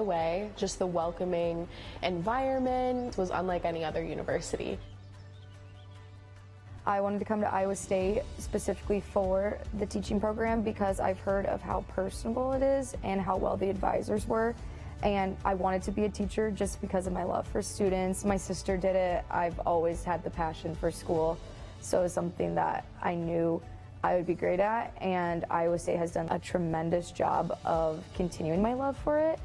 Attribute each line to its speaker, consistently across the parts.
Speaker 1: Way, just the welcoming environment was unlike any other university.
Speaker 2: I wanted to come to Iowa State specifically for the teaching program because I've heard of how personable it is and how well the advisors were. And I wanted to be a teacher just because of my love for students. My sister did it. I've always had the passion for school, so it's something that I knew I would be great at, and Iowa State has done a tremendous job of continuing my love for it.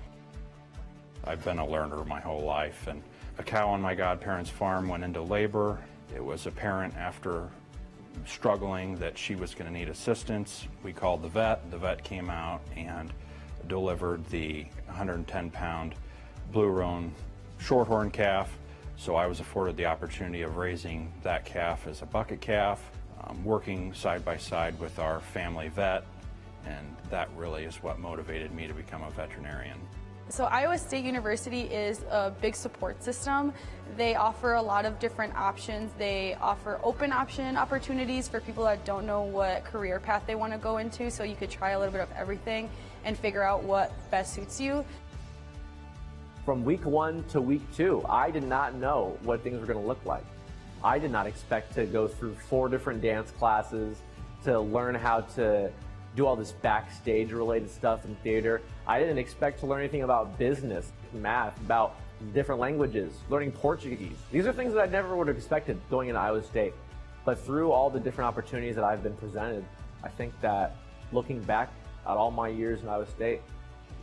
Speaker 3: I've been a learner my whole life, and a cow on my godparents' farm went into labor. It was apparent after struggling that she was going to need assistance. We called the vet. The vet came out and delivered the 110-pound blue roan shorthorn calf. So I was afforded the opportunity of raising that calf as a bucket calf, working side by side with our family vet, and that really is what motivated me to become a veterinarian.
Speaker 4: So Iowa State University is a big support system. They offer a lot of different options. They offer open option opportunities for people that don't know what career path they want to go into, so you could try a little bit of everything and figure out what best suits you.
Speaker 5: From week 1 to week 2, I did not know what things were going to look like. I did not expect to go through 4 different dance classes, to learn how to do all this backstage related stuff in theater. I didn't expect to learn anything about business, math, about different languages, learning Portuguese. These are things that I never would have expected going into Iowa State. But through all the different opportunities that I've been presented, I think that looking back at all my years in Iowa State,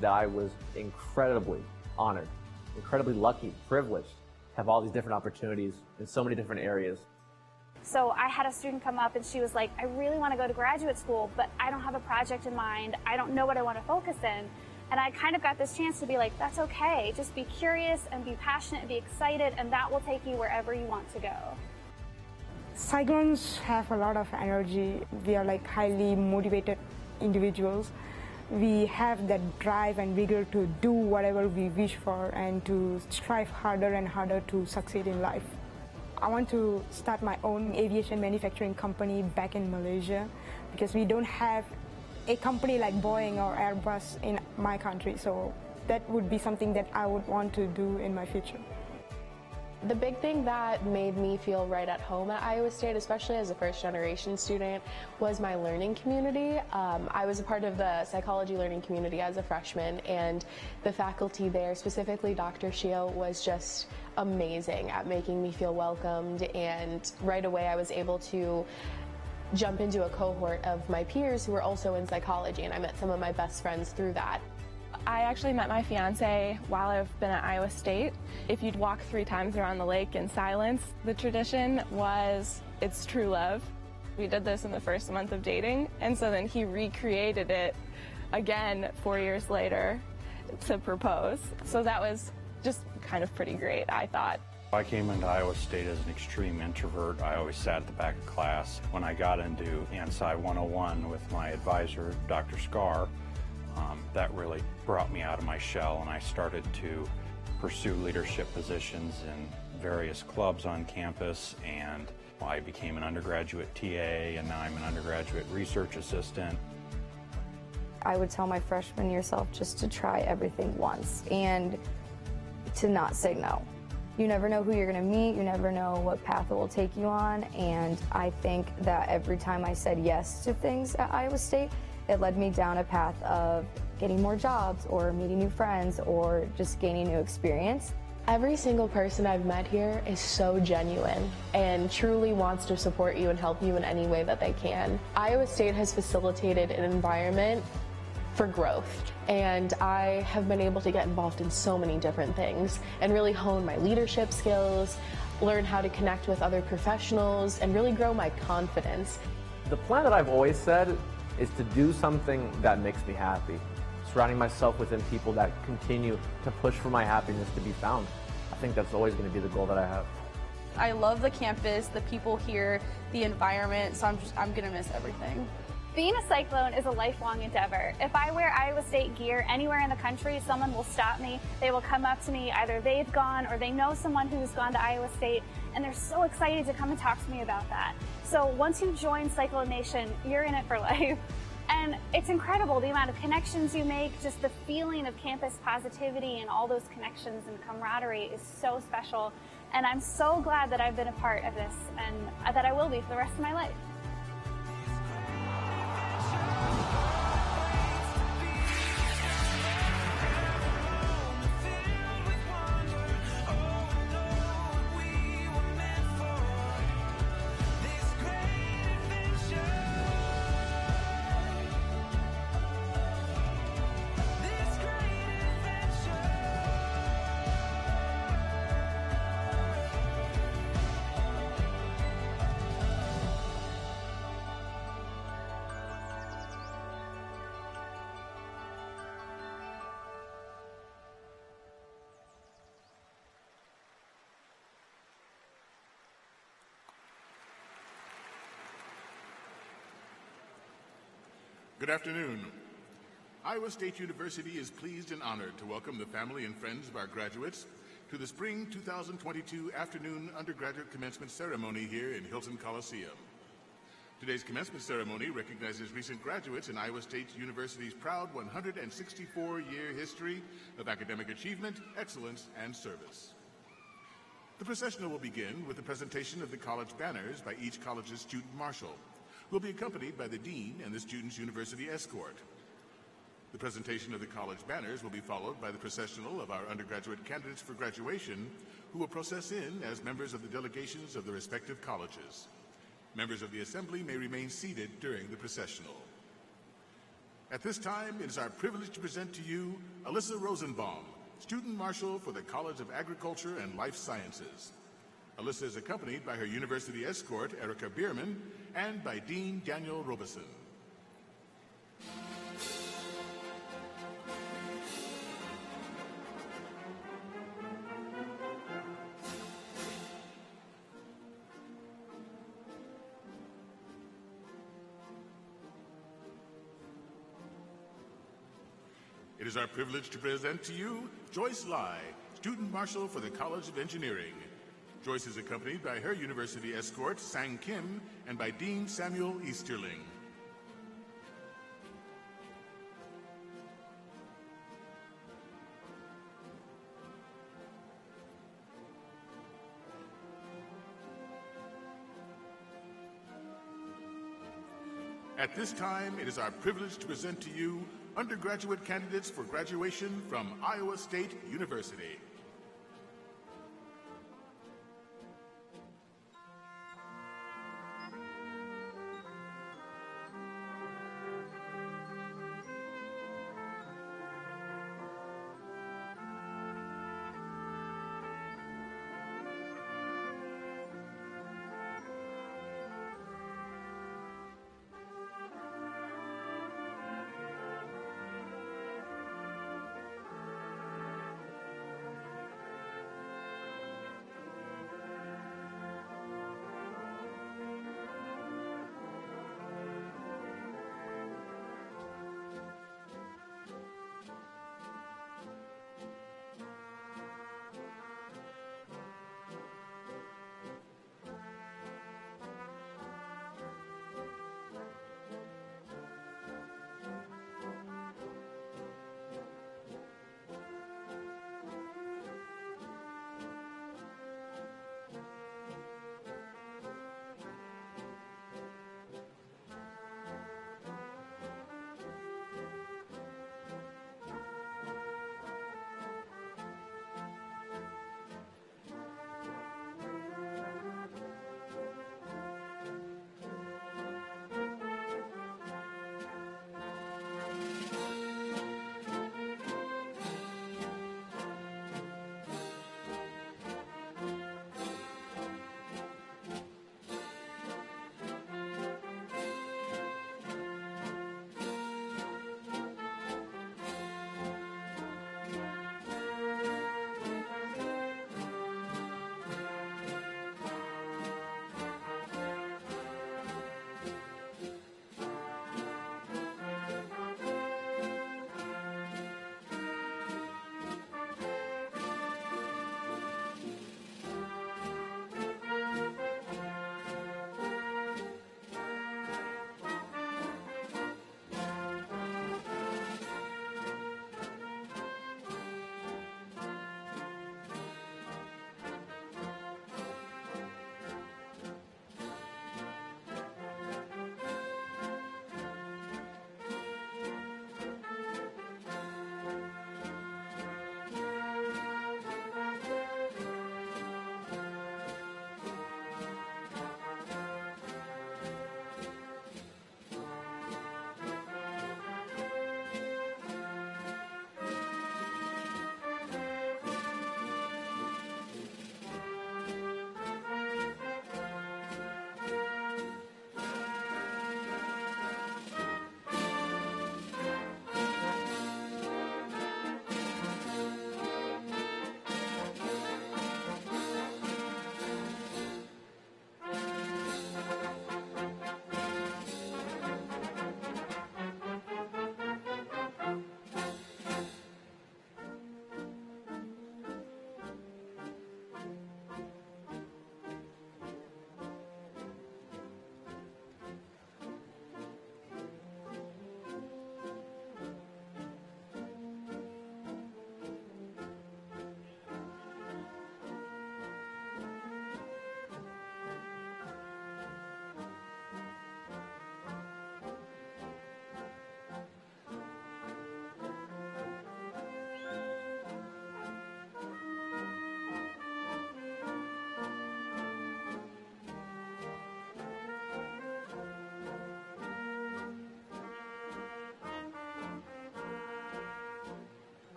Speaker 5: that I was incredibly honored, incredibly lucky, privileged to have all these different opportunities in so many different areas.
Speaker 6: So I had a student come up and she was like, I really want to go to graduate school, but I don't have a project in mind. I don't know what I want to focus in. And I kind of got this chance to be like, that's okay. Just be curious and be passionate and be excited, and that will take you wherever you want to go.
Speaker 7: Cyclones have a lot of energy. We are like highly motivated individuals. We have that drive and vigor to do whatever we wish for and to strive harder and harder to succeed in life. I want to start my own aviation manufacturing company back in Malaysia because we don't have a company like Boeing or Airbus in my country, so that would be something that I would want to do in my future.
Speaker 1: The big thing that made me feel right at home at Iowa State, especially as a first-generation student, was my learning community. I was a part of the psychology learning community as a freshman, and the faculty there, specifically Dr. Shio, was just amazing at making me feel welcomed, and right away I was able to jump into a cohort of my peers who were also in psychology, and I met some of my best friends through that.
Speaker 8: I actually met my fiance while I've been at Iowa State. If you'd walk 3 times around the lake in silence, the tradition was it's true love. We did this in the first month of dating, and so then he recreated it again 4 years later to propose. So that was just kind of pretty great, I thought.
Speaker 3: I came into Iowa State as an extreme introvert. I always sat at the back of class. When I got into ANSI 101 with my advisor, Dr. Scar, that really brought me out of my shell, and I started to pursue leadership positions in various clubs on campus, and I became an undergraduate TA, and now I'm an undergraduate research assistant.
Speaker 2: I would tell my freshman year self just to try everything once and to not say no. You never know who you're going to meet, you never know what path it will take you on, and I think that every time I said yes to things at Iowa State, it led me down a path of getting more jobs or meeting new friends or just gaining new experience.
Speaker 1: Every single person I've met here is so genuine and truly wants to support you and help you in any way that they can. Iowa State has facilitated an environment for growth, and I have been able to get involved in so many different things and really hone my leadership skills, learn how to connect with other professionals, and really grow my confidence.
Speaker 5: The plan that I've always said is to do something that makes me happy, surrounding myself within people that continue to push for my happiness to be found. I think that's always going to be the goal that I have.
Speaker 4: I love the campus, the people here, the environment, so I'm gonna miss everything.
Speaker 6: Being a Cyclone is a lifelong endeavor. If I wear Iowa State gear anywhere in the country, someone will stop me. They will come up to me, either they've gone or they know someone who's gone to Iowa State, and they're so excited to come and talk to me about that. So once you join Cyclone Nation, you're in it for life. And And it's incredible the amount of connections you make, just the feeling of campus positivity and all those connections and camaraderie is so special. And I'm so glad that I've been a part of this and that I will be for the rest of my life.
Speaker 9: Good afternoon. Iowa State University is pleased and honored to welcome the family and friends of our graduates to the Spring 2022 Afternoon Undergraduate Commencement Ceremony here in Hilton Coliseum. Today's commencement ceremony recognizes recent graduates in Iowa State University's proud 164-year history of academic achievement, excellence, and service. The processional will begin with the presentation of the college banners by each college's student marshal, who will be accompanied by the dean and the student's university escort. The presentation of the college banners will be followed by the processional of our undergraduate candidates for graduation, who will process in as members of the delegations of the respective colleges. Members of the assembly may remain seated during the processional. At this time, it is our privilege to present to you Alyssa Rosenbaum, student marshal for the College of Agriculture and Life Sciences. Alyssa is accompanied by her university escort, Erica Bierman, and by Dean Daniel Robeson. It is our privilege to present to you Joyce Lai, student marshal for the College of Engineering. Joyce is accompanied by her university escort, Sang Kim, and by Dean Samuel Easterling. At this time, it is our privilege to present to you undergraduate candidates for graduation from Iowa State University.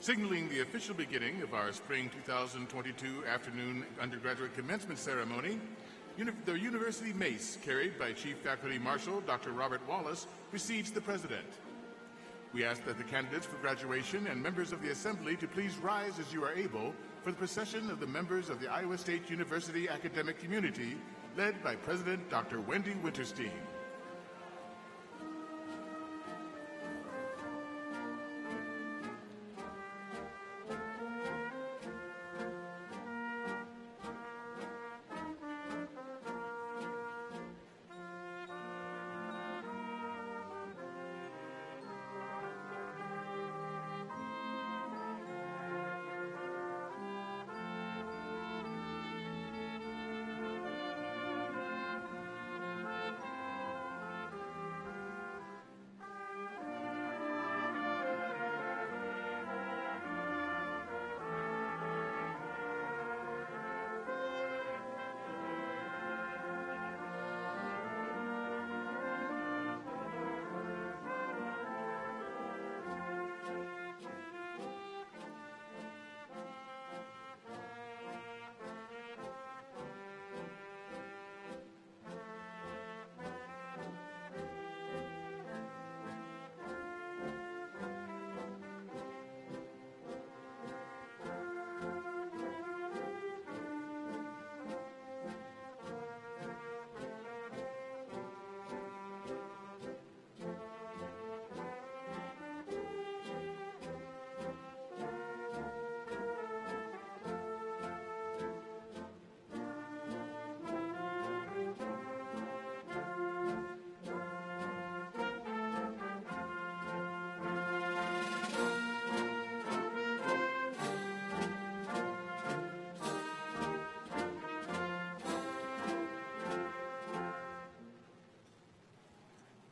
Speaker 9: signaling the official beginning of our Spring 2022 afternoon undergraduate commencement ceremony, the University Mace, carried by Chief Faculty Marshal Dr. Robert Wallace, precedes the President. We ask that the candidates for graduation and members of the Assembly to please rise as you are able for the procession of the members of the Iowa State University academic community, led by President Dr. Wendy Winterstein.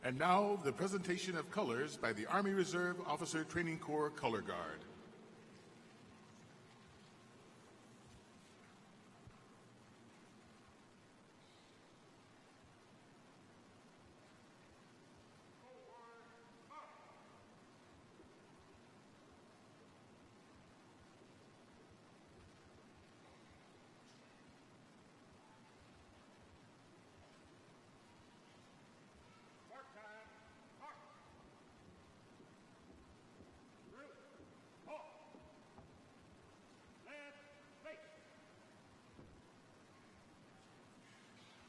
Speaker 9: And now, the presentation of colors by the Army Reserve Officer Training Corps Color Guard.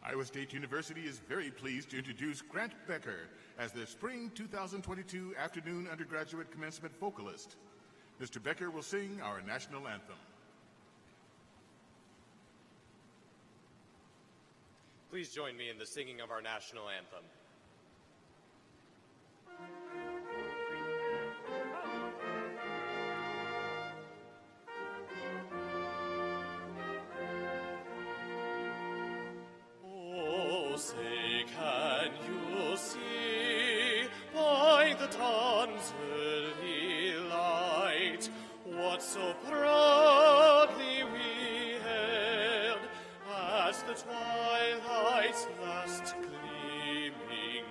Speaker 9: Iowa State University is very pleased to introduce Grant Becker as the Spring 2022 Afternoon Undergraduate Commencement vocalist. Mr. Becker will sing our national anthem.
Speaker 10: Please join me in the singing of our national anthem.
Speaker 11: Say, can you see by the dawn's early light what so proudly we hailed as the twilight's last gleaming,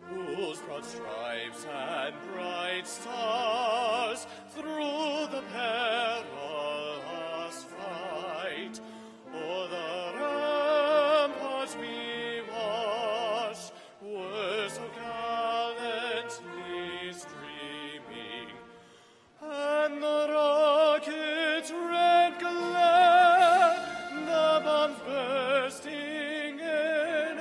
Speaker 11: whose broad stripes and bright stars through the perilous fight o'er the ramparts we watched were so gallantly streaming, and the rocket's red glare, the bombs bursting in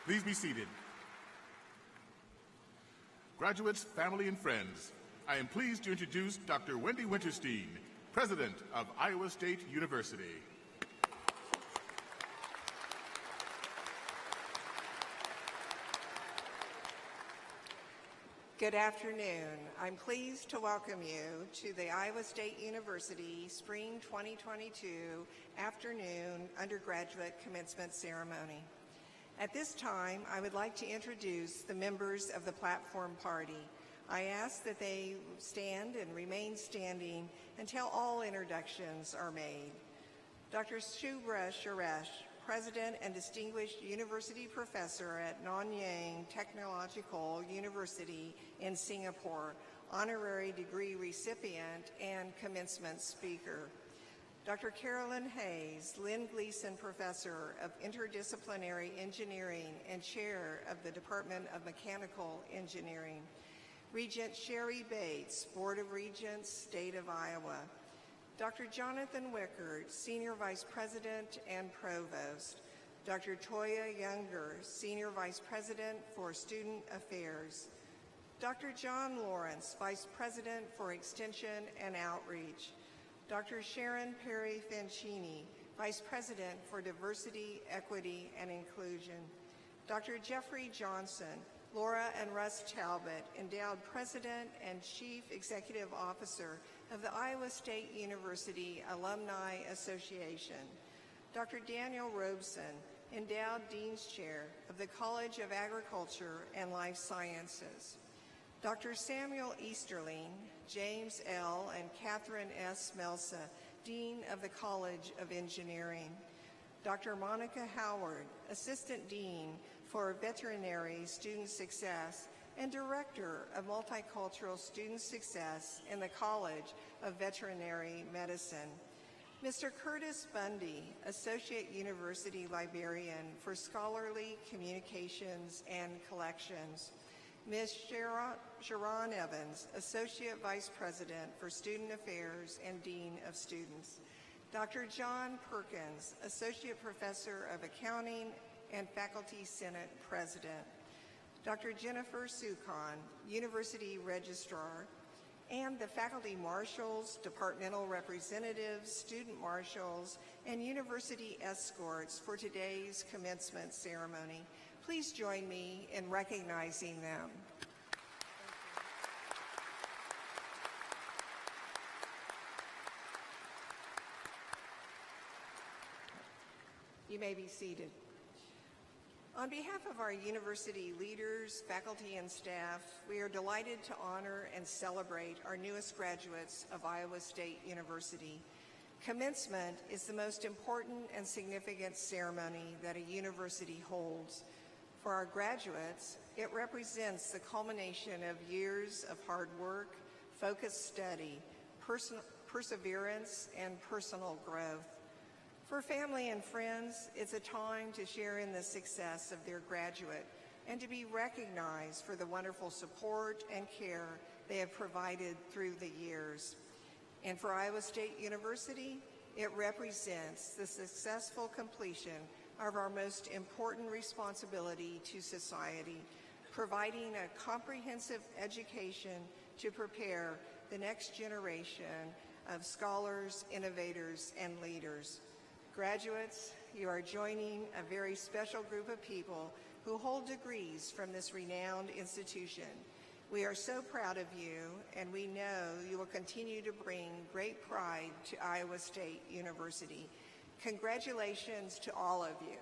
Speaker 9: Please be seated. Graduates, family, and friends, I am pleased to introduce Dr. Wendy Winterstein, President of Iowa State University.
Speaker 12: Good afternoon. I'm pleased to welcome you to the Iowa State University Spring 2022 afternoon undergraduate commencement ceremony. At this time, I would like to introduce the members of the platform party. I ask that they stand and remain standing until all introductions are made. Dr. Shubhra Suresh, President and Distinguished University Professor at Nanyang Technological University in Singapore, honorary degree recipient and commencement speaker. Dr. Carolyn Hayes, Lynn Gleason Professor of Interdisciplinary Engineering and Chair of the Department of Mechanical Engineering. Regent Sherry Bates, Board of Regents, State of Iowa. Dr. Jonathan Wickert, Senior Vice President and Provost. Dr. Toya Younger, Senior Vice President for Student Affairs. Dr. John Lawrence, Vice President for Extension and Outreach. Dr. Sharon Perry Fancini, Vice President for Diversity, Equity, and Inclusion. Dr. Jeffrey Johnson, Laura and Russ Talbot, Endowed President and Chief Executive Officer of the Iowa State University Alumni Association. Dr. Daniel Robeson, Endowed Dean's Chair of the College of Agriculture and Life Sciences. Dr. Samuel Easterling, James L. and Catherine S. Melsa, Dean of the College of Engineering. Dr. Monica Howard, Assistant Dean for Veterinary Student Success and Director of Multicultural Student Success in the College of Veterinary Medicine. Mr. Curtis Bundy, Associate University Librarian for Scholarly Communications and Collections. Ms. Sharon Evans, Associate Vice President for Student Affairs and Dean of Students. Dr. John Perkins, Associate Professor of Accounting and Faculty Senate President. Dr. Jennifer Sukon, University Registrar, and the faculty marshals, departmental representatives, student marshals, and university escorts for today's commencement ceremony. Please join me in recognizing them. You may be seated. On behalf of our university leaders, faculty, and staff, we are delighted to honor and celebrate our newest graduates of Iowa State University. Commencement is the most important and significant ceremony that a university holds. For our graduates, it represents the culmination of years of hard work, focused study, perseverance, and personal growth. For family and friends, it's a time to share in the success of their graduate and to be recognized for the wonderful support and care they have provided through the years. And for Iowa State University, it represents the successful completion of our most important responsibility to society, providing a comprehensive education to prepare the next generation of scholars, innovators, and leaders. Graduates, you are joining a very special group of people who hold degrees from this renowned institution. We are so proud of you, and we know you will continue to bring great pride to Iowa State University. Congratulations to all of you.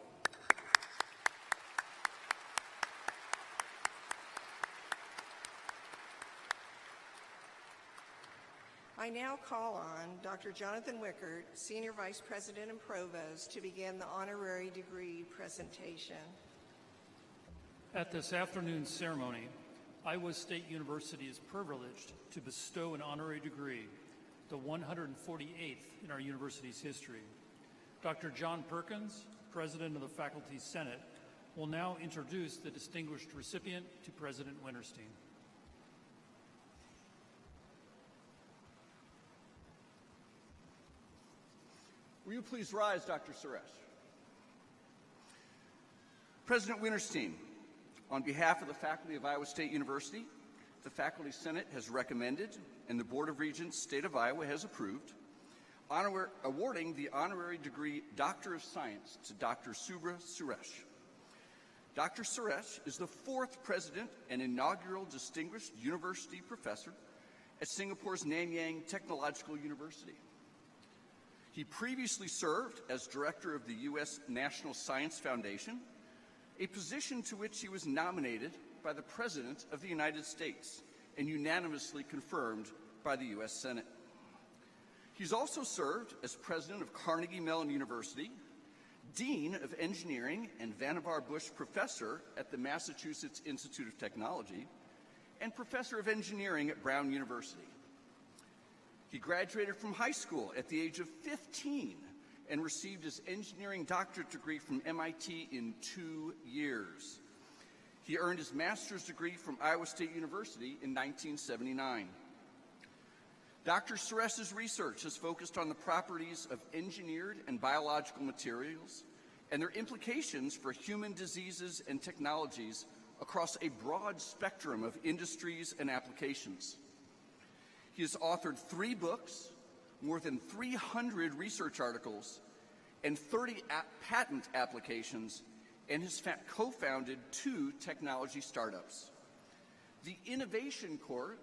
Speaker 12: I now call on Dr. Jonathan Wickert, Senior Vice President and Provost, to begin the honorary degree presentation.
Speaker 13: At this afternoon's ceremony, Iowa State University is privileged to bestow an honorary degree, the 148th in our university's history. Dr. John Perkins, President of the Faculty Senate, will now introduce the distinguished recipient to President Winterstein.
Speaker 14: Will you please rise, Dr. Suresh? President Winterstein, on behalf of the faculty of Iowa State University, the Faculty Senate has recommended, and the Board of Regents, State of Iowa, has approved, awarding the honorary degree Doctor of Science to Dr. Subra Suresh. Dr. Suresh is the 4th president and inaugural distinguished university professor at Singapore's Nanyang Technological University. He previously served as director of the U.S. National Science Foundation, a position to which he was nominated by the President of the United States and unanimously confirmed by the U.S. Senate. He's also served as president of Carnegie Mellon University, Dean of Engineering and Vannevar Bush Professor at the Massachusetts Institute of Technology, and Professor of Engineering at Brown University. He graduated from high school at the age of 15 and received his engineering doctorate degree from MIT in 2 years. He earned his master's degree from Iowa State University in 1979. Dr. Suresh's research has focused on the properties of engineered and biological materials and their implications for human diseases and technologies across a broad spectrum of industries and applications. He has authored 3 books, more than 300 research articles, and 30 patent applications, and has co-founded 2 technology startups. The Innovation Corps,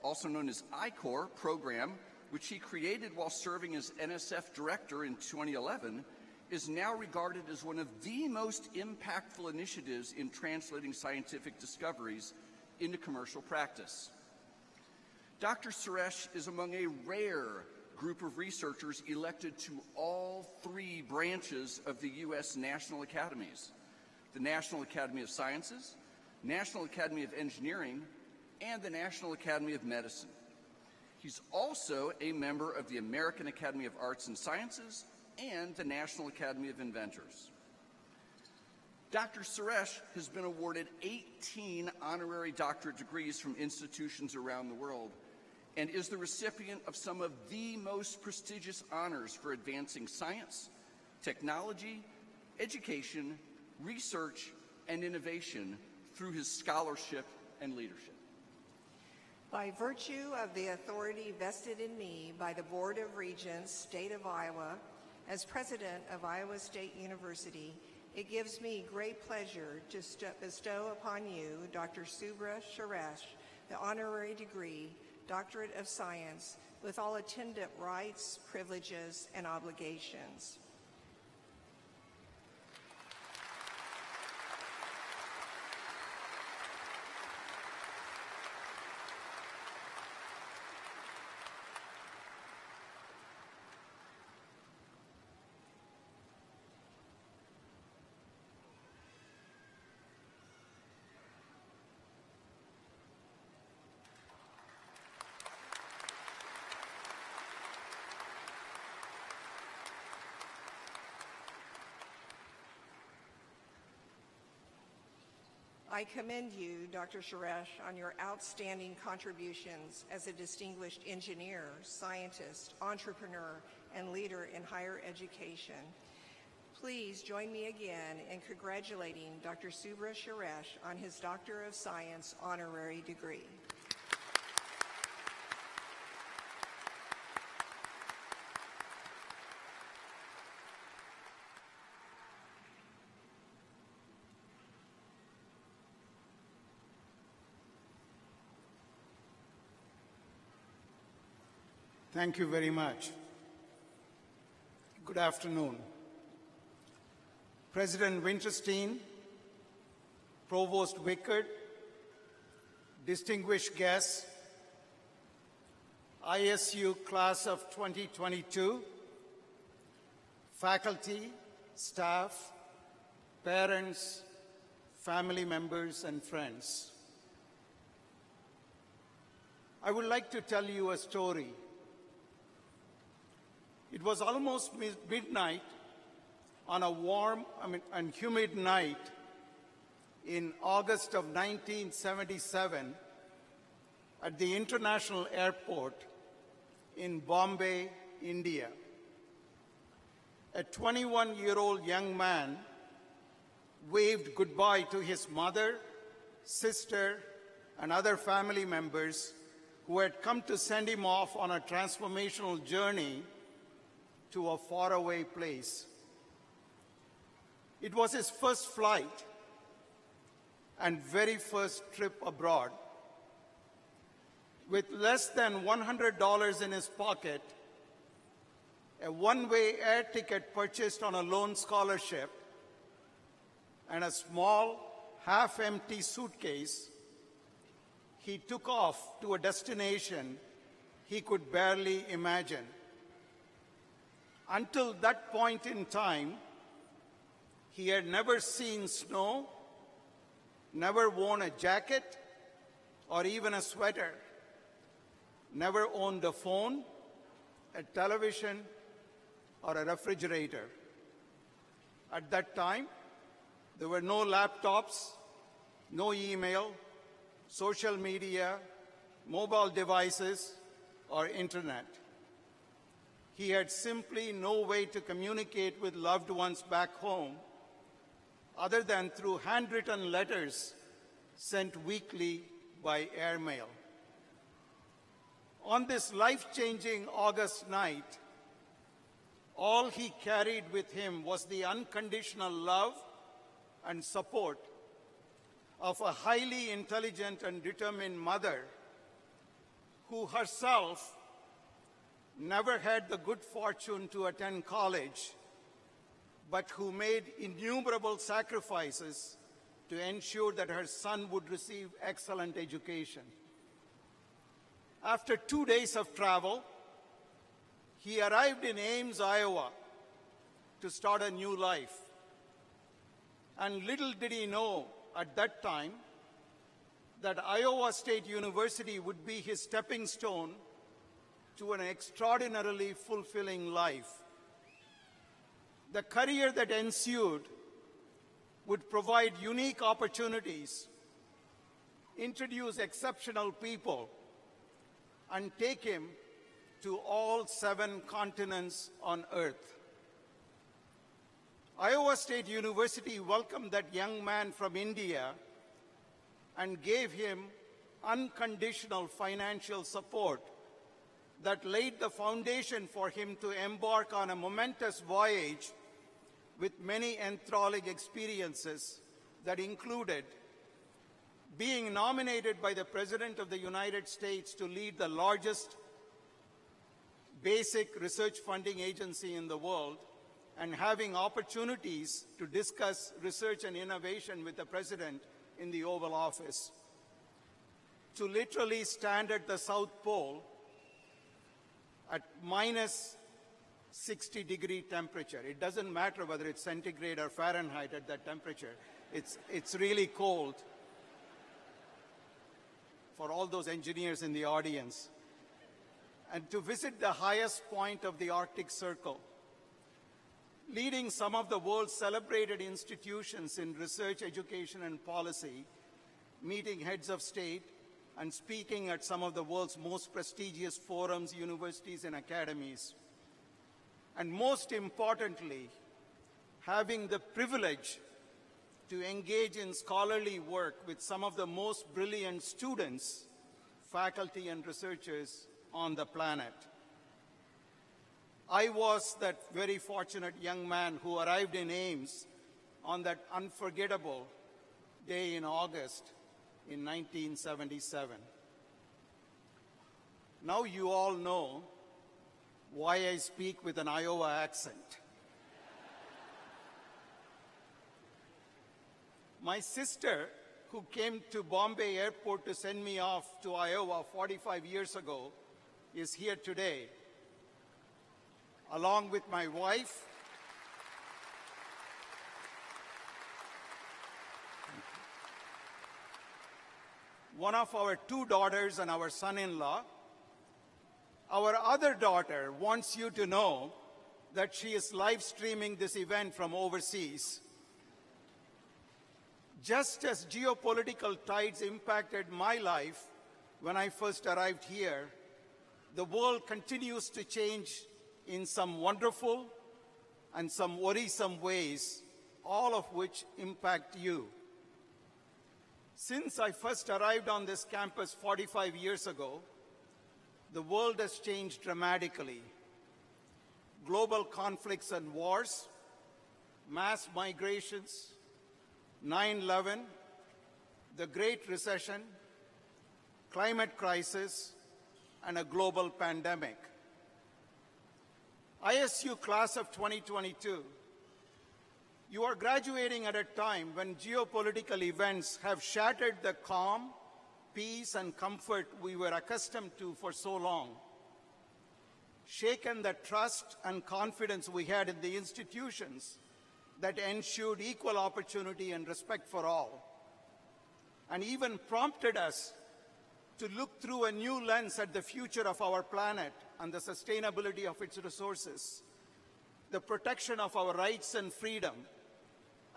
Speaker 14: also known as I-Corps program, which he created while serving as NSF director in 2011, is now regarded as one of the most impactful initiatives in translating scientific discoveries into commercial practice. Dr. Suresh is among a rare group of researchers elected to all 3 branches of the U.S. National Academies: the National Academy of Sciences, National Academy of Engineering, and the National Academy of Medicine. He's also a member of the American Academy of Arts and Sciences and the National Academy of Inventors. Dr. Suresh has been awarded 18 honorary doctorate degrees from institutions around the world and is the recipient of some of the most prestigious honors for advancing science, technology, education, research, and innovation through his scholarship and leadership.
Speaker 12: By virtue of the authority vested in me by the Board of Regents, State of Iowa, as President of Iowa State University, it gives me great pleasure to bestow upon you, Dr. Subra Suresh, the honorary degree, Doctorate of Science, with all attendant rights, privileges, and obligations. I commend you, Dr. Suresh, on your outstanding contributions as a distinguished engineer, scientist, entrepreneur, and leader in higher education. Please join me again in congratulating Dr. Subra Suresh on his Doctor of Science honorary degree.
Speaker 15: Thank you very much. Good afternoon. President Winterstein, Provost Wickard, distinguished guests, ISU Class of 2022, faculty, staff, parents, family members, and friends. I would like to tell you a story. It was almost midnight on a warm and humid night in August of 1977 at the International Airport in Bombay, India. A 21-year-old young man waved goodbye to his mother, sister, and other family members who had come to send him off on a transformational journey to a faraway place. It was his first flight and very first trip abroad. With less than $100 in his pocket, a one-way air ticket purchased on a loan scholarship, and a small, half-empty suitcase, he took off to a destination he could barely imagine. Until that point in time, he had never seen snow, never worn a jacket or even a sweater, never owned a phone, a television, or a refrigerator. At that time, there were no laptops, no email, social media, mobile devices, or internet. He had simply no way to communicate with loved ones back home other than through handwritten letters sent weekly by airmail. On this life-changing August night, all he carried with him was the unconditional love and support of a highly intelligent and determined mother who herself never had the good fortune to attend college, but who made innumerable sacrifices to ensure that her son would receive excellent education. After 2 days of travel, he arrived in Ames, Iowa, to start a new life. And little did he know at that time that Iowa State University would be his stepping stone to an extraordinarily fulfilling life. The career that ensued would provide unique opportunities, introduce exceptional people, and take him to all 7 continents on Earth. Iowa State University welcomed that young man from India and gave him unconditional financial support that laid the foundation for him to embark on a momentous voyage with many enthralling experiences that included being nominated by the President of the United States to lead the largest basic research funding agency in the world, and having opportunities to discuss research and innovation with the President in the Oval Office, to literally stand at the South Pole at minus 60-degree temperature. It doesn't matter whether it's centigrade or Fahrenheit at that temperature. It's really cold. For all those engineers in the audience. And to visit the highest point of the Arctic Circle, leading some of the world's celebrated institutions in research, education, and policy, meeting heads of state, and speaking at some of the world's most prestigious forums, universities, and academies. And most importantly, having the privilege to engage in scholarly work with some of the most brilliant students, faculty, and researchers on the planet. I was that very fortunate young man who arrived in Ames on that unforgettable day in August in 1977. Now you all know why I speak with an Iowa accent. My sister, who came to Bombay Airport to send me off to Iowa 45 years ago, is here today, along with my wife, one of our 2 daughters, and our son-in-law. Our other daughter wants you to know that she is live streaming this event from overseas. Just as geopolitical tides impacted my life when I first arrived here, the world continues to change in some wonderful and some worrisome ways all of which impact you. Since I first arrived on this campus 45 years ago, the world has changed dramatically. Global conflicts and wars, mass migrations, 9/11, the Great Recession, climate crisis, and a global pandemic. ISU class of 2022, you are graduating at a time when geopolitical events have shattered the calm, peace, and comfort we were accustomed to for so long, shaken the trust and confidence we had in the institutions that ensured equal opportunity and respect for all, and even prompted us to look through a new lens at the future of our planet and the sustainability of its resources, the protection of our rights and freedom,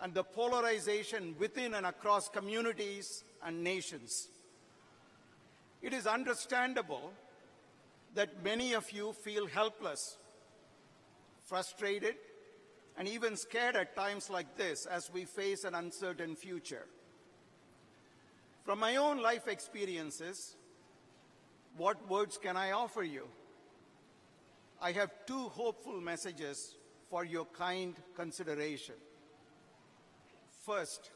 Speaker 15: and the polarization within and across communities and nations. It is understandable that many of you feel helpless, frustrated, and even scared at times like this as we face an uncertain future. From my own life experiences, what words can I offer you? I have two hopeful messages for your kind consideration. First,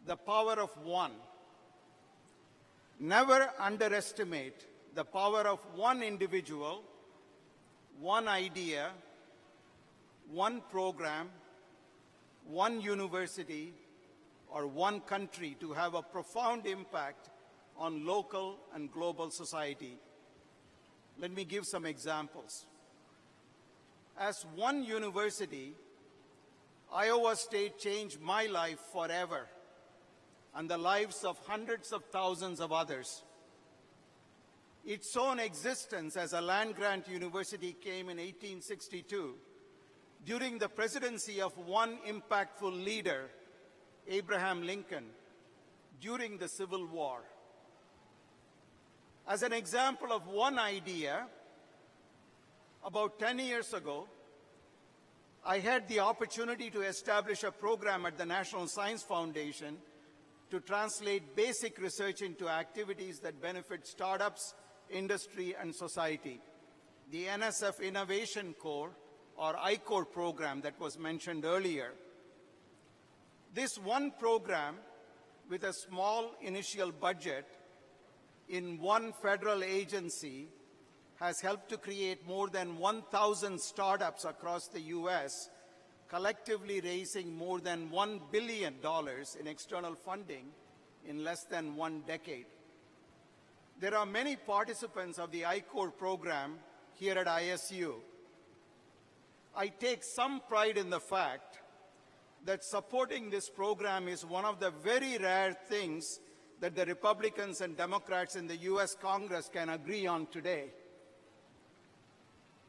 Speaker 15: the power of one. Never underestimate the power of one individual, one idea, one program, one university, or one country to have a profound impact on local and global society. Let me give some examples. As one university, Iowa State changed my life forever and the lives of hundreds of thousands of others. Its own existence as a land-grant university came in 1862 during the presidency of one impactful leader, Abraham Lincoln, during the Civil War. As an example of one idea, about 10 years ago, I had the opportunity to establish a program at the National Science Foundation to translate basic research into activities that benefit startups, industry, and society. The NSF Innovation Corps, or I-Corps program that was mentioned earlier. This one program, with a small initial budget in one federal agency, has helped to create more than 1,000 startups across the U.S., collectively raising more than $1 billion in external funding in less than 1 decade. There are many participants of the I-Corps program here at ISU. I take some pride in the fact that supporting this program is one of the very rare things that the Republicans and Democrats in the U.S. Congress can agree on today.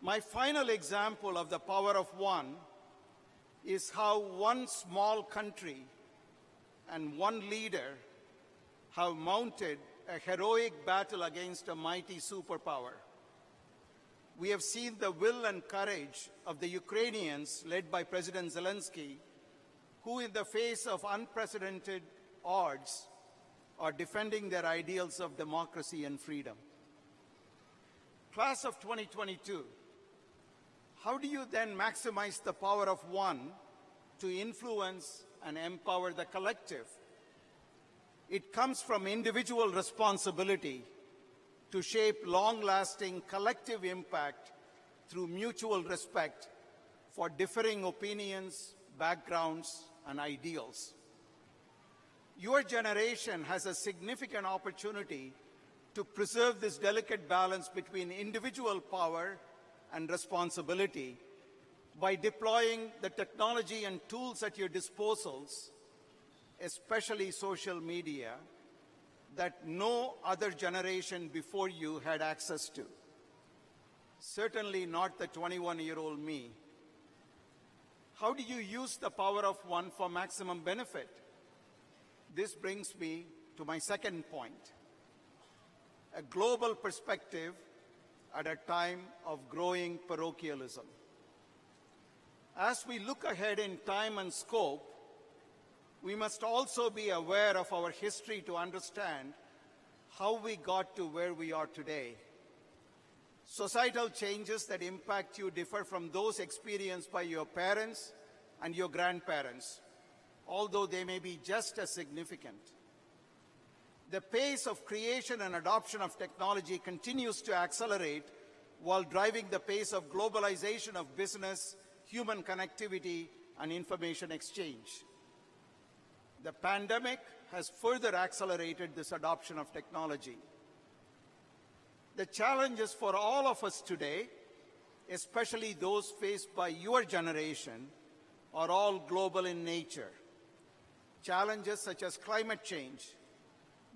Speaker 15: My final example of the power of one is how one small country and one leader have mounted a heroic battle against a mighty superpower. We have seen the will and courage of the Ukrainians, led by President Zelensky, who in the face of unprecedented odds are defending their ideals of democracy and freedom. Class of 2022, how do you then maximize the power of one to influence and empower the collective? It comes from individual responsibility to shape long-lasting collective impact through mutual respect for differing opinions, backgrounds, and ideals. Your generation has a significant opportunity to preserve this delicate balance between individual power and responsibility by deploying the technology and tools at your disposals, especially social media, that no other generation before you had access to. Certainly not the 21-year-old me. How do you use the power of one for maximum benefit? This brings me to my second point. A global perspective at a time of growing parochialism. As we look ahead in time and scope, we must also be aware of our history to understand how we got to where we are today. Societal changes that impact you differ from those experienced by your parents and your grandparents, although they may be just as significant. The pace of creation and adoption of technology continues to accelerate while driving the pace of globalization of business, human connectivity, and information exchange. The pandemic has further accelerated this adoption of technology. The challenges for all of us today, especially those faced by your generation, are all global in nature. Challenges such as climate change,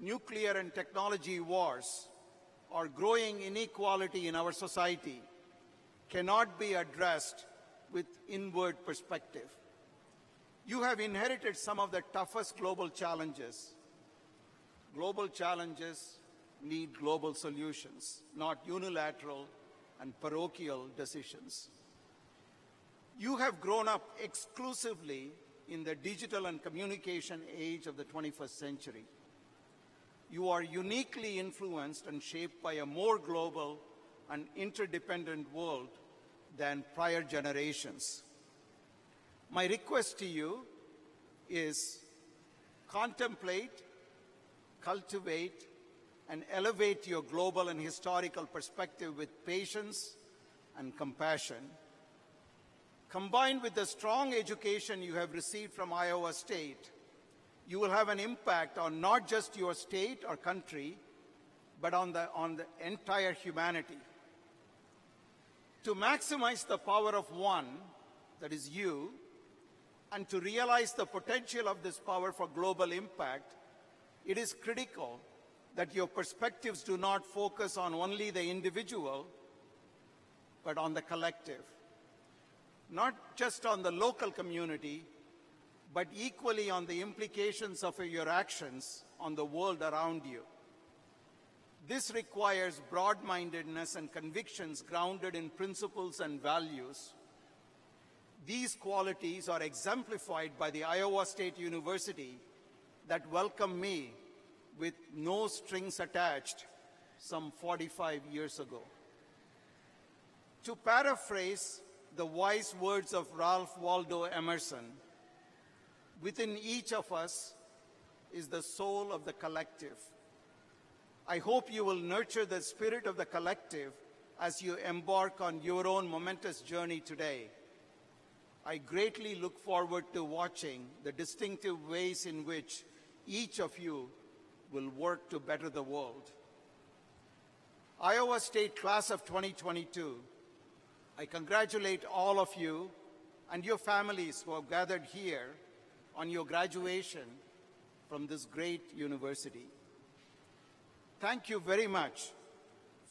Speaker 15: nuclear and technology wars, or growing inequality in our society cannot be addressed with inward perspective. You have inherited some of the toughest global challenges. Global challenges need global solutions, not unilateral and parochial decisions. You have grown up exclusively in the digital and communication age of the 21st century. You are uniquely influenced and shaped by a more global and interdependent world than prior generations. My request to you is contemplate, cultivate, and elevate your global and historical perspective with patience and compassion. Combined with the strong education you have received from Iowa State, you will have an impact on not just your state or country, but on the entire humanity. To maximize the power of one, that is you, and to realize the potential of this power for global impact, it is critical that your perspectives do not focus on only the individual, but on the collective. Not just on the local community, but equally on the implications of your actions on the world around you. This requires broad-mindedness and convictions grounded in principles and values. These qualities are exemplified by the Iowa State University that welcomed me with no strings attached some 45 years ago. To paraphrase the wise words of Ralph Waldo Emerson, within each of us is the soul of the collective. I hope you will nurture the spirit of the collective as you embark on your own momentous journey today. I greatly look forward to watching the distinctive ways in which each of you will work to better the world. Iowa State Class of 2022, I congratulate all of you and your families who have gathered here on your graduation from this great university. Thank you very much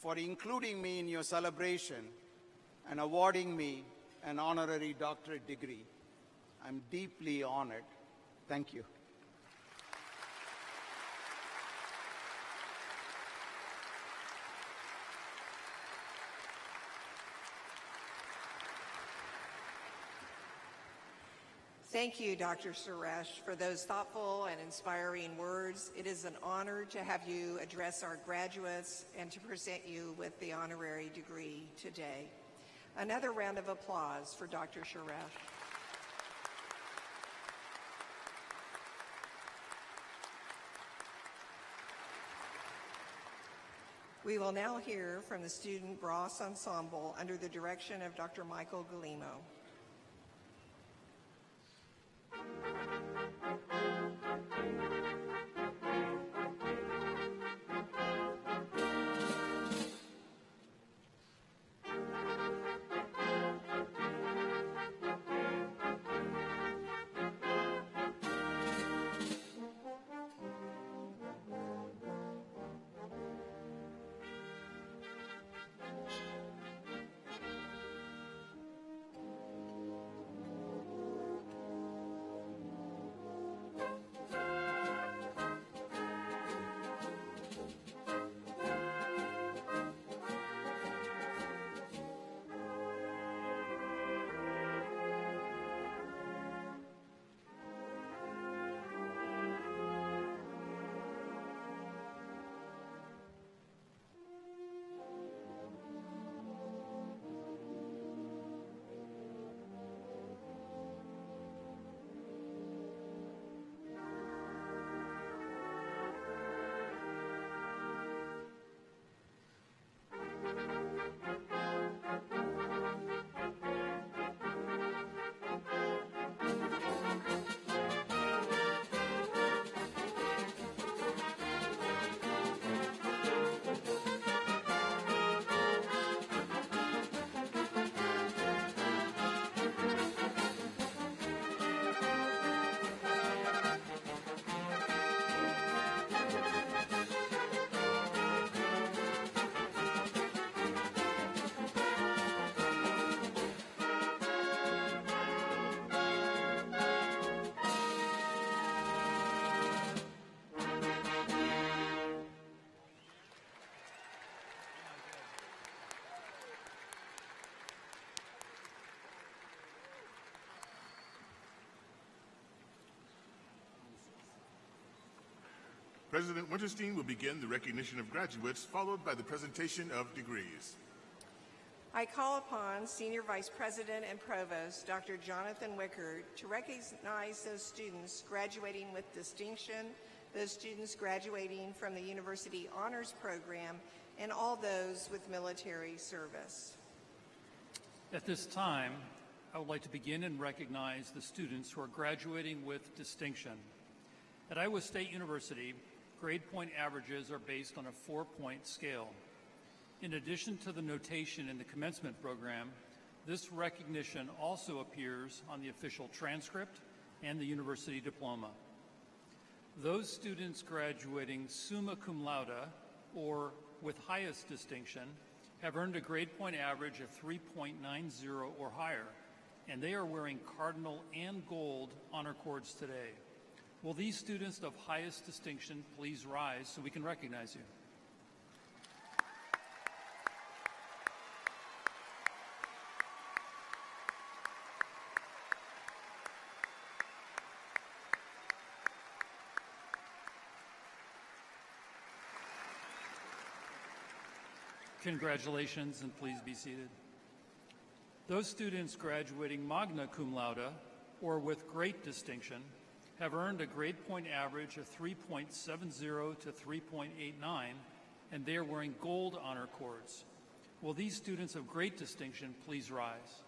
Speaker 15: for including me in your celebration and awarding me an honorary doctorate degree. I'm deeply honored. Thank you.
Speaker 12: Thank you, Dr. Suresh, for those thoughtful and inspiring words. It is an honor to have you address our graduates and to present you with the honorary degree today. Another round of applause for Dr. Suresh. We will now hear from the Student Brass Ensemble under the direction of Dr. Michael Galimo.
Speaker 9: President Winterstein will begin the recognition of graduates, followed by the presentation of degrees.
Speaker 12: I call upon Senior Vice President and Provost, Dr. Jonathan Wickard, to recognize those students graduating with distinction, those students graduating from the University Honors Program, and all those with military service.
Speaker 13: At this time, I would like to begin and recognize the students who are graduating with distinction. At Iowa State University, grade point averages are based on a 4-point scale. In addition to the notation in the commencement program, this recognition also appears on the official transcript and the university diploma. Those students graduating summa cum laude, or with highest distinction, have earned a grade point average of 3.90 or higher, and they are wearing cardinal and gold honor cords today. Will these students of highest distinction please rise so we can recognize you? Congratulations, and please be seated. Those students graduating magna cum laude, or with great distinction, have earned a grade point average of 3.70 to 3.89, and they are wearing gold honor cords. Will these students of great distinction please rise?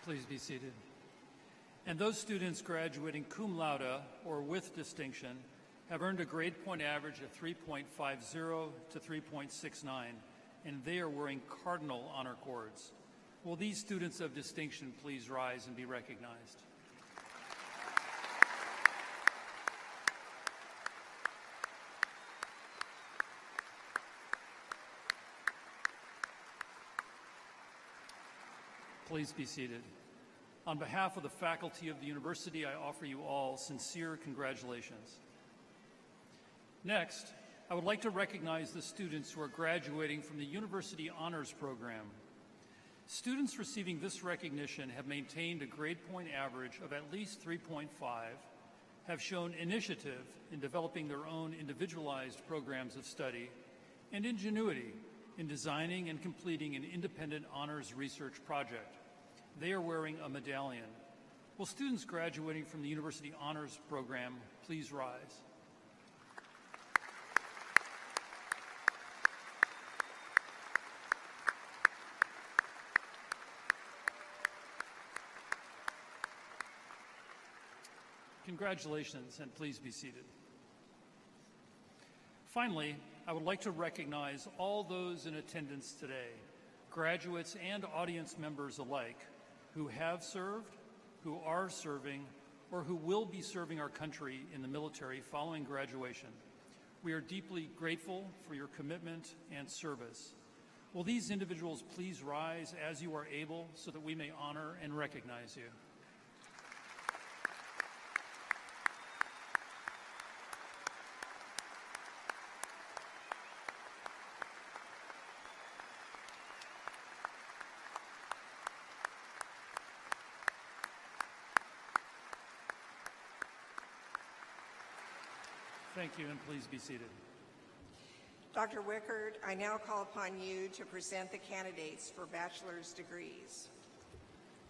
Speaker 13: Please be seated. And those students graduating cum laude, or with distinction, have earned a grade point average of 3.50 to 3.69, and they are wearing cardinal honor cords. Will these students of distinction please rise and be recognized? Please be seated. On behalf of the faculty of the university, I offer you all sincere congratulations. Next, I would like to recognize the students who are graduating from the University Honors Program. Students receiving this recognition have maintained a grade point average of at least 3.5, have shown initiative in developing their own individualized programs of study, and ingenuity in designing and completing an independent honors research project. They are wearing a medallion. Will students graduating from the University Honors Program please rise? Congratulations, and please be seated. Finally, I would like to recognize all those in attendance today, graduates and audience members alike, who have served, who are serving, or who will be serving our country in the military following graduation. We are deeply grateful for your commitment and service. Will these individuals please rise as you are able so that we may honor and recognize you? Thank you, and please be seated.
Speaker 12: Dr. Wickard, I now call upon you to present the candidates for bachelor's degrees.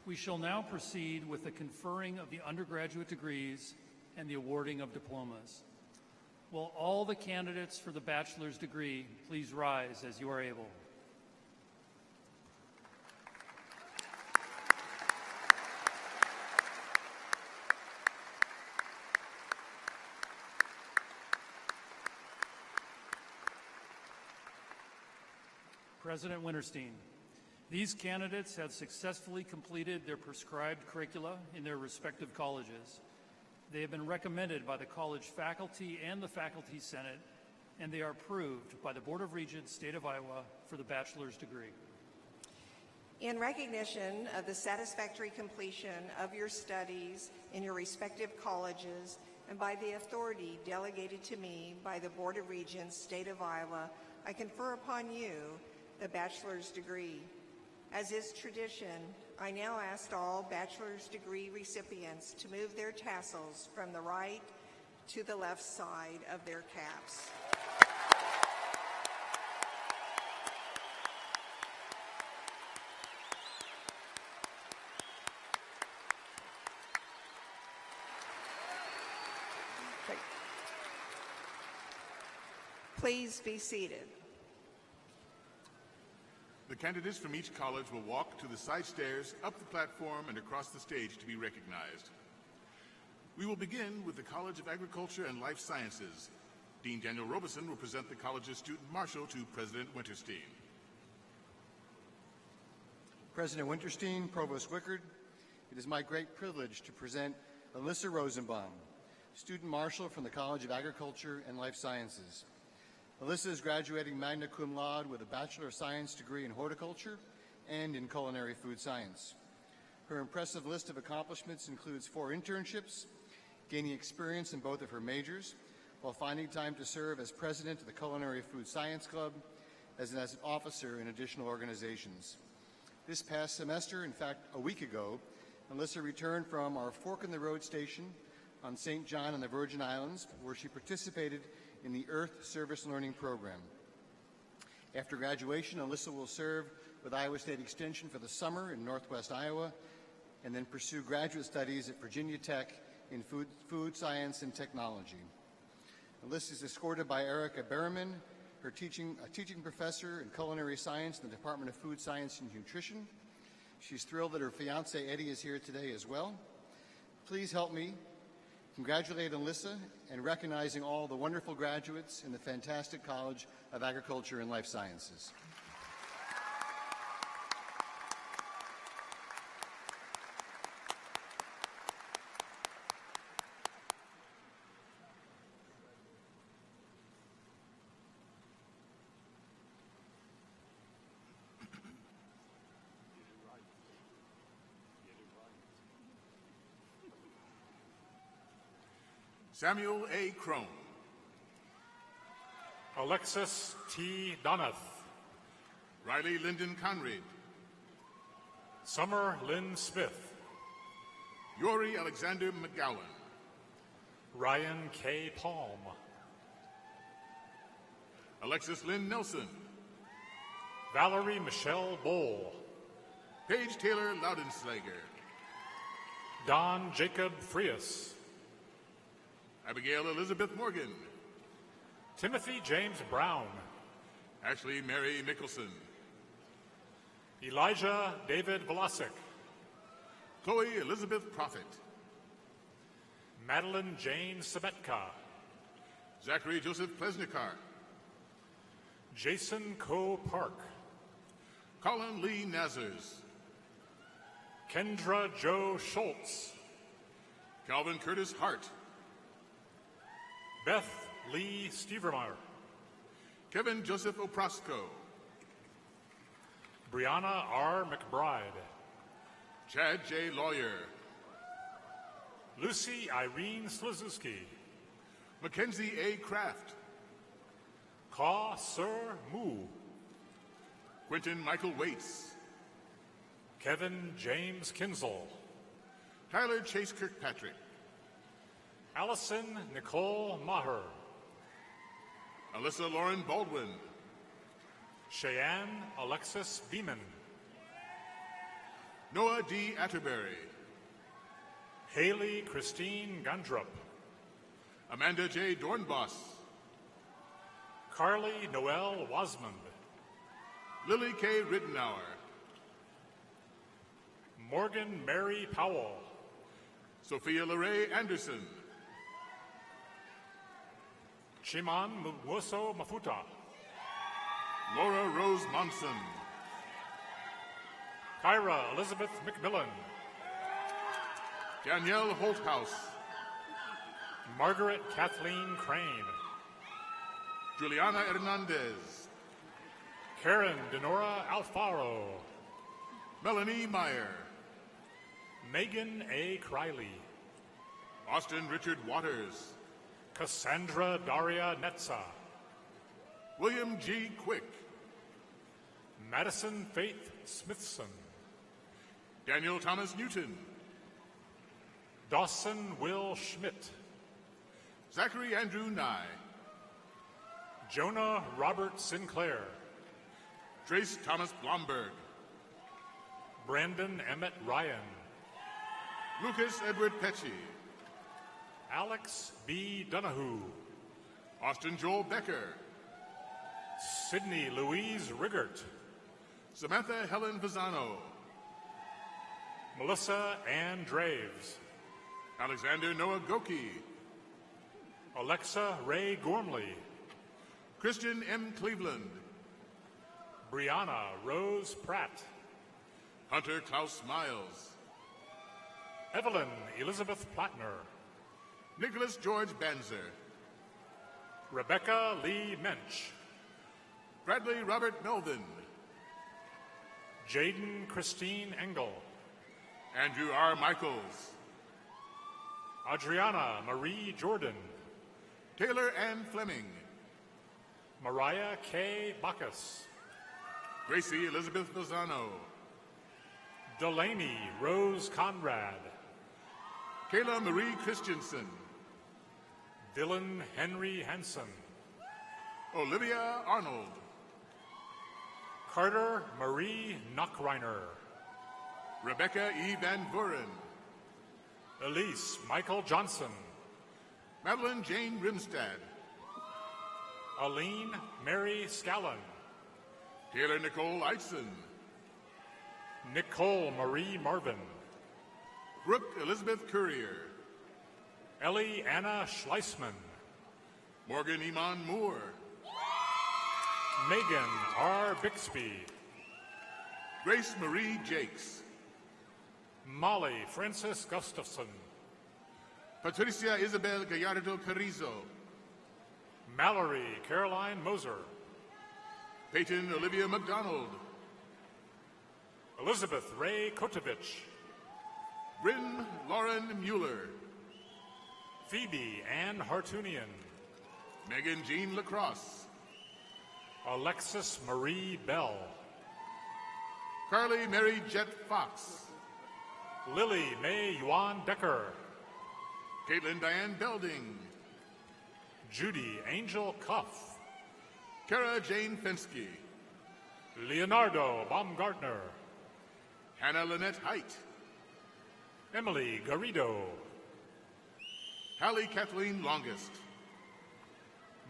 Speaker 13: We shall now proceed with the conferring of the undergraduate degrees and the awarding of diplomas. Will all the candidates for the bachelor's degree please rise as you are able? President Winterstein, these candidates have successfully completed their prescribed curricula in their respective colleges. They have been recommended by the college faculty and the Faculty Senate, and they are approved by the Board of Regents, State of Iowa, for the bachelor's degree.
Speaker 12: In recognition of the satisfactory completion of your studies in your respective colleges and by the authority delegated to me by the Board of Regents, State of Iowa, I confer upon you the bachelor's degree. As is tradition, I now ask all bachelor's degree recipients to move their tassels from the right to the left side of their caps. Please be seated.
Speaker 9: The candidates from each college will walk to the side stairs, up the platform, and across the stage to be recognized. We will begin with the College of Agriculture and Life Sciences. Dean Daniel Robeson will present the college's student marshal to President Winterstein.
Speaker 16: President Winterstein, Provost Wickard, it is my great privilege to present Alyssa Rosenbaum, student marshal from the College of Agriculture and Life Sciences. Alyssa is graduating magna cum laude with a Bachelor of Science degree in horticulture and in culinary food science. Her impressive list of accomplishments includes 4 internships, gaining experience in both of her majors, while finding time to serve as president of the Culinary Food Science Club, as an officer in additional organizations. This past semester, in fact a week ago, Alyssa returned from our Fork in the Road station on St. John and the Virgin Islands, where she participated in the Earth Service Learning Program. After graduation, Alyssa will serve with Iowa State Extension for the summer in Northwest Iowa, and then pursue graduate studies at Virginia Tech in food science and technology. Alyssa is escorted by Erica Berriman, a teaching professor in culinary science in the Department of Food Science and Nutrition. She's thrilled that her fiance Eddie is here today as well. Please help me congratulate Alyssa and recognizing all the wonderful graduates in the fantastic College of Agriculture and Life Sciences.
Speaker 9: Samuel A. Crone.
Speaker 17: Alexis T. Donath.
Speaker 9: Riley Lyndon Conrad.
Speaker 17: Summer Lynn Smith.
Speaker 9: Yori Alexander McGowan.
Speaker 17: Ryan K. Palm.
Speaker 9: Alexis Lynn Nelson.
Speaker 17: Valerie Michelle Bowl.
Speaker 9: Paige Taylor Laudenslager.
Speaker 17: Don Jacob Frias.
Speaker 9: Abigail Elizabeth Morgan.
Speaker 17: Timothy James Brown.
Speaker 9: Ashley Mary Mickelson.
Speaker 17: Elijah David Vlasic.
Speaker 9: Chloe Elizabeth Prophet.
Speaker 17: Madeline Jane Sabetka.
Speaker 9: Zachary Joseph Plesnikar.
Speaker 17: Jason Coe Park.
Speaker 9: Colin Lee Nazars.
Speaker 17: Kendra Joe Schultz.
Speaker 9: Calvin Curtis Hart.
Speaker 17: Beth Lee Stevermeyer.
Speaker 9: Kevin Joseph Oprosco.
Speaker 17: Brianna R. McBride.
Speaker 9: Chad J. Lawyer.
Speaker 17: Lucy Irene Slizewski.
Speaker 9: Mackenzie A. Kraft.
Speaker 17: Ka Sir Mu.
Speaker 9: Quentin Michael Waits.
Speaker 17: Kevin James Kinsel.
Speaker 9: Tyler Chase Kirkpatrick.
Speaker 17: Allison Nicole Maher.
Speaker 9: Alyssa Lauren Baldwin.
Speaker 17: Cheyenne Alexis Beeman.
Speaker 9: Noah D. Atterbury.
Speaker 17: Haley Christine Gundrup.
Speaker 9: Amanda J. Dornbos.
Speaker 17: Carly Noel Wasmond.
Speaker 9: Lily K. Rittenauer.
Speaker 17: Morgan Mary Powell.
Speaker 9: Sophia LeRae Anderson.
Speaker 17: Chiman Mugwoso Mafuta.
Speaker 9: Laura Rose Monson.
Speaker 17: Kyra Elizabeth McMillan.
Speaker 9: Danielle Holthouse.
Speaker 17: Margaret Kathleen Crane.
Speaker 9: Juliana Hernandez.
Speaker 17: Karen Denora Alfaro.
Speaker 9: Melanie Meyer.
Speaker 17: Megan A. Criley.
Speaker 9: Austin Richard Waters.
Speaker 17: Cassandra Daria Netza.
Speaker 9: William G. Quick,
Speaker 17: Madison Faith Smithson,
Speaker 9: Daniel Thomas Newton,
Speaker 17: Dawson Will Schmidt,
Speaker 9: Zachary Andrew Nye,
Speaker 17: Jonah Robert Sinclair,
Speaker 9: Trace Thomas Blomberg,
Speaker 17: Brandon Emmett Ryan,
Speaker 9: Lucas Edward Pecci,
Speaker 17: Alex B. Donahue,
Speaker 9: Austin Joel Becker,
Speaker 17: Sydney Louise Riggert,
Speaker 9: Samantha Helen Visano,
Speaker 17: Melissa Ann Draves,
Speaker 9: Alexander Noah Goki,
Speaker 17: Alexa Ray Gormley,
Speaker 9: Christian M. Cleveland,
Speaker 17: Brianna Rose Pratt,
Speaker 9: Hunter Klaus Miles,
Speaker 17: Evelyn Elizabeth Plattner,
Speaker 9: Nicholas George Banzer,
Speaker 17: Rebecca Lee Mensch,
Speaker 9: Bradley Robert Melvin,
Speaker 17: Jaden Christine Engel,
Speaker 9: Andrew R. Michaels,
Speaker 17: Adriana Marie Jordan,
Speaker 9: Taylor Ann Fleming,
Speaker 17: Mariah K. Bacchus,
Speaker 9: Gracie Elizabeth Lozano,
Speaker 17: Delaney Rose Conrad,
Speaker 9: Kayla Marie Christensen,
Speaker 17: Dylan Henry Hansen,
Speaker 9: Olivia Arnold,
Speaker 17: Carter Marie Knockreiner,
Speaker 9: Rebecca E. Van Vuren,
Speaker 17: Elise Michael Johnson,
Speaker 9: Madeline Jane Rimstad,
Speaker 17: Aline Mary Scallon,
Speaker 9: Taylor Nicole Eitzen,
Speaker 17: Nicole Marie Marvin,
Speaker 9: Brooke Elizabeth Courier,
Speaker 17: Ellie Anna Schleisman,
Speaker 9: Morgan Iman Moore,
Speaker 17: Megan R. Bixby,
Speaker 9: Grace Marie Jakes,
Speaker 17: Molly Frances Gustafson,
Speaker 9: Patricia Isabel Gallardo Carrizo,
Speaker 17: Mallory Caroline Moser,
Speaker 9: Peyton Olivia McDonald,
Speaker 17: Elizabeth Ray Kotovich,
Speaker 9: Bryn Lauren Mueller,
Speaker 17: Phoebe Ann Hartunian,
Speaker 9: Megan Jean Lacrosse,
Speaker 17: Alexis Marie Bell,
Speaker 9: Carly Mary Jet Fox,
Speaker 17: Lily Mae Yuan Decker,
Speaker 9: Caitlin Diane Belding,
Speaker 17: Judy Angel Cuff,
Speaker 9: Kara Jane Fensky,
Speaker 17: Leonardo Baumgartner,
Speaker 9: Hannah Lynette Height,
Speaker 17: Emily Garrido,
Speaker 9: Hallie Kathleen Longest,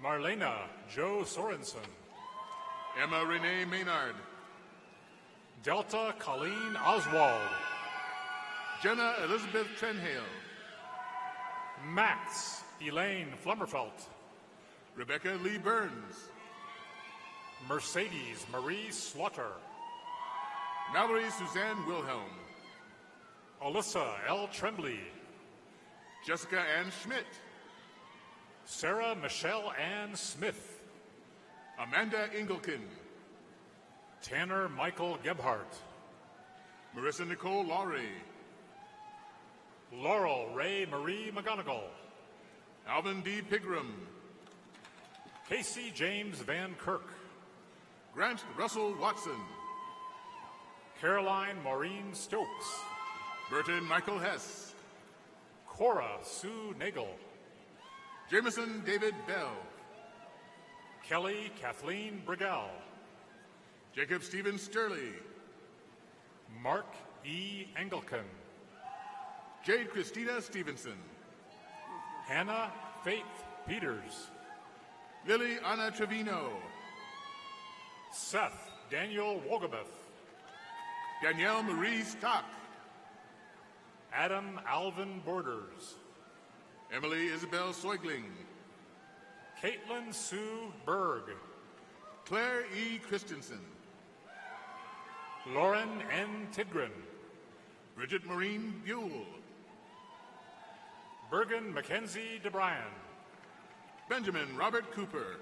Speaker 17: Marlena Joe Sorensen,
Speaker 9: Emma Renee Maynard,
Speaker 17: Delta Colleen Oswald,
Speaker 9: Jenna Elizabeth Trenhale,
Speaker 17: Max Elaine Flummerfelt,
Speaker 9: Rebecca Lee Burns,
Speaker 17: Mercedes Marie Slaughter,
Speaker 9: Mallory Suzanne Wilhelm,
Speaker 17: Alyssa L. Tremblay,
Speaker 9: Jessica Ann Schmidt,
Speaker 17: Sarah Michelle Ann Smith,
Speaker 9: Amanda Engelken,
Speaker 17: Tanner Michael Gebhardt,
Speaker 9: Marissa Nicole Laurie,
Speaker 17: Laurel Ray Marie McGonigal,
Speaker 9: Alvin D. Pigram,
Speaker 17: Casey James Van Kirk,
Speaker 9: Grant Russell Watson,
Speaker 17: Caroline Maureen Stokes,
Speaker 9: Burton Michael Hess,
Speaker 17: Cora Sue Nagel,
Speaker 9: Jameson David Bell,
Speaker 17: Kelly Kathleen Brigel,
Speaker 9: Jacob Stephen Sturley,
Speaker 17: Mark E. Engelken,
Speaker 9: Jade Christina Stevenson,
Speaker 17: Hannah Faith Peters,
Speaker 9: Lily Anna Trevino,
Speaker 17: Seth Daniel Wogabuth,
Speaker 9: Danielle Marie Stock,
Speaker 17: Adam Alvin Borders,
Speaker 9: Emily Isabel Soigling,
Speaker 17: Caitlin Sue Berg,
Speaker 9: Claire E. Christensen,
Speaker 17: Lauren N. Tidgren,
Speaker 9: Bridget Maureen Buell,
Speaker 17: Bergen Mackenzie DeBryan,
Speaker 9: Benjamin Robert Cooper,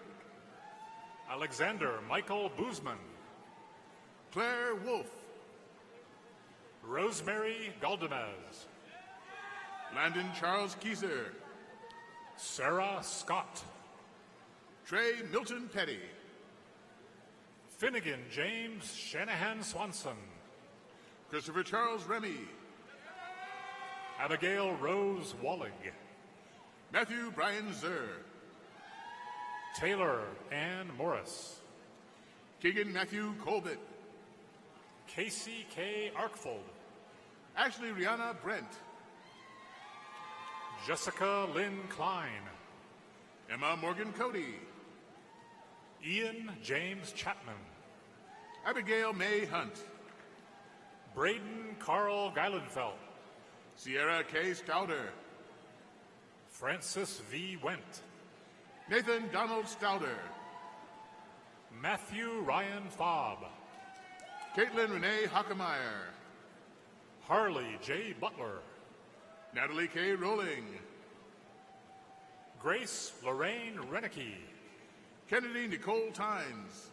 Speaker 17: Alexander Michael Boozman,
Speaker 9: Claire Wolf,
Speaker 17: Rosemary Galdamez,
Speaker 9: Landon Charles Kieser,
Speaker 17: Sarah Scott,
Speaker 9: Trey Milton Petty,
Speaker 17: Finnegan James Shanahan Swanson.
Speaker 9: Christopher Charles Remy.
Speaker 17: Abigail Rose Wallig.
Speaker 9: Matthew Brian Zer.
Speaker 17: Taylor Ann Morris.
Speaker 9: Keegan Matthew Colbert.
Speaker 17: Casey K. Arkfold.
Speaker 9: Ashley Rihanna Brent.
Speaker 17: Jessica Lynn Klein.
Speaker 9: Emma Morgan Cody.
Speaker 17: Ian James Chapman.
Speaker 9: Abigail May Hunt.
Speaker 17: Braden Carl Geilenfeld.
Speaker 9: Sierra K. Stouter.
Speaker 17: Francis V. Went.
Speaker 9: Nathan Donald Stouter.
Speaker 17: Matthew Ryan Fobb.
Speaker 9: Caitlin Renee Hockemeyer.
Speaker 17: Harley J. Butler.
Speaker 9: Natalie K. Rowling.
Speaker 17: Grace Lorraine Renicky.
Speaker 9: Kennedy Nicole Tynes.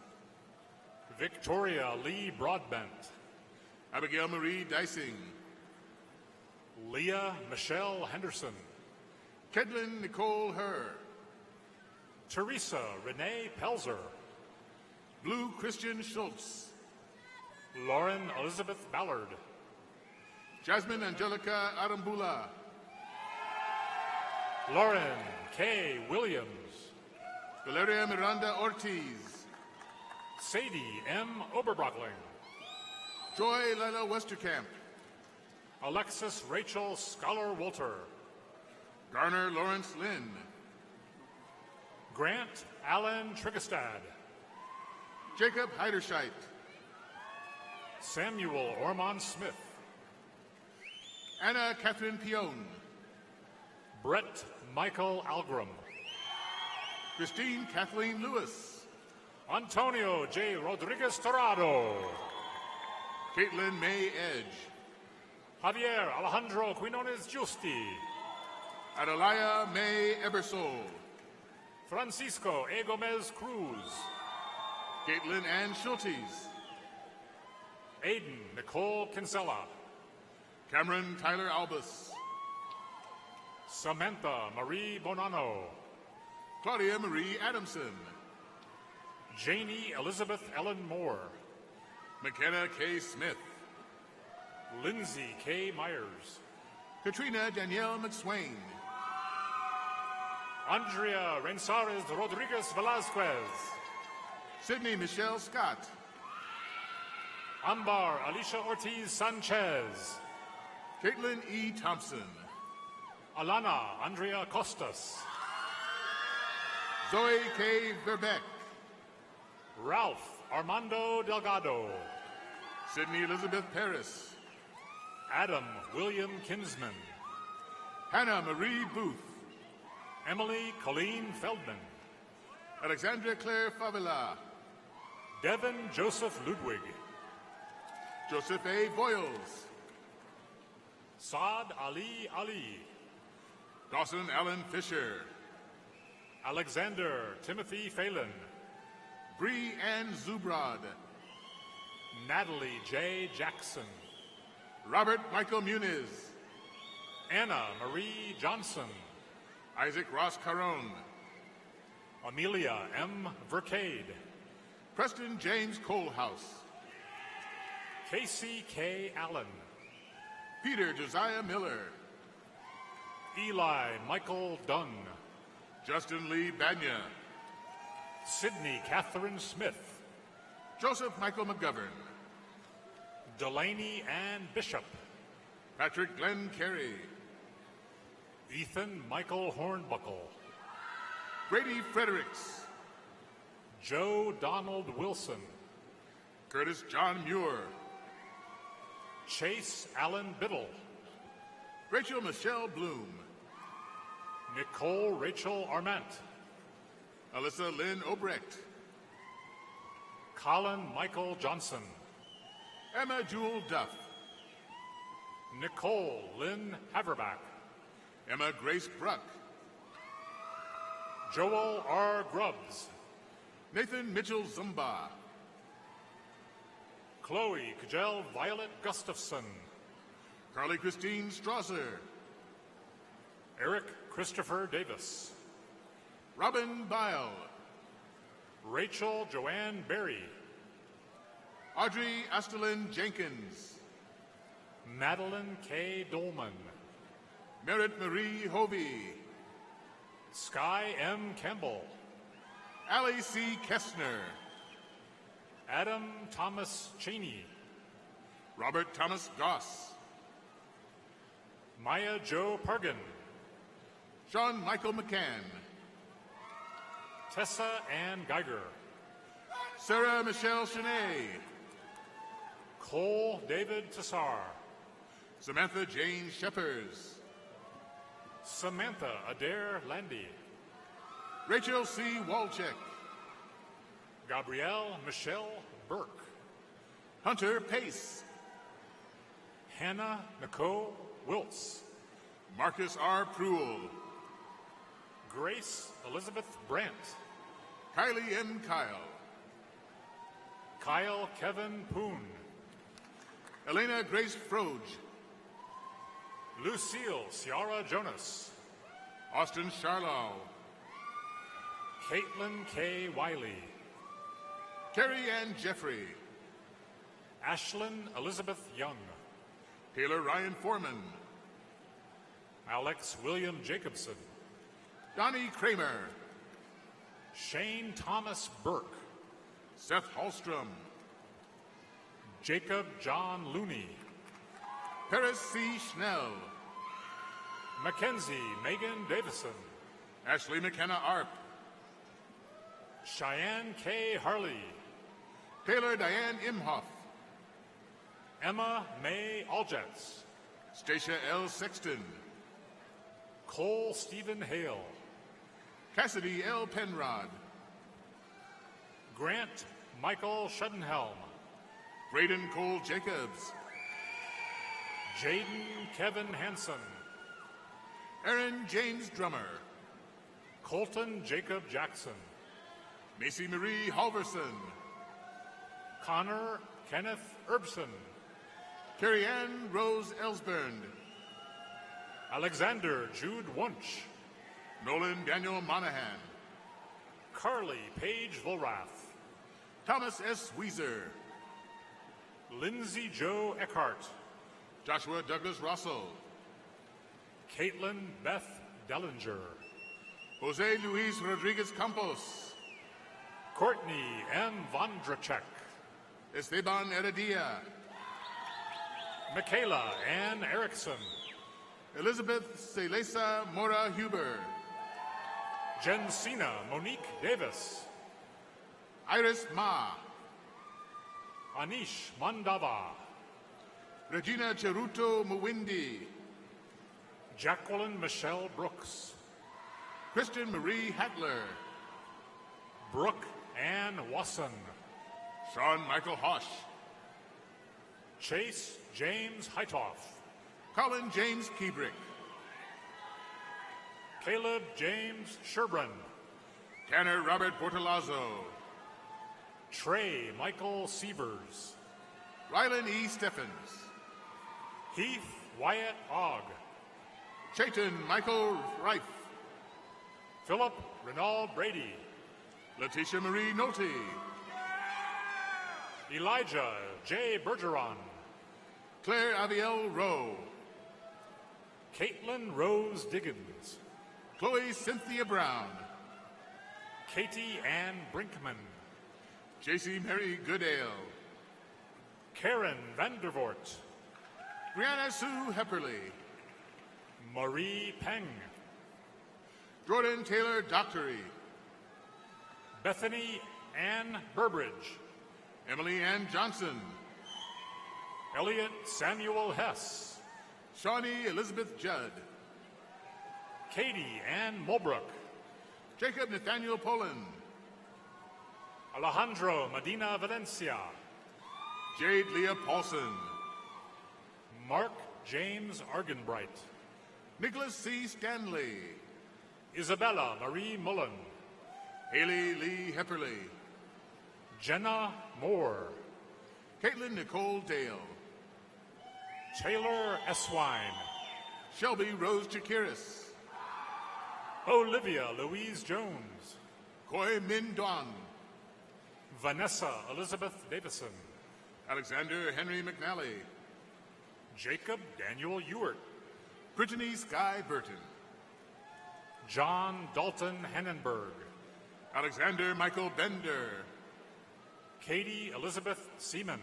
Speaker 17: Victoria Lee Broadbent.
Speaker 9: Abigail Marie Dicing.
Speaker 17: Leah Michelle Henderson.
Speaker 9: Kedlin Nicole Herr.
Speaker 17: Teresa Renee Pelzer.
Speaker 9: Blue Christian Schultz.
Speaker 17: Lauren Elizabeth Ballard.
Speaker 9: Jasmine Angelica Arambula.
Speaker 17: Lauren K. Williams.
Speaker 9: Valeria Miranda Ortiz.
Speaker 17: Sadie M. Oberbrockling.
Speaker 9: Joy Lila Westerkamp.
Speaker 17: Alexis Rachel Scholar Walter.
Speaker 9: Garner Lawrence Lynn.
Speaker 17: Grant Allen Trigestad.
Speaker 9: Jacob Heiderscheit.
Speaker 17: Samuel Ormond Smith.
Speaker 9: Anna Catherine Pion.
Speaker 17: Brett Michael Algram.
Speaker 9: Christine Kathleen Lewis.
Speaker 17: Antonio J. Rodriguez Torrado.
Speaker 9: Caitlin May Edge.
Speaker 17: Javier Alejandro Quinones Justi.
Speaker 9: Adelaya May Ebersol.
Speaker 17: Francisco E. Gomez Cruz.
Speaker 9: Caitlin Ann Schultes.
Speaker 17: Aiden Nicole Kinsella.
Speaker 9: Cameron Tyler Albus.
Speaker 17: Samantha Marie Bonanno.
Speaker 9: Claudia Marie Adamson.
Speaker 17: Janie Elizabeth Ellen Moore.
Speaker 9: McKenna K. Smith.
Speaker 17: Lindsay K. Myers.
Speaker 9: Katrina Danielle McSwain.
Speaker 17: Andrea Rensares Rodriguez Velasquez.
Speaker 9: Sydney Michelle Scott.
Speaker 17: Ambar Alicia Ortiz Sanchez.
Speaker 9: Caitlin E. Thompson.
Speaker 17: Alana Andrea Costas.
Speaker 9: Zoe K. Verbeck.
Speaker 17: Ralph Armando Delgado.
Speaker 9: Sydney Elizabeth Paris.
Speaker 17: Adam William Kinsman.
Speaker 9: Hannah Marie Booth.
Speaker 17: Emily Colleen Feldman.
Speaker 9: Alexandra Claire Favela.
Speaker 17: Devin Joseph Ludwig.
Speaker 9: Joseph A. Boyles.
Speaker 17: Saad Ali Ali.
Speaker 9: Dawson Allen Fisher.
Speaker 17: Alexander Timothy Phelan.
Speaker 9: Bree Ann Zubrod.
Speaker 17: Natalie J. Jackson.
Speaker 9: Robert Michael Muniz.
Speaker 17: Anna Marie Johnson.
Speaker 9: Isaac Ross Caron.
Speaker 17: Amelia M. Vercade.
Speaker 9: Preston James Colehouse.
Speaker 17: Casey K. Allen.
Speaker 9: Peter Josiah Miller.
Speaker 17: Eli Michael Dunn.
Speaker 9: Justin Lee Banya.
Speaker 17: Sydney Catherine Smith.
Speaker 9: Joseph Michael McGovern.
Speaker 17: Delaney Ann Bishop.
Speaker 9: Patrick Glenn Carey.
Speaker 17: Ethan Michael Hornbuckle.
Speaker 9: Brady Fredericks.
Speaker 17: Joe Donald Wilson.
Speaker 9: Curtis John Muir.
Speaker 17: Chase Allen Biddle.
Speaker 9: Rachel Michelle Bloom.
Speaker 17: Nicole Rachel Arment.
Speaker 9: Alyssa Lynn Obrecht.
Speaker 17: Colin Michael Johnson.
Speaker 9: Emma Jewel Duff.
Speaker 17: Nicole Lynn Haverback.
Speaker 9: Emma Grace Bruck.
Speaker 17: Joel R. Grubbs.
Speaker 9: Nathan Mitchell Zumba.
Speaker 17: Chloe Kajel Violet Gustafson.
Speaker 9: Carly Christine Strasser.
Speaker 17: Eric Christopher Davis.
Speaker 9: Robin Bile.
Speaker 17: Rachel Joanne Berry.
Speaker 9: Audrey Astelin Jenkins.
Speaker 17: Madeline K. Dolman.
Speaker 9: Merritt Marie Hovey.
Speaker 17: Sky M. Campbell.
Speaker 9: Allie C. Kessner.
Speaker 17: Adam Thomas Cheney.
Speaker 9: Robert Thomas Goss.
Speaker 17: Maya Jo Pargan.
Speaker 9: Sean Michael McCann.
Speaker 17: Tessa Ann Geiger.
Speaker 9: Sarah Michelle Chenet.
Speaker 17: Cole David Tassar.
Speaker 9: Samantha Jane Shephers.
Speaker 17: Samantha Adair Landy.
Speaker 9: Rachel C. Walczek.
Speaker 17: Gabrielle Michelle Burke.
Speaker 9: Hunter Pace.
Speaker 17: Hannah Nicole Wiltz.
Speaker 9: Marcus R. Pruill.
Speaker 17: Grace Elizabeth Brandt.
Speaker 9: Kylie M. Kyle.
Speaker 17: Kyle Kevin Poon.
Speaker 9: Elena Grace Froge.
Speaker 17: Lucille Ciara Jonas.
Speaker 9: Austin Charlow.
Speaker 17: Caitlin K. Wiley.
Speaker 9: Terry Ann Jeffrey.
Speaker 17: Ashlyn Elizabeth Young.
Speaker 9: Taylor Ryan Foreman.
Speaker 17: Alex William Jacobson.
Speaker 9: Donnie Kramer.
Speaker 17: Shane Thomas Burke.
Speaker 9: Seth Hallstrom.
Speaker 17: Jacob John Looney.
Speaker 9: Paris C. Schnell.
Speaker 17: Mackenzie Megan Davison.
Speaker 9: Ashley McKenna Arp.
Speaker 17: Cheyenne K. Harley.
Speaker 9: Taylor Diane Imhoff.
Speaker 17: Emma May Aljets.
Speaker 9: Stacia L. Sexton.
Speaker 17: Cole Stephen Hale.
Speaker 9: Cassidy L. Penrod.
Speaker 17: Grant Michael Schudenhelm.
Speaker 9: Braden Cole Jacobs.
Speaker 17: Jaden Kevin Hansen.
Speaker 9: Aaron James Drummer.
Speaker 17: Colton Jacob Jackson.
Speaker 9: Macy Marie Halverson.
Speaker 17: Connor Kenneth Erbson.
Speaker 9: Carrie Ann Rose Ellsburn.
Speaker 17: Alexander Jude Wunsch.
Speaker 9: Nolan Daniel Monahan.
Speaker 17: Carly Paige Volrath.
Speaker 9: Thomas S. Weiser.
Speaker 17: Lindsay Joe Eckhart.
Speaker 9: Joshua Douglas Russell.
Speaker 17: Caitlin Beth Dellinger.
Speaker 9: Jose Luis Rodriguez Campos.
Speaker 17: Courtney M. Vondrachek.
Speaker 9: Esteban Heredia.
Speaker 17: Michaela Ann Erickson.
Speaker 9: Elizabeth Celesa Mora Huber.
Speaker 17: Jensina Monique Davis.
Speaker 9: Iris Ma.
Speaker 17: Anish Mandava.
Speaker 9: Regina Cheruto Muwindi.
Speaker 17: Jacqueline Michelle Brooks.
Speaker 9: Kristen Marie Hatler.
Speaker 17: Brooke Ann Wasson.
Speaker 9: Sean Michael Hosh.
Speaker 17: Chase James Heitoff.
Speaker 9: Colin James Kiebrick.
Speaker 17: Caleb James Sherbrun.
Speaker 9: Tanner Robert Bortolazzo.
Speaker 17: Trey Michael Sievers.
Speaker 9: Rylan E. Steffens.
Speaker 17: Heath Wyatt Ogg.
Speaker 9: Chayton Michael Reif.
Speaker 17: Philip Renald Brady.
Speaker 9: Letitia Marie Nolte.
Speaker 17: Elijah J. Bergeron.
Speaker 9: Claire Aviel Rowe.
Speaker 17: Caitlin Rose Diggins.
Speaker 9: Chloe Cynthia Brown.
Speaker 17: Katie Ann Brinkman.
Speaker 9: J.C. Mary Goodale.
Speaker 17: Karen Vandervoort.
Speaker 9: Brianna Sue Hepperly.
Speaker 17: Marie Peng.
Speaker 9: Jordan Taylor Dockery.
Speaker 17: Bethany Ann Burbridge.
Speaker 9: Emily Ann Johnson.
Speaker 17: Elliot Samuel Hess.
Speaker 9: Shawnee Elizabeth Judd.
Speaker 17: Katie Ann Mulbrook.
Speaker 9: Jacob Nathaniel Poland.
Speaker 17: Alejandro Medina Valencia.
Speaker 9: Jade Leah Paulson.
Speaker 17: Mark James Argenbright.
Speaker 9: Nicholas C. Stanley.
Speaker 17: Isabella Marie Mullen.
Speaker 9: Haley Lee Hepperly.
Speaker 17: Jenna Moore.
Speaker 9: Caitlin Nicole Dale.
Speaker 17: Taylor Eswine.
Speaker 9: Shelby Rose Chakiris.
Speaker 17: Olivia Louise Jones.
Speaker 9: Koi Min Duan.
Speaker 17: Vanessa Elizabeth Davison.
Speaker 9: Alexander Henry McNally.
Speaker 17: Jacob Daniel Ewart.
Speaker 9: Brittany Sky Burton.
Speaker 17: John Dalton Hennenberg.
Speaker 9: Alexander Michael Bender.
Speaker 17: Katie Elizabeth Seaman.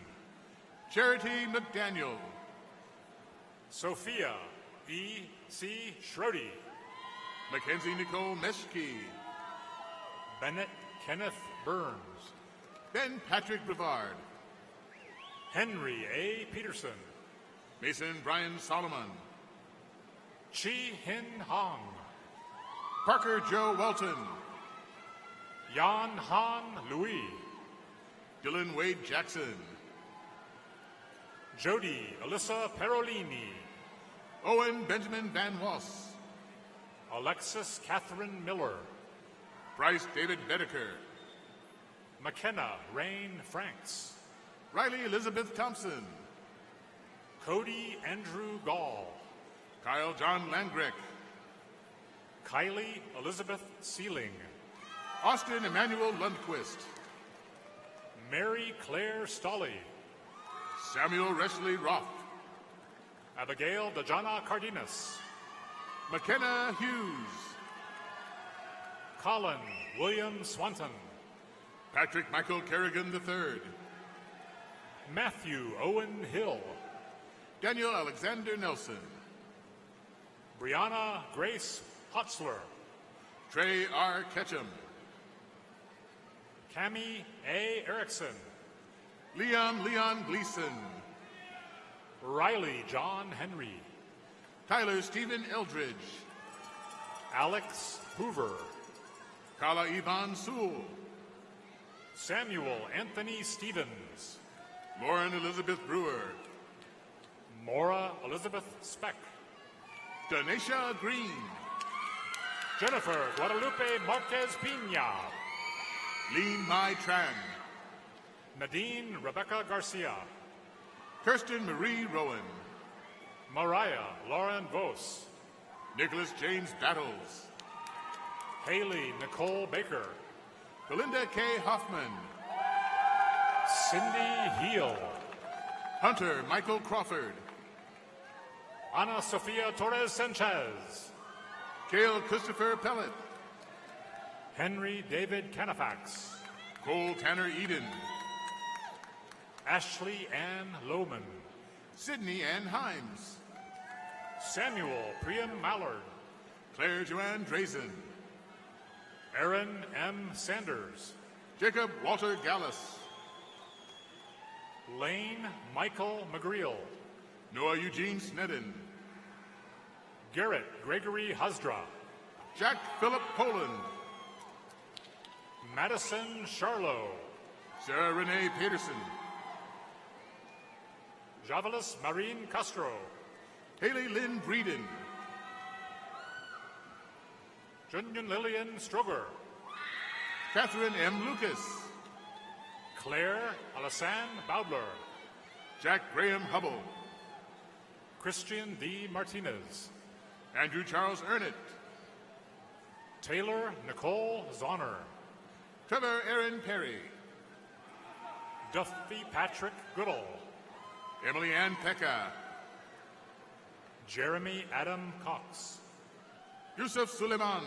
Speaker 9: Charity McDaniel.
Speaker 17: Sophia E. C. Schrody.
Speaker 9: Mackenzie Nicole Meschke.
Speaker 17: Bennett Kenneth Burns.
Speaker 9: Ben Patrick Brevard.
Speaker 17: Henry A. Peterson.
Speaker 9: Mason Brian Solomon.
Speaker 17: Chi Hin Hong.
Speaker 9: Parker Joe Welton.
Speaker 17: Yan Han Louis.
Speaker 9: Dylan Wade Jackson.
Speaker 17: Jody Alyssa Perolini.
Speaker 9: Owen Benjamin Van Wass.
Speaker 17: Alexis Catherine Miller.
Speaker 9: Bryce David Bedeker.
Speaker 17: McKenna Rain Franks.
Speaker 9: Riley Elizabeth Thompson.
Speaker 17: Cody Andrew Gall.
Speaker 9: Kyle John Landgrek.
Speaker 17: Kylie Elizabeth Sealing.
Speaker 9: Austin Emmanuel Lundquist.
Speaker 17: Mary Claire Stolley.
Speaker 9: Samuel Reshley Roth.
Speaker 17: Abigail Dejana Cardenas.
Speaker 9: McKenna Hughes.
Speaker 17: Colin William Swanton.
Speaker 9: Patrick Michael Kerrigan III.
Speaker 17: Matthew Owen Hill.
Speaker 9: Daniel Alexander Nelson.
Speaker 17: Brianna Grace Hotzler.
Speaker 9: Trey R. Ketchum.
Speaker 17: Cami A. Erickson.
Speaker 9: Liam Leon Gleason.
Speaker 17: Riley John Henry.
Speaker 9: Tyler Stephen Eldridge.
Speaker 17: Alex Hoover.
Speaker 9: Kala Yvonne Sewell.
Speaker 17: Samuel Anthony Stevens.
Speaker 9: Lauren Elizabeth Brewer.
Speaker 17: Maura Elizabeth Speck.
Speaker 9: Danisha Green.
Speaker 17: Jennifer Guadalupe Marquez Pina.
Speaker 9: Lean Mai Tran.
Speaker 17: Nadine Rebecca Garcia.
Speaker 9: Kirsten Marie Rowan.
Speaker 17: Mariah Lauren Vos.
Speaker 9: Nicholas James Battles.
Speaker 17: Haley Nicole Baker.
Speaker 9: Belinda K. Hoffman.
Speaker 17: Cindy Heel.
Speaker 9: Hunter Michael Crawford.
Speaker 17: Ana Sofia Torres Sanchez.
Speaker 9: Cale Christopher Pellet.
Speaker 17: Henry David Canifax.
Speaker 9: Cole Tanner Eden.
Speaker 17: Ashley Ann Lohman.
Speaker 9: Sydney Ann Himes.
Speaker 17: Samuel Priam Mallard.
Speaker 9: Claire Joanne Drazen.
Speaker 17: Aaron M. Sanders.
Speaker 9: Jacob Walter Gallus.
Speaker 17: Lane Michael McGreal.
Speaker 9: Noah Eugene Snedden.
Speaker 17: Garrett Gregory Husdra.
Speaker 9: Jack Philip Poland.
Speaker 17: Madison Charlo.
Speaker 9: Sarah Renee Peterson.
Speaker 17: Javalis Marine Castro.
Speaker 9: Haley Lynn Breeden.
Speaker 17: Junyun Lillian Stroger.
Speaker 9: Catherine M. Lucas.
Speaker 17: Claire Alassane Bowdler.
Speaker 9: Jack Graham Hubble.
Speaker 17: Christian D. Martinez.
Speaker 9: Andrew Charles Ernett.
Speaker 17: Taylor Nicole Zonner.
Speaker 9: Trevor Aaron Perry.
Speaker 17: Duffy Patrick Goodall.
Speaker 9: Emily Ann Pekka.
Speaker 17: Jeremy Adam Cox.
Speaker 9: Yusuf Suleiman.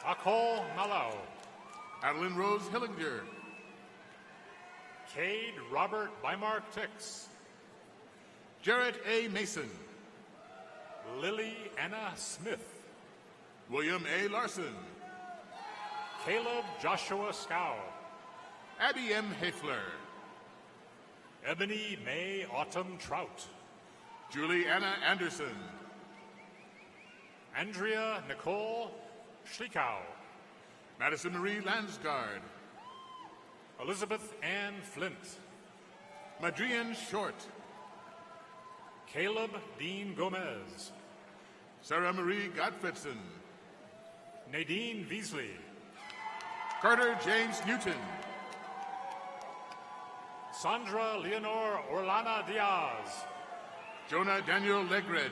Speaker 17: Akol Malau.
Speaker 9: Adeline Rose Hillinger.
Speaker 17: Cade Robert Bymark Tix.
Speaker 9: Jarrett A. Mason.
Speaker 17: Lily Anna Smith.
Speaker 9: William A. Larson.
Speaker 17: Caleb Joshua Scow.
Speaker 9: Abby M. Hafler.
Speaker 17: Ebony May Autumn Trout.
Speaker 9: Julie Anna Anderson.
Speaker 17: Andrea Nicole Schlichow.
Speaker 9: Madison Marie Landsgaard.
Speaker 17: Elizabeth Ann Flint.
Speaker 9: Madrian Short.
Speaker 17: Caleb Dean Gomez.
Speaker 9: Sarah Marie Godfredson.
Speaker 17: Nadine Beasley.
Speaker 9: Carter James Newton.
Speaker 17: Sandra Leonor Orlana Diaz.
Speaker 9: Jonah Daniel Legred.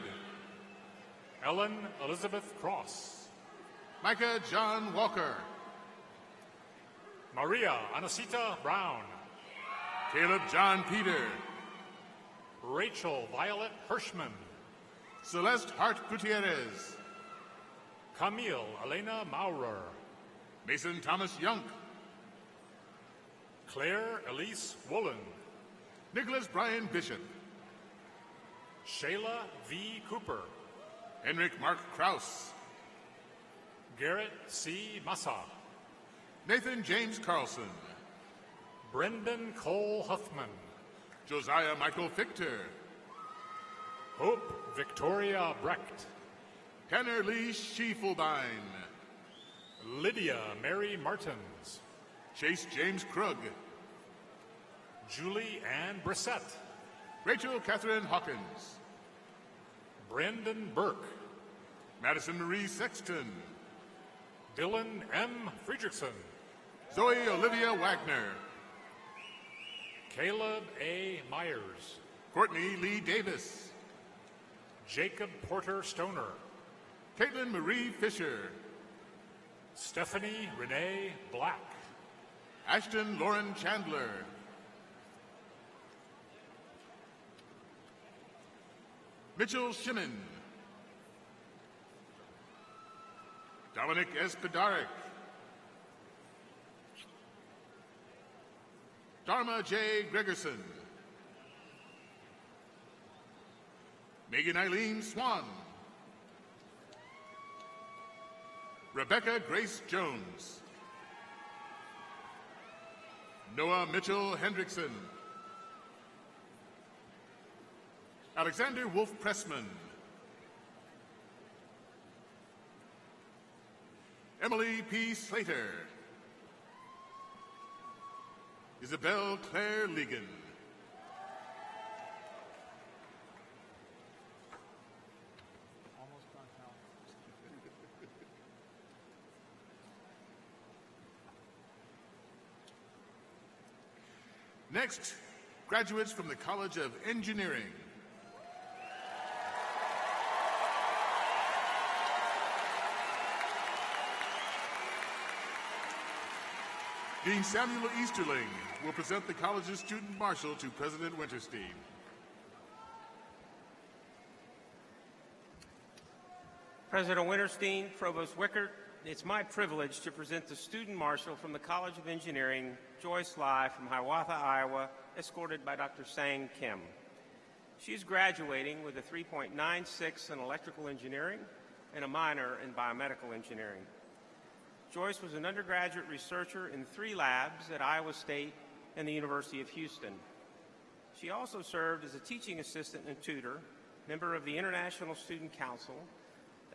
Speaker 17: Ellen Elizabeth Cross.
Speaker 9: Micah John Walker.
Speaker 17: Maria Anasita Brown.
Speaker 9: Caleb John Peter.
Speaker 17: Rachel Violet Hirschman.
Speaker 9: Celeste Hart Gutierrez.
Speaker 17: Camille Elena Maurer.
Speaker 9: Mason Thomas Young.
Speaker 17: Claire Elise Woolen.
Speaker 9: Nicholas Brian Bishop.
Speaker 17: Shayla V. Cooper.
Speaker 9: Henrik Mark Kraus.
Speaker 17: Garrett C. Massa.
Speaker 9: Nathan James Carlson.
Speaker 17: Brendan Cole Huffman.
Speaker 9: Josiah Michael Fichter.
Speaker 17: Hope Victoria Brecht.
Speaker 9: Tanner Lee Schiefelbein.
Speaker 17: Lydia Mary Martins.
Speaker 9: Chase James Krug.
Speaker 17: Julie Ann Brissett.
Speaker 9: Rachel Catherine Hawkins.
Speaker 17: Brandon Burke.
Speaker 9: Madison Marie Sexton.
Speaker 17: Dylan M. Friedrichsen.
Speaker 9: Zoe Olivia Wagner.
Speaker 17: Caleb A. Myers.
Speaker 9: Courtney Lee Davis.
Speaker 17: Jacob Porter Stoner.
Speaker 9: Caitlin Marie Fisher.
Speaker 17: Stephanie Renee Black.
Speaker 9: Ashton Lauren Chandler. Mitchell Shimon. Dominic Espadaric. Dharma J. Gregerson. Megan Eileen Swan. Rebecca Grace Jones. Noah Mitchell Hendrickson. Alexander Wolf Pressman. Emily P. Slater. Isabel Claire Ligon. Next, graduates from the College of Engineering. Dean Samuel Easterling will present the college's student marshal to President Winterstein.
Speaker 18: President Winterstein, Provost Wickert, it's my privilege to present the student marshal from the College of Engineering, Joyce Lai from Hiawatha, Iowa, escorted by Dr. Sang Kim. She's graduating with a 3.96 in electrical engineering and a minor in biomedical engineering. Joyce was an undergraduate researcher in 3 labs at Iowa State and the University of Houston. She also served as a teaching assistant and tutor, member of the International Student Council,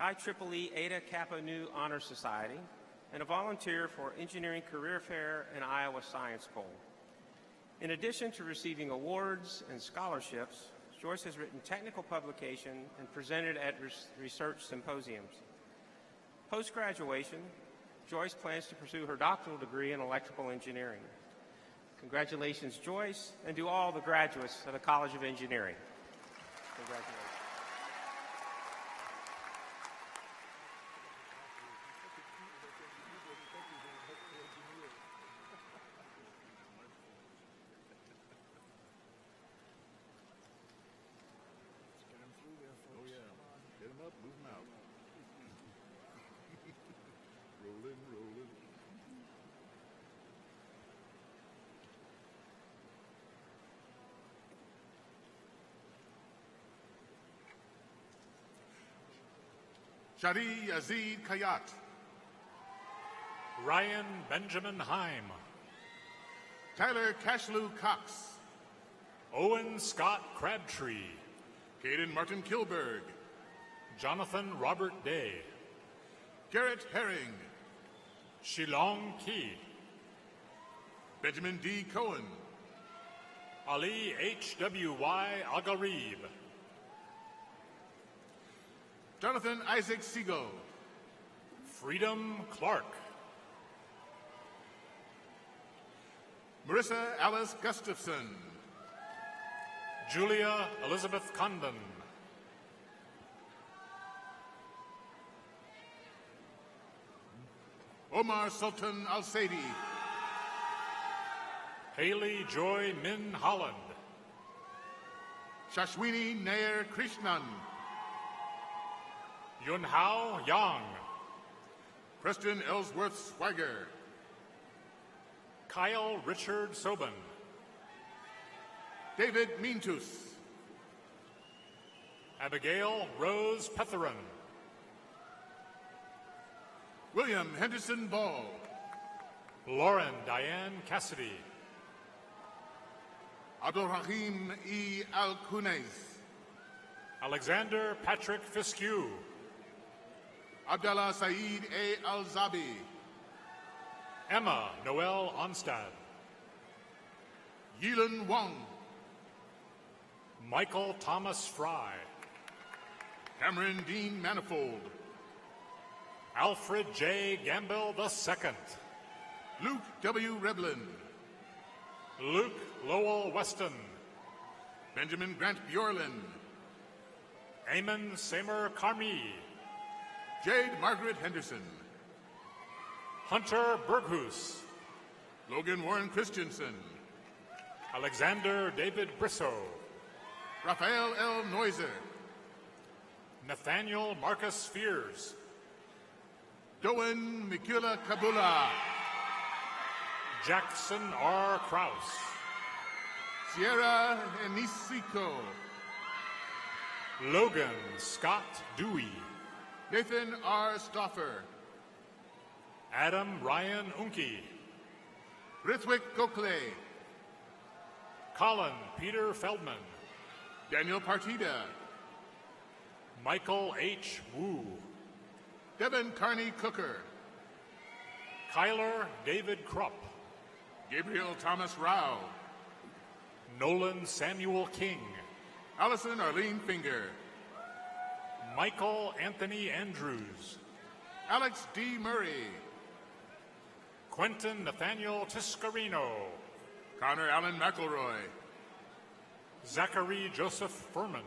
Speaker 18: IEEE Eta Kappa Nu Honor Society, and a volunteer for Engineering Career Fair and Iowa Science Bowl. In addition to receiving awards and scholarships, Joyce has written technical publication and presented at research symposiums. Post-graduation, Joyce plans to pursue her doctoral degree in electrical engineering. Congratulations, Joyce, and to all the graduates of the College of Engineering. Congratulations.
Speaker 9: Oh yeah, get them up, move them out. Rolling, rolling. Shadi Azid Kayat.
Speaker 17: Ryan Benjamin Heim.
Speaker 9: Tyler Cashlew Cox.
Speaker 17: Owen Scott Crabtree.
Speaker 9: Caden Martin Kilberg.
Speaker 17: Jonathan Robert Day.
Speaker 9: Garrett Herring.
Speaker 17: Shilong Ki.
Speaker 9: Benjamin D. Cohen.
Speaker 17: Ali H.W.Y. Agharib.
Speaker 9: Jonathan Isaac Siegel.
Speaker 17: Freedom Clark.
Speaker 9: Marissa Alice Gustafson.
Speaker 17: Julia Elizabeth Condon.
Speaker 9: Omar Sultan Al-Saidi.
Speaker 17: Haley Joy Min Holland.
Speaker 9: Shashwini Nair Krishnan.
Speaker 17: Yunhao Yang.
Speaker 9: Preston Ellsworth Swagger.
Speaker 17: Kyle Richard Sobin.
Speaker 9: David Mintus.
Speaker 17: Abigail Rose Petherin.
Speaker 9: William Henderson Ball.
Speaker 17: Lauren Diane Cassidy.
Speaker 9: Abdulrahim E. Al-Kunez.
Speaker 17: Alexander Patrick Fiskew.
Speaker 9: Abdallah Saeed A. Al-Zabi.
Speaker 17: Emma Noel Onstad.
Speaker 9: Yilin Wong.
Speaker 17: Michael Thomas Fry.
Speaker 9: Cameron Dean Manifold.
Speaker 17: Alfred J. Gamble II.
Speaker 9: Luke W. Reblin.
Speaker 17: Luke Lowell Weston.
Speaker 9: Benjamin Grant Bjorlin.
Speaker 17: Eamon Samer Carmi.
Speaker 9: Jade Margaret Henderson.
Speaker 17: Hunter Berghus.
Speaker 9: Logan Warren Christensen.
Speaker 17: Alexander David Brissot.
Speaker 9: Raphael L. Noiser.
Speaker 17: Nathaniel Marcus Fears.
Speaker 9: Doan Mikula Kabula.
Speaker 17: Jackson R. Kraus.
Speaker 9: Sierra Enisico.
Speaker 17: Logan Scott Dewey.
Speaker 9: Nathan R. Stoffer.
Speaker 17: Adam Ryan Unke.
Speaker 9: Rithwick Gokhale.
Speaker 17: Colin Peter Feldman.
Speaker 9: Daniel Partida.
Speaker 17: Michael H. Wu.
Speaker 9: Devin Carney Cooker.
Speaker 17: Kyler David Krupp.
Speaker 9: Gabriel Thomas Rao.
Speaker 17: Nolan Samuel King.
Speaker 9: Allison Arlene Finger.
Speaker 17: Michael Anthony Andrews.
Speaker 9: Alex D. Murray.
Speaker 17: Quentin Nathaniel Tiscarino.
Speaker 9: Connor Allen McElroy.
Speaker 17: Zachary Joseph Furman.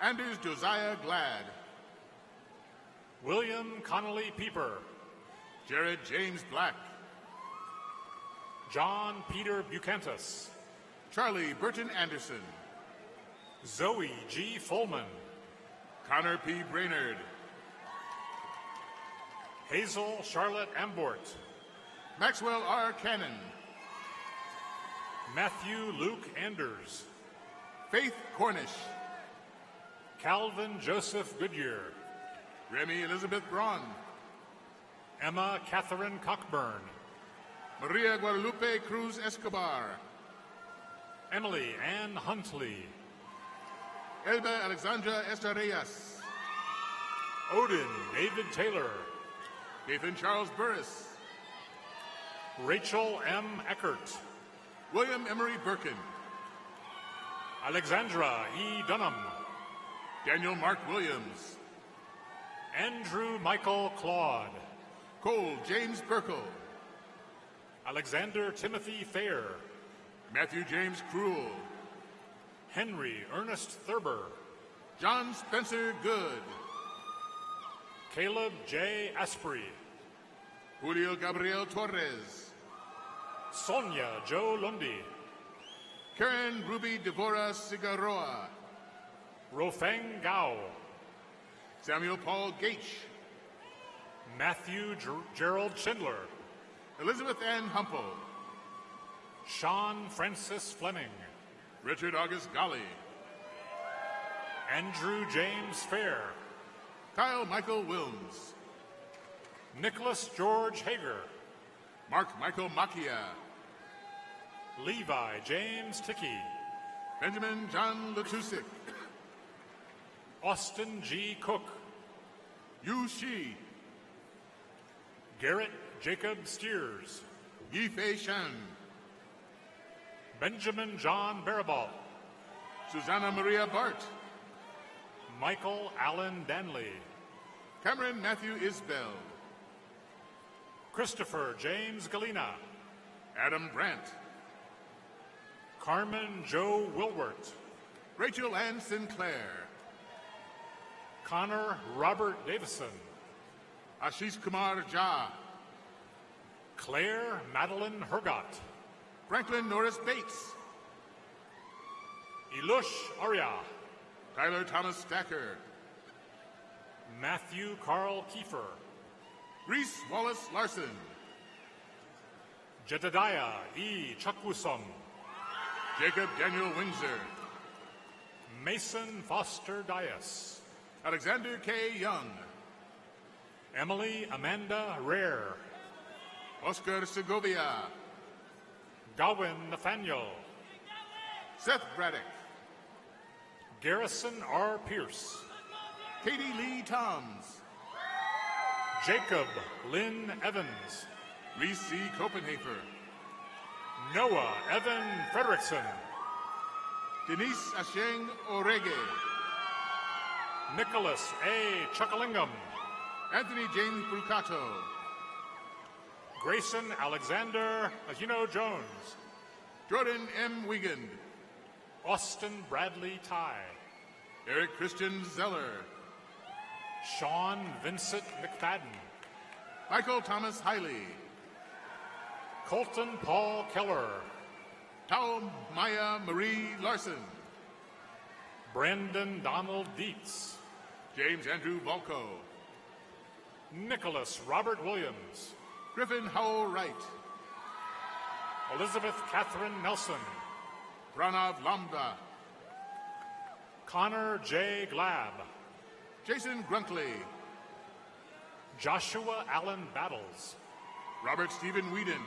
Speaker 9: Anders Josiah Glad.
Speaker 17: William Connolly Pieper.
Speaker 9: Jared James Black.
Speaker 17: John Peter Bucantis.
Speaker 9: Charlie Burton Anderson.
Speaker 17: Zoe G. Fullman.
Speaker 9: Connor P. Brainerd.
Speaker 17: Hazel Charlotte Ambort.
Speaker 9: Maxwell R. Cannon.
Speaker 17: Matthew Luke Anders.
Speaker 9: Faith Cornish.
Speaker 17: Calvin Joseph Goodyear.
Speaker 9: Remy Elizabeth Braun.
Speaker 17: Emma Catherine Cockburn.
Speaker 9: Maria Guadalupe Cruz Escobar.
Speaker 17: Emily Ann Huntley.
Speaker 9: Elba Alexandra Estrellas.
Speaker 17: Odin David Taylor.
Speaker 9: Nathan Charles Burris.
Speaker 17: Rachel M. Eckert.
Speaker 9: William Emery Birkin.
Speaker 17: Alexandra E. Dunham.
Speaker 9: Daniel Mark Williams.
Speaker 17: Andrew Michael Claude.
Speaker 9: Cole James Burkle.
Speaker 17: Alexander Timothy Fair.
Speaker 9: Matthew James Cruel.
Speaker 17: Henry Ernest Thurber.
Speaker 9: John Spencer Good.
Speaker 17: Caleb J. Asprey.
Speaker 9: Julio Gabriel Torres.
Speaker 17: Sonia Joe Lundy.
Speaker 9: Karen Ruby Devora Cigarroa.
Speaker 17: Rofeng Gao.
Speaker 9: Samuel Paul Gaich.
Speaker 17: Matthew Gerald Schindler.
Speaker 9: Elizabeth Ann Humple.
Speaker 17: Sean Francis Fleming.
Speaker 9: Richard August Golly.
Speaker 17: Andrew James Fair.
Speaker 9: Kyle Michael Wilms.
Speaker 17: Nicholas George Hager.
Speaker 9: Mark Michael Macchia.
Speaker 17: Levi James Tickey.
Speaker 9: Benjamin John Lutusik.
Speaker 17: Austin G. Cook.
Speaker 9: Yu Shi.
Speaker 17: Garrett Jacob Steers.
Speaker 9: Yi Fei Shan.
Speaker 17: Benjamin John Barabal.
Speaker 9: Susanna Maria Bart.
Speaker 17: Michael Allen Danley.
Speaker 9: Cameron Matthew Isbell.
Speaker 17: Christopher James Galina.
Speaker 9: Adam Brandt.
Speaker 17: Carmen Joe Wilwert.
Speaker 9: Rachel Ann Sinclair.
Speaker 17: Connor Robert Davison.
Speaker 9: Ashish Kumar Jha.
Speaker 17: Claire Madeline Hergott.
Speaker 9: Franklin Norris Bates.
Speaker 17: Ilush Arya.
Speaker 9: Tyler Thomas Stacker.
Speaker 17: Matthew Carl Kiefer.
Speaker 9: Reese Wallace Larson.
Speaker 17: Jedediah E. Chukwusum.
Speaker 9: Jacob Daniel Windsor.
Speaker 17: Mason Foster Dias.
Speaker 9: Alexander K. Young.
Speaker 17: Emily Amanda Rare.
Speaker 9: Oscar Segovia.
Speaker 17: Gawain Nathaniel.
Speaker 9: Seth Braddock.
Speaker 17: Garrison R. Pierce.
Speaker 9: Katie Lee Toms.
Speaker 17: Jacob Lynn Evans.
Speaker 9: Reese C. Copenhaver.
Speaker 17: Noah Evan Frederickson.
Speaker 9: Denise Asheng Orege.
Speaker 17: Nicholas A. Chuckalingam.
Speaker 9: Anthony James Brucato.
Speaker 17: Grayson Alexander Aquino Jones.
Speaker 9: Jordan M. Wiegand.
Speaker 17: Austin Bradley Ty.
Speaker 9: Eric Christian Zeller.
Speaker 17: Sean Vincent McFadden.
Speaker 9: Michael Thomas Hiley.
Speaker 17: Colton Paul Keller.
Speaker 9: Tao Maya Marie Larson.
Speaker 17: Brandon Donald Dietz.
Speaker 9: James Andrew Volko.
Speaker 17: Nicholas Robert Williams.
Speaker 9: Griffin Howell Wright.
Speaker 17: Elizabeth Catherine Nelson.
Speaker 9: Pranav Lambda.
Speaker 17: Connor J. Glab.
Speaker 9: Jason Gruntley.
Speaker 17: Joshua Allen Battles.
Speaker 9: Robert Stephen Whedon.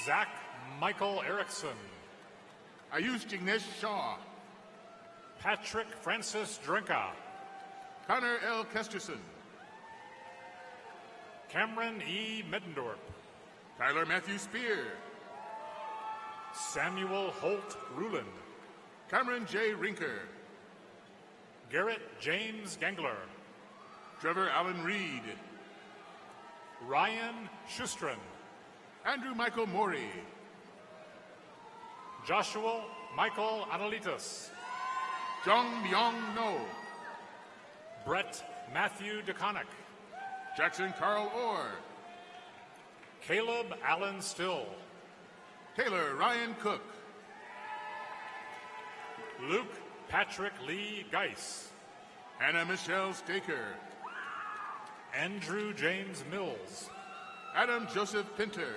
Speaker 17: Zach Michael Erickson.
Speaker 9: Ayush Jignesh Shaw.
Speaker 17: Patrick Francis Drinka.
Speaker 9: Connor L. Kesterson.
Speaker 17: Cameron E. Middendorp.
Speaker 9: Tyler Matthew Spear.
Speaker 17: Samuel Holt Ruland.
Speaker 9: Cameron J. Rinker.
Speaker 17: Garrett James Gangler.
Speaker 9: Trevor Allen Reed.
Speaker 17: Ryan Schustren.
Speaker 9: Andrew Michael Morey.
Speaker 17: Joshua Michael Analitas.
Speaker 9: Jong Myong No.
Speaker 17: Brett Matthew DeConnick.
Speaker 9: Jackson Carl Orr.
Speaker 17: Caleb Allen Still.
Speaker 9: Taylor Ryan Cook.
Speaker 17: Luke Patrick Lee Geis.
Speaker 9: Hannah Michelle Staker.
Speaker 17: Andrew James Mills.
Speaker 9: Adam Joseph Pinter.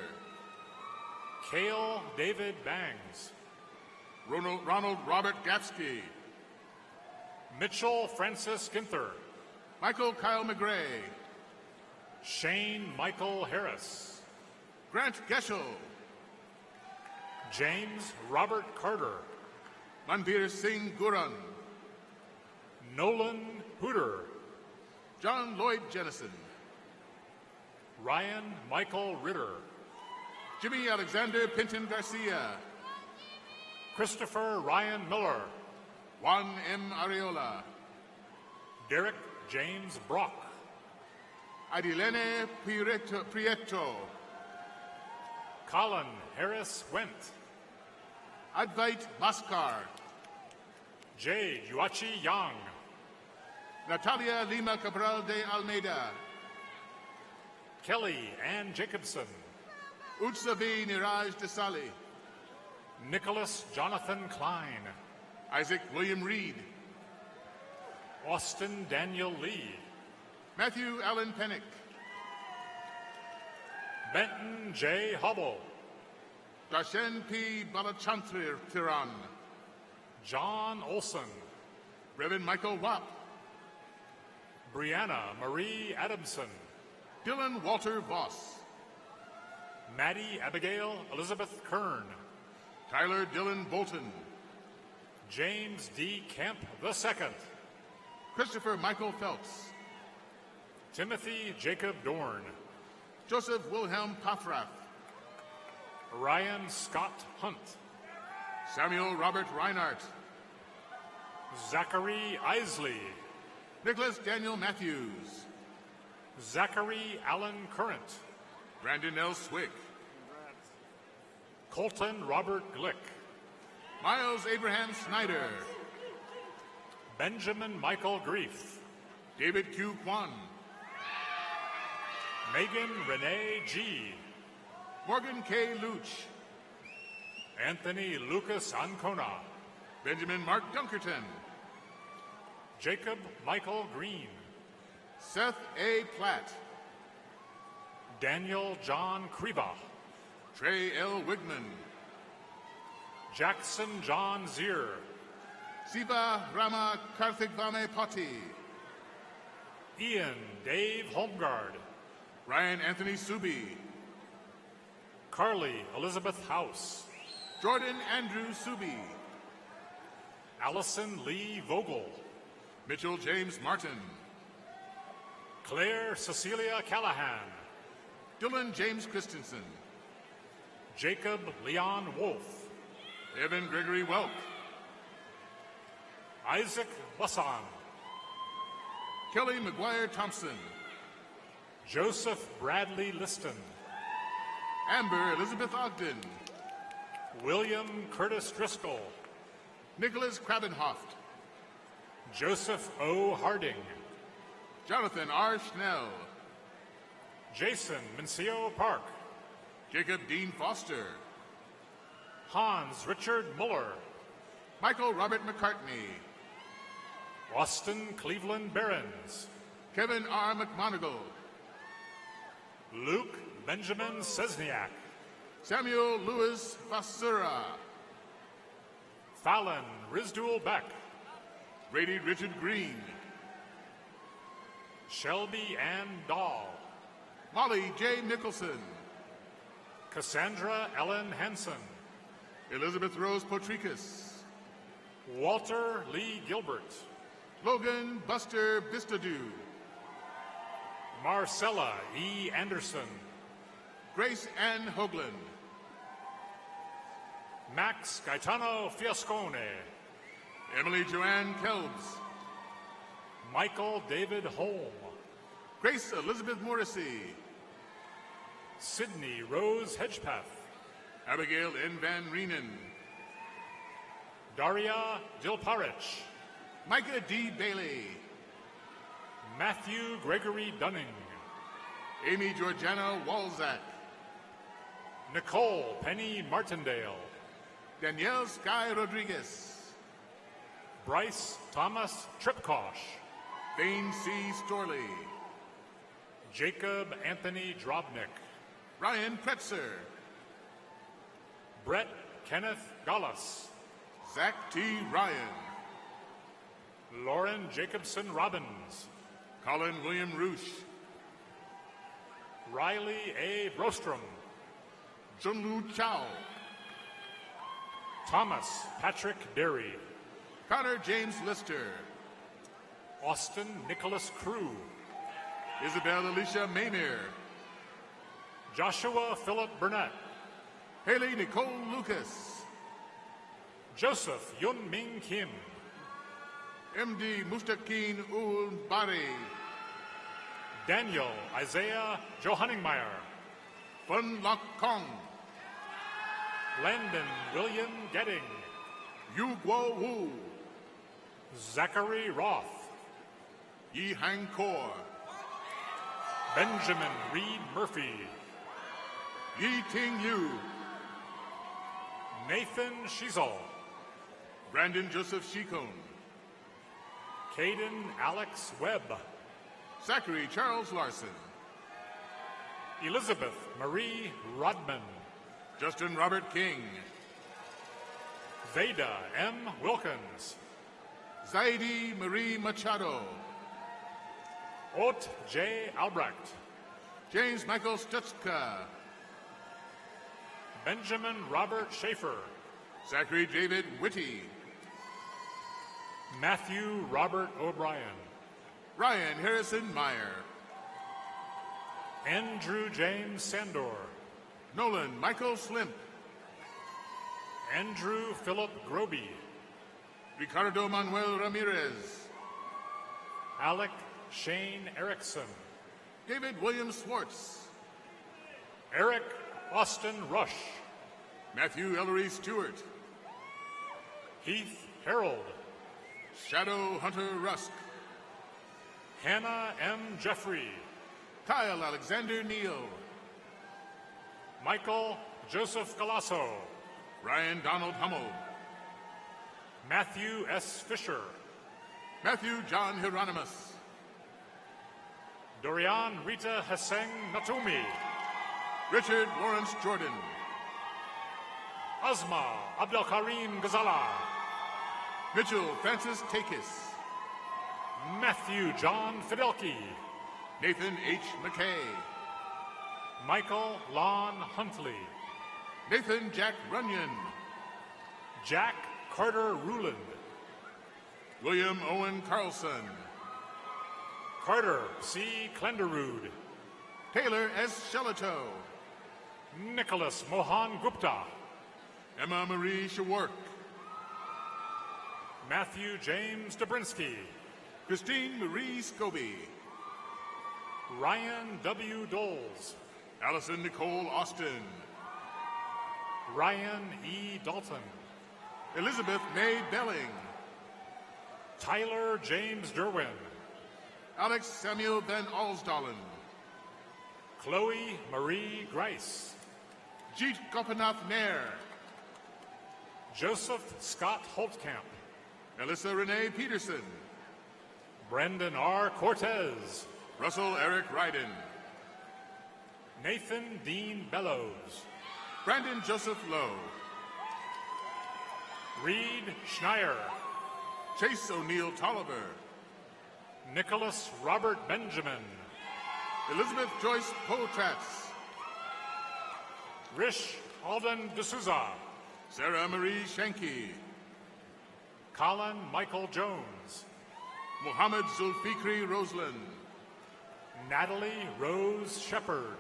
Speaker 17: Cale David Bangs.
Speaker 9: Ronald Robert Gapsky.
Speaker 17: Mitchell Francis Ginther.
Speaker 9: Michael Kyle McGray.
Speaker 17: Shane Michael Harris.
Speaker 9: Grant Geschel.
Speaker 17: James Robert Carter.
Speaker 9: Manbir Singh Guran.
Speaker 17: Nolan Hooter.
Speaker 9: John Lloyd Jennison.
Speaker 17: Ryan Michael Ritter.
Speaker 9: Jimmy Alexander Pinton Garcia.
Speaker 17: Christopher Ryan Miller.
Speaker 9: Juan M. Areola.
Speaker 17: Derek James Brock.
Speaker 9: Adilene Prieto.
Speaker 17: Colin Harris Went.
Speaker 9: Advait Baskar.
Speaker 17: Jay Yuachi Yang.
Speaker 9: Natalia Lima Cabral de Almeida.
Speaker 17: Kelly Ann Jacobson.
Speaker 9: Utsavi Niraj Desali.
Speaker 17: Nicholas Jonathan Klein.
Speaker 9: Isaac William Reed.
Speaker 17: Austin Daniel Lee.
Speaker 9: Matthew Allen Pennick.
Speaker 17: Benton J. Hubble.
Speaker 9: Dashen P. Balachantriran.
Speaker 17: John Olson.
Speaker 9: Reverend Michael Wapp.
Speaker 17: Brianna Marie Adamson.
Speaker 9: Dylan Walter Voss.
Speaker 17: Maddie Abigail Elizabeth Kern.
Speaker 9: Tyler Dylan Bolton.
Speaker 17: James D. Kemp II.
Speaker 9: Christopher Michael Phelps.
Speaker 17: Timothy Jacob Dorn.
Speaker 9: Joseph Wilhelm Paffrath.
Speaker 17: Ryan Scott Hunt.
Speaker 9: Samuel Robert Reinhardt.
Speaker 17: Zachary Isley.
Speaker 9: Nicholas Daniel Matthews.
Speaker 17: Zachary Allen Current.
Speaker 9: Brandon L. Swick.
Speaker 17: Colton Robert Glick.
Speaker 9: Miles Abraham Snyder.
Speaker 17: Benjamin Michael Grief.
Speaker 9: David Q. Kwan.
Speaker 17: Megan Renee G.
Speaker 9: Morgan K. Luch.
Speaker 17: Anthony Lucas Ancona.
Speaker 9: Benjamin Mark Dunkerton.
Speaker 17: Jacob Michael Green.
Speaker 9: Seth A. Platt.
Speaker 17: Daniel John Kriva.
Speaker 9: Trey L. Wigman.
Speaker 17: Jackson John Zier.
Speaker 9: Siva Rama Karthikvame Patti.
Speaker 17: Ian Dave Holmgard.
Speaker 9: Ryan Anthony Subi.
Speaker 17: Carly Elizabeth House.
Speaker 9: Jordan Andrew Subi.
Speaker 17: Allison Lee Vogel.
Speaker 9: Mitchell James Martin.
Speaker 17: Claire Cecilia Callahan.
Speaker 9: Dylan James Christensen.
Speaker 17: Jacob Leon Wolf.
Speaker 9: Evan Gregory Welk.
Speaker 17: Isaac Busson.
Speaker 9: Kelly McGuire Thompson.
Speaker 17: Joseph Bradley Liston.
Speaker 9: Amber Elizabeth Ogden.
Speaker 17: William Curtis Driscoll.
Speaker 9: Nicholas Krabenhoft.
Speaker 17: Joseph O. Harding.
Speaker 9: Jonathan R. Schnell.
Speaker 17: Jason Mencio Park.
Speaker 9: Jacob Dean Foster.
Speaker 17: Hans Richard Muller.
Speaker 9: Michael Robert McCartney.
Speaker 17: Austin Cleveland Behrens.
Speaker 9: Kevin R. McMonigal.
Speaker 17: Luke Benjamin Sesniak.
Speaker 9: Samuel Louis Vasura.
Speaker 17: Fallon Rizdul Beck.
Speaker 9: Brady Richard Green.
Speaker 17: Shelby Ann Dahl.
Speaker 9: Molly J. Nicholson.
Speaker 17: Cassandra Ellen Henson.
Speaker 9: Elizabeth Rose Potricus.
Speaker 17: Walter Lee Gilbert.
Speaker 9: Logan Buster Bistadu.
Speaker 17: Marcella E. Anderson.
Speaker 9: Grace Ann Hoagland.
Speaker 17: Max Gaetano Fiascone.
Speaker 9: Emily Joanne Kelbs.
Speaker 17: Michael David Holm.
Speaker 9: Grace Elizabeth Morrissey.
Speaker 17: Sydney Rose Hedgepeth.
Speaker 9: Abigail N. Van Reenen.
Speaker 17: Daria Dilparich.
Speaker 9: Micah D. Bailey.
Speaker 17: Matthew Gregory Dunning.
Speaker 9: Amy Georgiana Walzak.
Speaker 17: Nicole Penny Martindale.
Speaker 9: Danielle Sky Rodriguez.
Speaker 17: Bryce Thomas Tripkosh.
Speaker 9: Thane C. Storley.
Speaker 17: Jacob Anthony Drobnik.
Speaker 9: Ryan Pretzer.
Speaker 17: Brett Kenneth Gallas.
Speaker 9: Zach T. Ryan.
Speaker 17: Lauren Jacobson Robbins.
Speaker 9: Colin William Roosh.
Speaker 17: Riley A. Brostrom.
Speaker 9: Junlu Chow.
Speaker 17: Thomas Patrick Derry.
Speaker 9: Connor James Lister.
Speaker 17: Austin Nicholas Crew.
Speaker 9: Isabel Alicia Maynir.
Speaker 17: Joshua Philip Burnett.
Speaker 9: Haley Nicole Lucas.
Speaker 17: Joseph Yun Ming Kim.
Speaker 9: MD Mustaqin Ul Bari.
Speaker 17: Daniel Isaiah Johanningmeyer.
Speaker 9: Fun Lok Kong.
Speaker 17: Landon William Getting.
Speaker 9: Yu Guo Wu.
Speaker 17: Zachary Roth.
Speaker 9: Yi Hang Kor.
Speaker 17: Benjamin Reed Murphy.
Speaker 9: Yi Ting Liu.
Speaker 17: Nathan Shizal.
Speaker 9: Brandon Joseph Shikon.
Speaker 17: Caden Alex Webb.
Speaker 9: Zachary Charles Larson.
Speaker 17: Elizabeth Marie Rodman.
Speaker 9: Justin Robert King.
Speaker 17: Veda M. Wilkins.
Speaker 9: Zaidi Marie Machado.
Speaker 17: Ot J. Albrecht.
Speaker 9: James Michael Stutska.
Speaker 17: Benjamin Robert Schaefer.
Speaker 9: Zachary David Whitty.
Speaker 17: Matthew Robert O'Brien.
Speaker 9: Ryan Harrison Meyer.
Speaker 17: Andrew James Sandor.
Speaker 9: Nolan Michael Slimp.
Speaker 17: Andrew Philip Groby.
Speaker 9: Ricardo Manuel Ramirez.
Speaker 17: Alec Shane Erickson.
Speaker 9: David William Swartz.
Speaker 17: Eric Austin Rush.
Speaker 9: Matthew Ellery Stewart.
Speaker 17: Heath Harold.
Speaker 9: Shadow Hunter Rusk.
Speaker 17: Hannah M. Jeffrey.
Speaker 9: Kyle Alexander Neal.
Speaker 17: Michael Joseph Galasso.
Speaker 9: Ryan Donald Hummel.
Speaker 17: Matthew S. Fisher.
Speaker 9: Matthew John Hieronymus.
Speaker 17: Dorian Rita Heseng Natumi.
Speaker 9: Richard Lawrence Jordan.
Speaker 17: Azma Abdelkarim Ghazala.
Speaker 9: Mitchell Francis Takis.
Speaker 17: Matthew John Fidelki.
Speaker 9: Nathan H. McKay.
Speaker 17: Michael Lon Huntley.
Speaker 9: Nathan Jack Runyon.
Speaker 17: Jack Carter Ruland.
Speaker 9: William Owen Carlson.
Speaker 17: Carter C. Klenderud.
Speaker 9: Taylor S. Shellito.
Speaker 17: Nicholas Mohan Gupta.
Speaker 9: Emma Marie Shawark.
Speaker 17: Matthew James Dobrinsky.
Speaker 9: Christine Marie Scobie.
Speaker 17: Ryan W. Doles.
Speaker 9: Allison Nicole Austin.
Speaker 17: Ryan E. Dalton.
Speaker 9: Elizabeth May Belling.
Speaker 17: Tyler James Derwin.
Speaker 9: Alex Samuel Van Alsdalen.
Speaker 17: Chloe Marie Grice.
Speaker 9: Jeet Gopinath Nair.
Speaker 17: Joseph Scott Holtkamp.
Speaker 9: Melissa Renee Peterson.
Speaker 17: Brendan R. Cortez.
Speaker 9: Russell Eric Ryden.
Speaker 17: Nathan Dean Bellows.
Speaker 9: Brandon Joseph Lowe.
Speaker 17: Reed Schneier.
Speaker 9: Chase O'Neill Tolliver.
Speaker 17: Nicholas Robert Benjamin.
Speaker 9: Elizabeth Joyce Poltratz.
Speaker 17: Rish Alden D'Souza.
Speaker 9: Sarah Marie Shanky.
Speaker 17: Colin Michael Jones.
Speaker 9: Mohammed Zulfikri Roseland.
Speaker 17: Natalie Rose Shepard.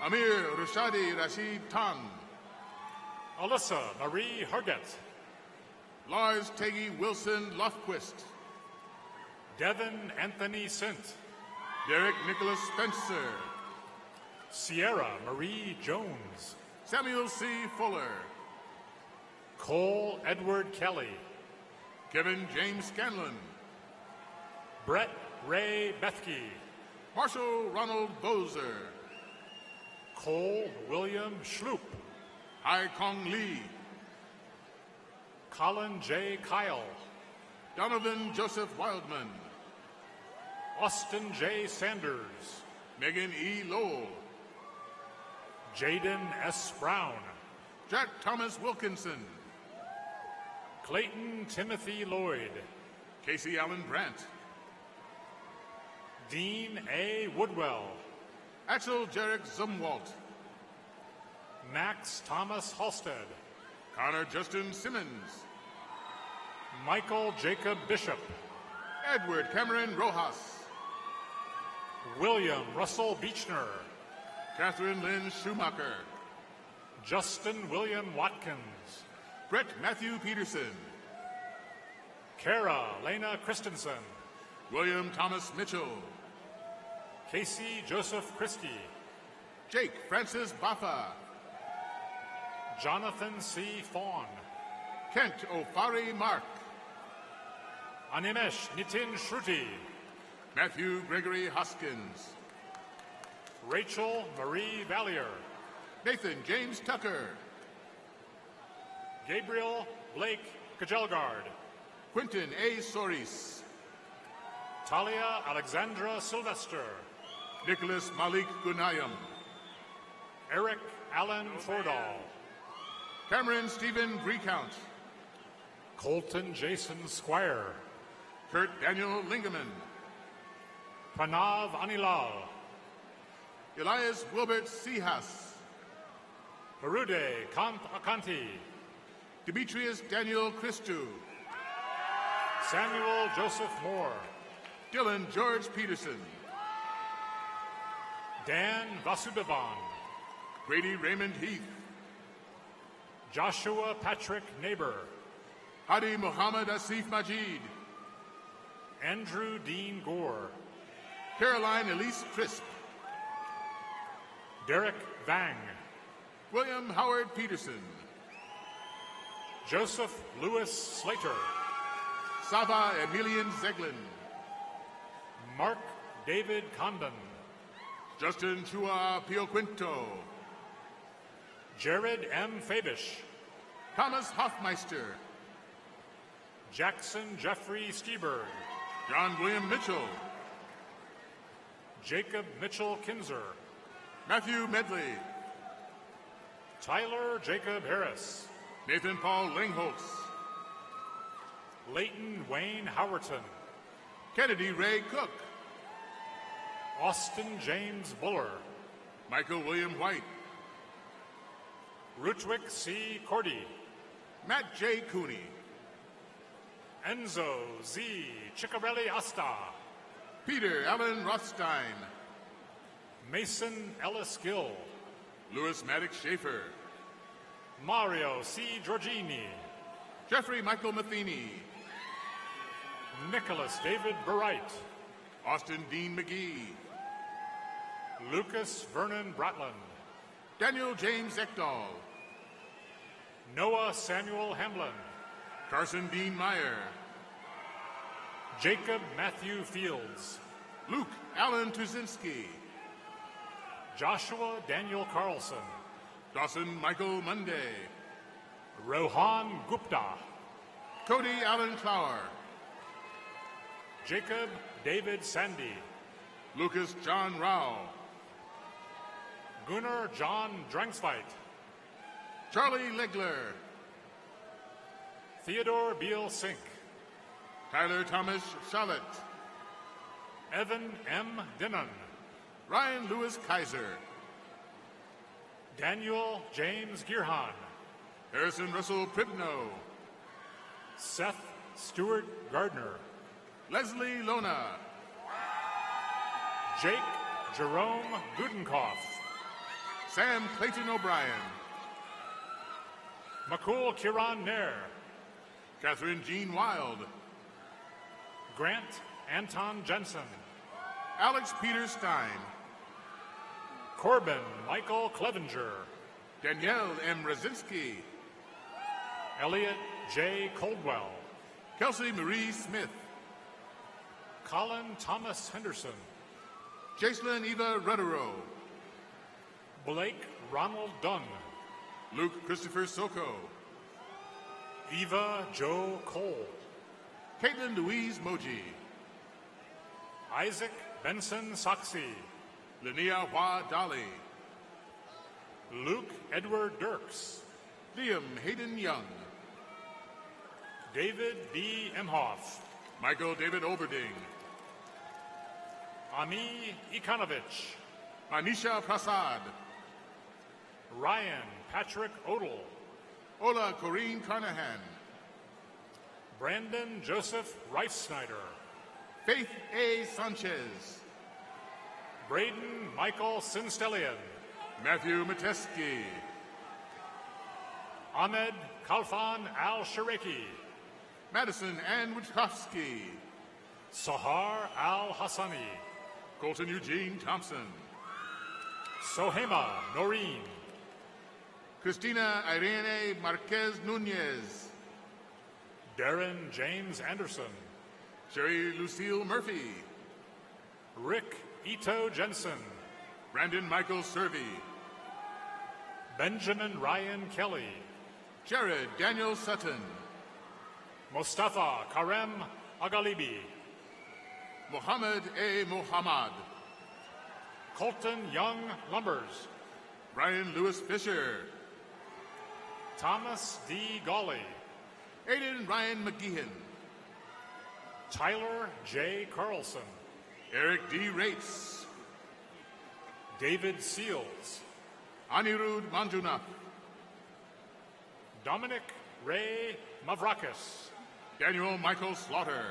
Speaker 9: Amir Rashadi Rashid Tan.
Speaker 17: Alyssa Marie Hargett.
Speaker 9: Lars Teggy Wilson Lofquist.
Speaker 17: Devin Anthony Sint.
Speaker 9: Derek Nicholas Spencer.
Speaker 17: Sierra Marie Jones.
Speaker 9: Samuel C. Fuller.
Speaker 17: Cole Edward Kelly.
Speaker 9: Kevin James Scanlon.
Speaker 17: Brett Ray Bethke.
Speaker 9: Marshall Ronald Bozer.
Speaker 17: Cole William Schloop.
Speaker 9: Hai Kong Lee.
Speaker 17: Colin J. Kyle.
Speaker 9: Donovan Joseph Wildman.
Speaker 17: Austin J. Sanders.
Speaker 9: Megan E. Lowell.
Speaker 17: Jaden S. Brown.
Speaker 9: Jack Thomas Wilkinson.
Speaker 17: Clayton Timothy Lloyd.
Speaker 9: Casey Allen Brandt.
Speaker 17: Dean A. Woodwell.
Speaker 9: Axel Jarek Zumwalt.
Speaker 17: Max Thomas Halstead.
Speaker 9: Connor Justin Simmons.
Speaker 17: Michael Jacob Bishop.
Speaker 9: Edward Cameron Rojas.
Speaker 17: William Russell Beechner.
Speaker 9: Catherine Lynn Schumacher.
Speaker 17: Justin William Watkins.
Speaker 9: Brett Matthew Peterson.
Speaker 17: Kara Lena Christensen.
Speaker 9: William Thomas Mitchell.
Speaker 17: Casey Joseph Christie.
Speaker 9: Jake Francis Baffa.
Speaker 17: Jonathan C. Fawn.
Speaker 9: Kent Ofari Mark.
Speaker 17: Animesh Nitin Shruti.
Speaker 9: Matthew Gregory Hoskins.
Speaker 17: Rachel Marie Valier.
Speaker 9: Nathan James Tucker.
Speaker 17: Gabriel Blake Kajelgard.
Speaker 9: Quentin A. Soris.
Speaker 17: Talia Alexandra Sylvester.
Speaker 9: Nicholas Malik Gunayam.
Speaker 17: Eric Allen Fordall.
Speaker 9: Cameron Stephen Greecount.
Speaker 17: Colton Jason Squire.
Speaker 9: Kurt Daniel Lingaman.
Speaker 17: Pranav Anilal.
Speaker 9: Elias Wilbert Sihas.
Speaker 17: Harude Kant Akanti.
Speaker 9: Demetrius Daniel Christou.
Speaker 17: Samuel Joseph Moore.
Speaker 9: Dylan George Peterson.
Speaker 17: Dan Vasudevan.
Speaker 9: Grady Raymond Heath.
Speaker 17: Joshua Patrick Neighbor.
Speaker 9: Hadi Muhammad Asif Majid.
Speaker 17: Andrew Dean Gore.
Speaker 9: Caroline Elise Crisp.
Speaker 17: Derek Vang.
Speaker 9: William Howard Peterson.
Speaker 17: Joseph Lewis Slater.
Speaker 9: Sava Emilian Zeglin.
Speaker 17: Mark David Condon.
Speaker 9: Justin Chua Pio Quinto.
Speaker 17: Jared M. Fabish.
Speaker 9: Thomas Hoffmeister,
Speaker 17: Jackson Jeffrey Steberg,
Speaker 9: John William Mitchell,
Speaker 17: Jacob Mitchell Kinzer,
Speaker 9: Matthew Medley,
Speaker 17: Tyler Jacob Harris,
Speaker 9: Nathan Paul Langholtz,
Speaker 17: Leighton Wayne Howerton,
Speaker 9: Kennedy Ray Cook,
Speaker 17: Austin James Buller,
Speaker 9: Michael William White,
Speaker 17: Rutwick C. Cordy,
Speaker 9: Matt J. Cooney,
Speaker 17: Enzo Z. Ciccarelli Asta,
Speaker 9: Peter Allen Rothstein,
Speaker 17: Mason Ellis Gill,
Speaker 9: Louis Maddox Schaefer,
Speaker 17: Mario C. Giorgini,
Speaker 9: Jeffrey Michael Matheny,
Speaker 17: Nicholas David Baright,
Speaker 9: Austin Dean McGee,
Speaker 17: Lucas Vernon Bratland,
Speaker 9: Daniel James Ekdahl,
Speaker 17: Noah Samuel Hamlin,
Speaker 9: Carson Dean Meyer,
Speaker 17: Jacob Matthew Fields,
Speaker 9: Luke Allen Tuzinski,
Speaker 17: Joshua Daniel Carlson,
Speaker 9: Dawson Michael Monday,
Speaker 17: Rohan Gupta,
Speaker 9: Cody Allen Clower,
Speaker 17: Jacob David Sandy,
Speaker 9: Lucas John Rao,
Speaker 17: Gunnar John Drangsveit,
Speaker 9: Charlie Legler,
Speaker 17: Theodore Beal Sink,
Speaker 9: Tyler Thomas Charlotte,
Speaker 17: Evan M. Dinnan,
Speaker 9: Ryan Lewis Kaiser,
Speaker 17: Daniel James Gearhan,
Speaker 9: Harrison Russell Pribno,
Speaker 17: Seth Stewart Gardner,
Speaker 9: Leslie Lona,
Speaker 17: Jake Jerome Gudenkoff,
Speaker 9: Sam Clayton O'Brien,
Speaker 17: Makul Kiran Nair,
Speaker 9: Catherine Jean Wild,
Speaker 17: Grant Anton Jensen,
Speaker 9: Alex Peter Stein,
Speaker 17: Corbin Michael Clevenger,
Speaker 9: Danielle M. Rosinski,
Speaker 17: Elliot J. Coldwell,
Speaker 9: Kelsey Marie Smith,
Speaker 17: Colin Thomas Henderson,
Speaker 9: Jacelyn Eva Ruddero,
Speaker 17: Blake Ronald Dunn,
Speaker 9: Luke Christopher Soko,
Speaker 17: Eva Joe Cole,
Speaker 9: Caitlin Louise Moji,
Speaker 17: Isaac Benson Soxy,
Speaker 9: Linnea Hua Dali,
Speaker 17: Luke Edward Dirks,
Speaker 9: Liam Hayden Young,
Speaker 17: David B. Emhoff,
Speaker 9: Michael David Oberding,
Speaker 17: Ami Ikanovich,
Speaker 9: Anisha Prasad,
Speaker 17: Ryan Patrick Odell,
Speaker 9: Ola Corrine Carnahan,
Speaker 17: Brandon Joseph Reifsnyder,
Speaker 9: Faith A. Sanchez,
Speaker 17: Braden Michael Sinstellian,
Speaker 9: Matthew Mateski,
Speaker 17: Ahmed Kalfan Al-Shareki,
Speaker 9: Madison Ann Witkowski,
Speaker 17: Sahar Al-Hassani,
Speaker 9: Colton Eugene Thompson,
Speaker 17: Sohema Noreen,
Speaker 9: Christina Irene Marquez Nunez,
Speaker 17: Darren James Anderson,
Speaker 9: Sherry Lucille Murphy,
Speaker 17: Rick Ito Jensen,
Speaker 9: Brandon Michael Servey,
Speaker 17: Benjamin Ryan Kelly,
Speaker 9: Jared Daniel Sutton,
Speaker 17: Mustafa Karem Agalibi,
Speaker 9: Mohammed A. Mohammad,
Speaker 17: Colton Young Lumbers,
Speaker 9: Brian Lewis Fisher,
Speaker 17: Thomas D. Gawley,
Speaker 9: Aiden Ryan McGeehan,
Speaker 17: Tyler J. Carlson,
Speaker 9: Eric D. Rates,
Speaker 17: David Seals,
Speaker 9: Anirudh Manjunath,
Speaker 17: Dominic Ray Mavrakis,
Speaker 9: Daniel Michael Slaughter,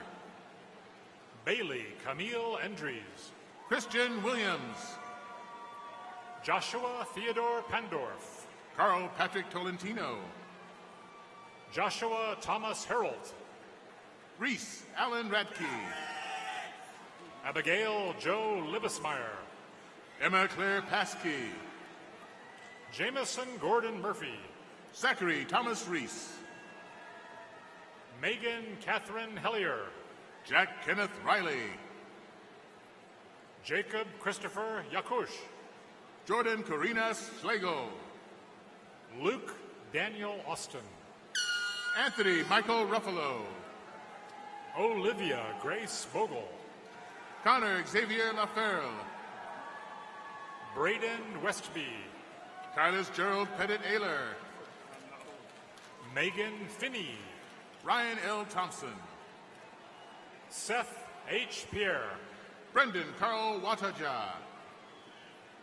Speaker 17: Bailey Camille Endries,
Speaker 9: Christian Williams,
Speaker 17: Joshua Theodore Pandorf,
Speaker 9: Carl Patrick Tolentino,
Speaker 17: Joshua Thomas Herold,
Speaker 9: Reese Allen Radke,
Speaker 17: Abigail Joe Libesmeyer,
Speaker 9: Emma Claire Paskey,
Speaker 17: Jameson Gordon Murphy,
Speaker 9: Zachary Thomas Reese,
Speaker 17: Megan Catherine Hellier,
Speaker 9: Jack Kenneth Riley,
Speaker 17: Jacob Christopher Yakush,
Speaker 9: Jordan Corina Schlegel,
Speaker 17: Luke Daniel Austin,
Speaker 9: Anthony Michael Ruffalo.
Speaker 17: Olivia Grace Bogle.
Speaker 9: Connor Xavier LaFerle.
Speaker 17: Braden Westby.
Speaker 9: Tyler Gerald Pettit-Ayler.
Speaker 17: Megan Finney.
Speaker 9: Ryan L. Thompson.
Speaker 17: Seth H. Pierre.
Speaker 9: Brendan Carl Wataja.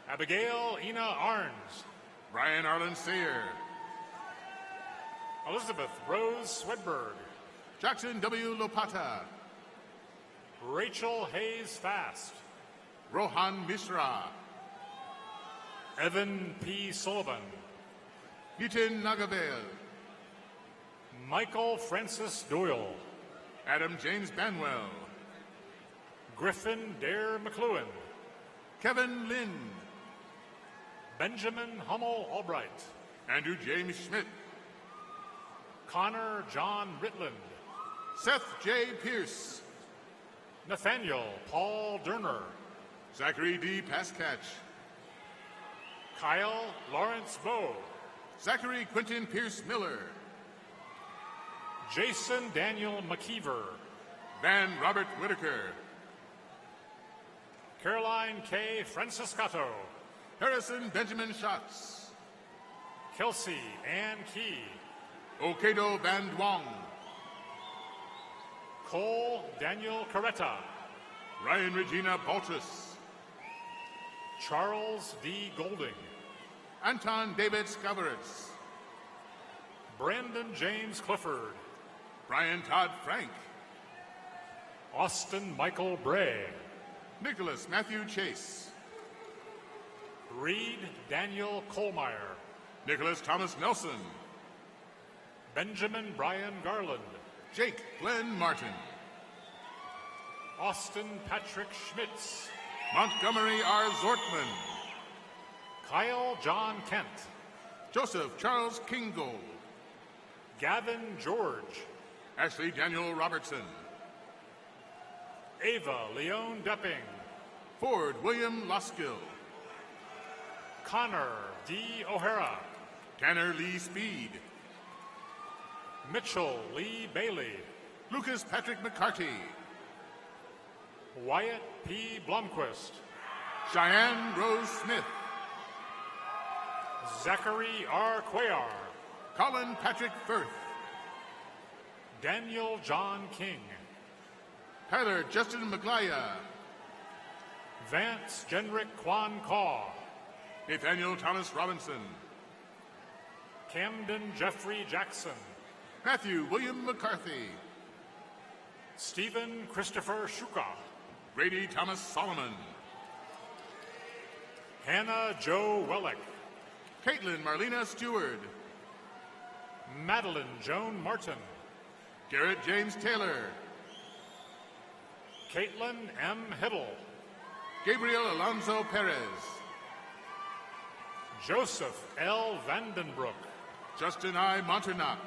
Speaker 17: Abigail Ina Arns.
Speaker 9: Brian Arlen Sayer.
Speaker 17: Elizabeth Rose Swedberg.
Speaker 9: Jackson W. Lopata.
Speaker 17: Rachel Hayes Fast.
Speaker 9: Rohan Mishra.
Speaker 17: Evan P. Sullivan.
Speaker 9: Nitin Nagavel.
Speaker 17: Michael Francis Doyle.
Speaker 9: Adam James Banwell.
Speaker 17: Griffin Dare McLuhan.
Speaker 9: Kevin Lynn.
Speaker 17: Benjamin Hummel Albright.
Speaker 9: Andrew James Schmidt.
Speaker 17: Connor John Ritland.
Speaker 9: Seth J. Pierce.
Speaker 17: Nathaniel Paul Derner.
Speaker 9: Zachary D. Paskatch.
Speaker 17: Kyle Lawrence Bowe.
Speaker 9: Zachary Quentin Pierce Miller.
Speaker 17: Jason Daniel McKeever.
Speaker 9: Van Robert Whitaker.
Speaker 17: Caroline K. Franciscato.
Speaker 9: Harrison Benjamin Schatz.
Speaker 17: Kelsey Ann Key.
Speaker 9: Okedo Van Duong.
Speaker 17: Cole Daniel Carretta.
Speaker 9: Ryan Regina Baltus.
Speaker 17: Charles D. Golding.
Speaker 9: Anton David Skaveritz.
Speaker 17: Brandon James Clifford.
Speaker 9: Brian Todd Frank.
Speaker 17: Austin Michael Bray.
Speaker 9: Nicholas Matthew Chase.
Speaker 17: Reed Daniel Kohlmeyer.
Speaker 9: Nicholas Thomas Nelson.
Speaker 17: Benjamin Brian Garland.
Speaker 9: Jake Glenn Martin.
Speaker 17: Austin Patrick Schmitz.
Speaker 9: Montgomery R. Zortman.
Speaker 17: Kyle John Kent.
Speaker 9: Joseph Charles Kingold.
Speaker 17: Gavin George.
Speaker 9: Ashley Daniel Robertson.
Speaker 17: Ava Leone Depping.
Speaker 9: Ford William Loskill.
Speaker 17: Connor D. O'Hara.
Speaker 9: Tanner Lee Speed.
Speaker 17: Mitchell Lee Bailey.
Speaker 9: Lucas Patrick McCarty.
Speaker 17: Wyatt P. Blomquist.
Speaker 9: Cheyenne Rose Smith.
Speaker 17: Zachary R. Cuellar.
Speaker 9: Colin Patrick Firth.
Speaker 17: Daniel John King.
Speaker 9: Tyler Justin Maglaya.
Speaker 17: Vance Genrick Quan Caw.
Speaker 9: Nathaniel Thomas Robinson.
Speaker 17: Camden Jeffrey Jackson.
Speaker 9: Matthew William McCarthy.
Speaker 17: Stephen Christopher Shuka.
Speaker 9: Brady Thomas Solomon.
Speaker 17: Hannah Joe Wellick.
Speaker 9: Caitlin Marlena Stewart.
Speaker 17: Madeline Joan Martin.
Speaker 9: Garrett James Taylor.
Speaker 17: Caitlin M. Hiddle.
Speaker 9: Gabriel Alonso Perez.
Speaker 17: Joseph L. Vandenbroek.
Speaker 9: Justin I. Monternock.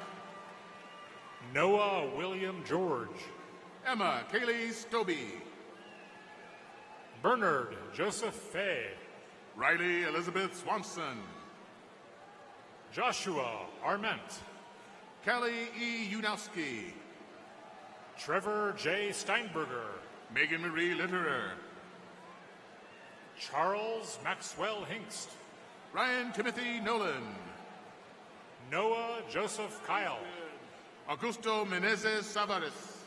Speaker 17: Noah William George.
Speaker 9: Emma Kaylee Stobie.
Speaker 17: Bernard Joseph Fay.
Speaker 9: Riley Elizabeth Swanson.
Speaker 17: Joshua Arment.
Speaker 9: Callie E. Unowski.
Speaker 17: Trevor J. Steinberger.
Speaker 9: Megan Marie Litterer.
Speaker 17: Charles Maxwell Hinkst.
Speaker 9: Ryan Timothy Nolan.
Speaker 17: Noah Joseph Kyle.
Speaker 9: Augusto Menezes Savares.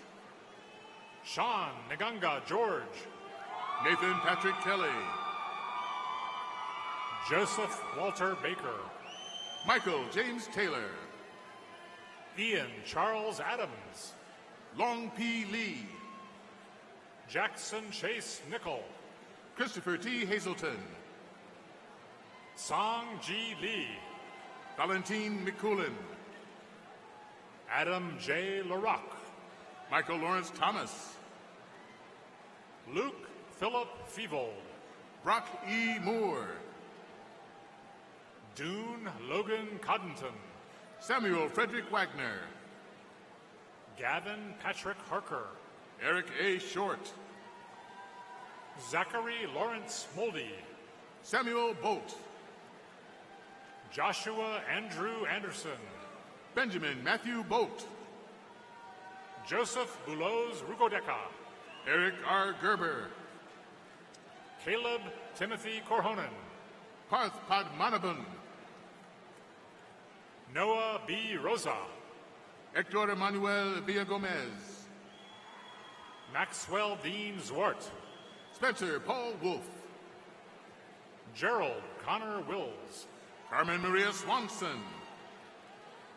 Speaker 17: Sean Naganga George.
Speaker 9: Nathan Patrick Kelly.
Speaker 17: Joseph Walter Baker.
Speaker 9: Michael James Taylor.
Speaker 17: Ian Charles Adams.
Speaker 9: Long P. Lee.
Speaker 17: Jackson Chase Nickel.
Speaker 9: Christopher T. Hazelton.
Speaker 17: Song G. Lee.
Speaker 9: Valentine McCoolin.
Speaker 17: Adam J. LaRock.
Speaker 9: Michael Lawrence Thomas.
Speaker 17: Luke Philip Feevold.
Speaker 9: Brock E. Moore.
Speaker 17: Dune Logan Coddington.
Speaker 9: Samuel Frederick Wagner.
Speaker 17: Gavin Patrick Harker.
Speaker 9: Eric A. Short.
Speaker 17: Zachary Lawrence Moldy.
Speaker 9: Samuel Bolt.
Speaker 17: Joshua Andrew Anderson.
Speaker 9: Benjamin Matthew Bolt.
Speaker 17: Joseph Buloz Rugodeka.
Speaker 9: Eric R. Gerber.
Speaker 17: Caleb Timothy Korhonen.
Speaker 9: Parth Padmanabhan.
Speaker 17: Noah B. Rosa.
Speaker 9: Hector Emanuel Villagomez.
Speaker 17: Maxwell Dean Zwart.
Speaker 9: Spencer Paul Wolf.
Speaker 17: Gerald Connor Wills.
Speaker 9: Carmen Maria Swanson.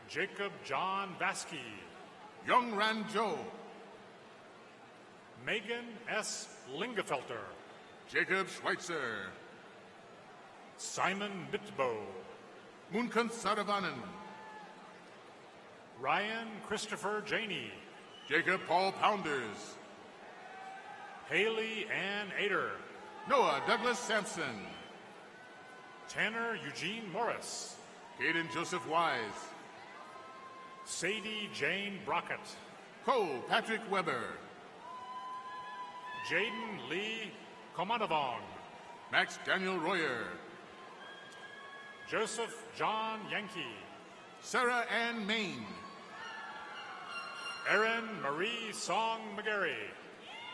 Speaker 17: Jacob John Vasky.
Speaker 9: Young Ran Jo.
Speaker 17: Megan S. Lingefelter.
Speaker 9: Jacob Schweitzer.
Speaker 17: Simon Bitbo.
Speaker 9: Munkan Saravanan.
Speaker 17: Ryan Christopher Janey.
Speaker 9: Jacob Paul Pounders.
Speaker 17: Haley Ann Ader.
Speaker 9: Noah Douglas Sampson.
Speaker 17: Tanner Eugene Morris.
Speaker 9: Caden Joseph Wise.
Speaker 17: Sadie Jane Brockett.
Speaker 9: Cole Patrick Weber.
Speaker 17: Jaden Lee Komanavong.
Speaker 9: Max Daniel Royer.
Speaker 17: Joseph John Yankee.
Speaker 9: Sarah Ann Main.
Speaker 17: Erin Marie Song McGarry.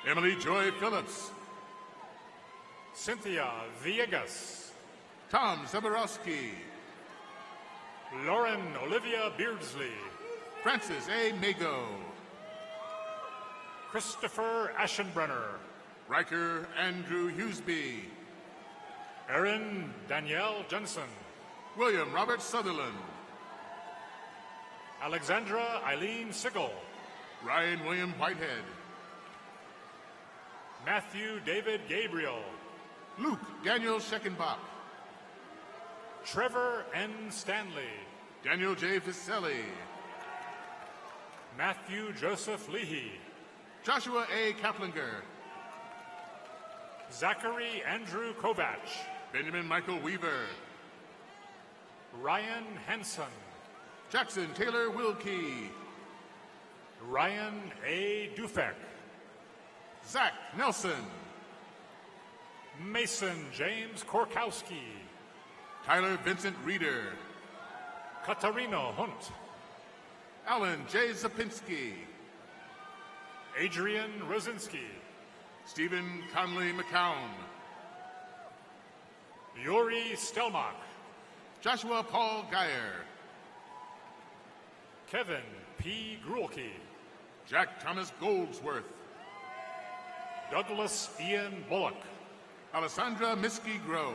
Speaker 9: Emily Joy Phillips.
Speaker 17: Cynthia Villegas.
Speaker 9: Tom Zaborowski.
Speaker 17: Lauren Olivia Beardsley.
Speaker 9: Francis A. Mago.
Speaker 17: Christopher Aschenbrenner.
Speaker 9: Riker Andrew Hughesby.
Speaker 17: Erin Danielle Jensen.
Speaker 9: William Robert Sutherland.
Speaker 17: Alexandra Eileen Sigel.
Speaker 9: Ryan William Whitehead.
Speaker 17: Matthew David Gabriel.
Speaker 9: Luke Daniel Scheckenbach.
Speaker 17: Trevor N. Stanley.
Speaker 9: Daniel J. Viselli.
Speaker 17: Matthew Joseph Leahy.
Speaker 9: Joshua A. Kaplinger.
Speaker 17: Zachary Andrew Kovach.
Speaker 9: Benjamin Michael Weaver.
Speaker 17: Ryan Henson.
Speaker 9: Jackson Taylor Wilkie.
Speaker 17: Ryan A. Dufek.
Speaker 9: Zach Nelson.
Speaker 17: Mason James Korkowski.
Speaker 9: Tyler Vincent Reeder.
Speaker 17: Katarina Hunt.
Speaker 9: Alan J. Zapinski.
Speaker 17: Adrian Rosinski.
Speaker 9: Stephen Conley McCown.
Speaker 17: Yuri Stelmach.
Speaker 9: Joshua Paul Geyer.
Speaker 17: Kevin P. Gruelke.
Speaker 9: Jack Thomas Goldsworth.
Speaker 17: Douglas Ian Bullock.
Speaker 9: Alessandra Miskey Grow.